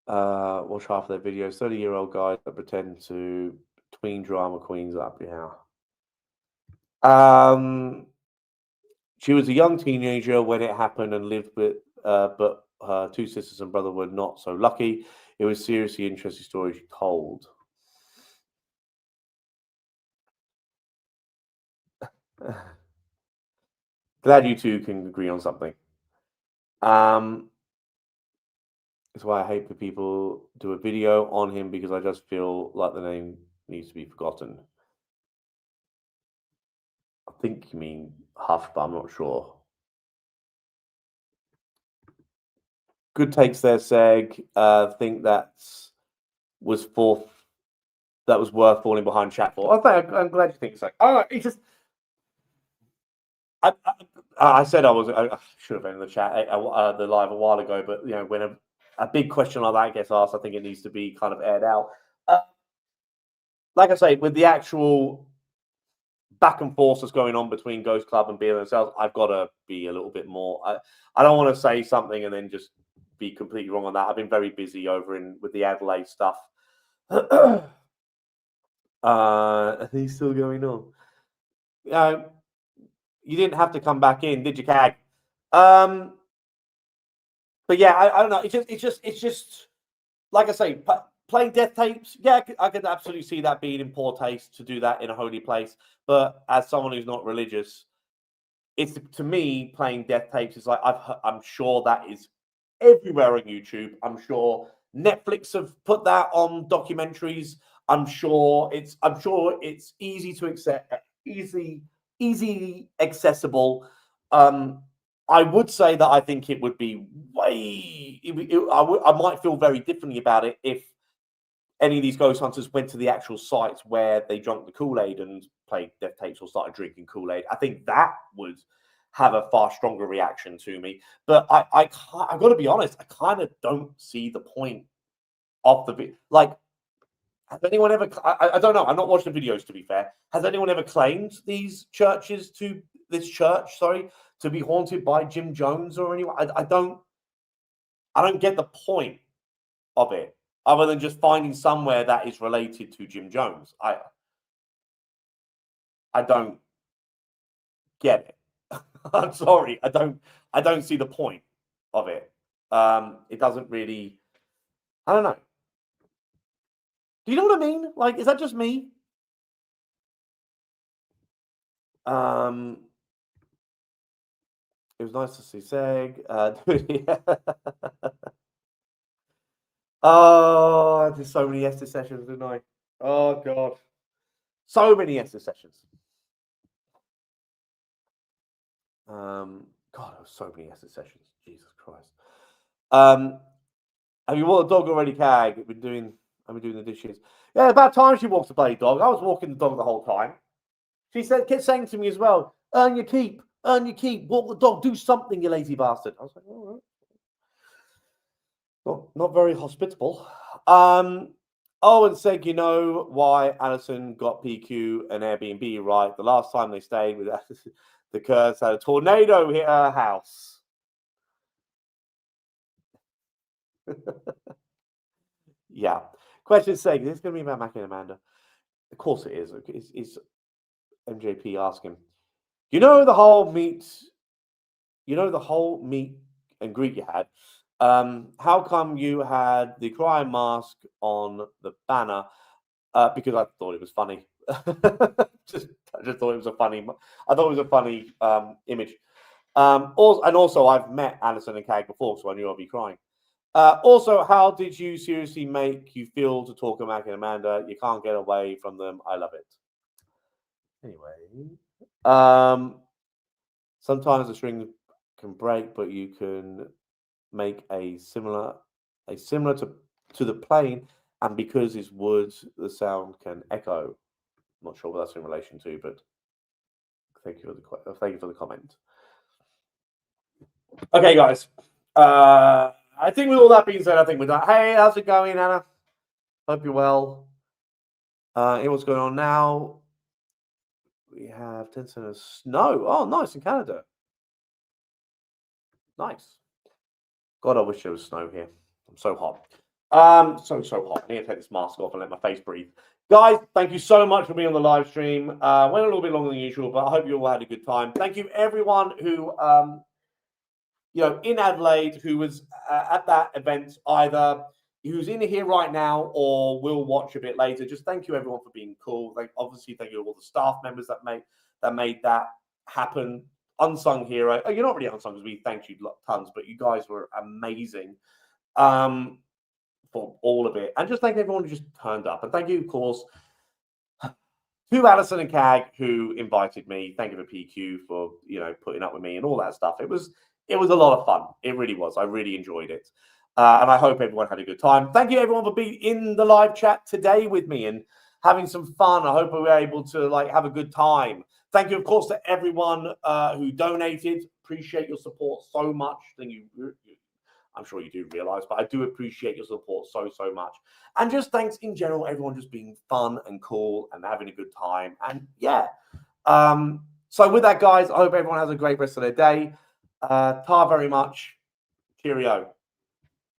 watch half of their videos. 30-year-old guys that pretend to tween drama queens up. Yeah. She was a young teenager when it happened and lived with, but her two sisters and brother were not so lucky. It was seriously interesting story she told. Glad you two can agree on something. That's why I hate for people do a video on him, because I just feel like the name needs to be forgotten. I think you mean Huff, but I'm not sure. Good takes there, Seg. Think that was worth falling behind chat for. I'm glad you think so. Oh, it's just I said I should have been in the chat, the live a while ago, but when a big question like that gets asked, I think it needs to be kind of aired out. Like I say, with the actual back and forth that's going on between Ghost Club and Beer themselves, I've got to be a little bit more. I don't want to say something and then just be completely wrong on that. I've been very busy with the Adelaide stuff. Are these still going on? You didn't have to come back in, did you, Cag? But yeah, I don't know. It's just like I say, playing death tapes. Yeah, I could absolutely see that being in poor taste to do that in a holy place. But as someone who's not religious, it's, to me, playing death tapes is like, I'm sure that is everywhere on YouTube. I'm sure Netflix have put that on documentaries. I'm sure it's easy to accept, easily accessible. I would say that I think it would be I might feel very differently about it if any of these ghost hunters went to the actual sites where they drank the Kool-Aid and played death tapes or started drinking Kool-Aid. I think that would have a far stronger reaction to me. But I've got to be honest, I kind of don't see the point of the like. Has anyone ever? I don't know. I'm not watching the videos, to be fair. Has anyone ever claimed this church, to be haunted by Jim Jones or anyone? I don't get the point of it, other than just finding somewhere that is related to Jim Jones. I don't get it. I'm sorry. I don't see the point of it. It doesn't really. I don't know. Do you know what I mean? Like, is that just me? It was nice to see Seg. Oh, I did so many Esther sessions, didn't I? Oh God, so many SS sessions. God, there were so many SS sessions. Jesus Christ. Have you walked the dog already, Cag? I've been doing the dishes. Yeah, about time she walks the bloody dog. I was walking the dog the whole time. She kept saying to me as well, earn your keep, walk the dog, do something, you lazy bastard. I was like, all right. Not very hospitable. Owen said, you know why Alison got PQ and Airbnb, right? The last time they stayed with the Kurds had a tornado hit her house. Yeah. Question saying, this is going to be about Mac and Amanda. Of course it is. It's MJP asking, you know the whole meet and greet you had. How come you had the crying mask on the banner? Because I thought it was funny. I just thought it was a funny. I thought it was a funny image. Also, I've met Alison and Cag before, so I knew I'd be crying. Also, how did you seriously make you feel to talk to Mac and Amanda? You can't get away from them. I love it. Anyway, sometimes the string can break, but you can make a similar to the plane, and because it's wood, the sound can echo. I'm not sure what that's in relation to, but thank you for the comment. Okay, guys. I think with all that being said, I think we're done. Hey, how's it going, Anna? Hope you're well. What's going on now? We have 10 cents of snow. Oh, nice, in Canada. Nice. God, I wish there was snow here. I'm so hot. So hot. I need to take this mask off and let my face breathe. Guys, thank you so much for being on the live stream. Went a little bit longer than usual, but I hope you all had a good time. Thank you, everyone who, in Adelaide, who was at that event, either who's in here right now or will watch a bit later. Just thank you, everyone, for being cool. Obviously, thank you to all the staff members that made that happen. Unsung hero. You're not really unsung because we thanked you tons, but you guys were amazing for all of it. And just thank everyone who just turned up. And thank you, of course, to Alison and Cag who invited me. Thank you for PQ for putting up with me and all that stuff. It was a lot of fun. It really was. I really enjoyed it. And I hope everyone had a good time. Thank you, everyone, for being in the live chat today with me and having some fun. I hope we were able to have a good time. Thank you, of course, to everyone who donated. Appreciate your support so much. Thank you. I'm sure you do realize, but I do appreciate your support so much. And just thanks in general, everyone just being fun and cool and having a good time. And yeah. So with that, guys, I hope everyone has a great rest of their day. Ta very much. Cheerio.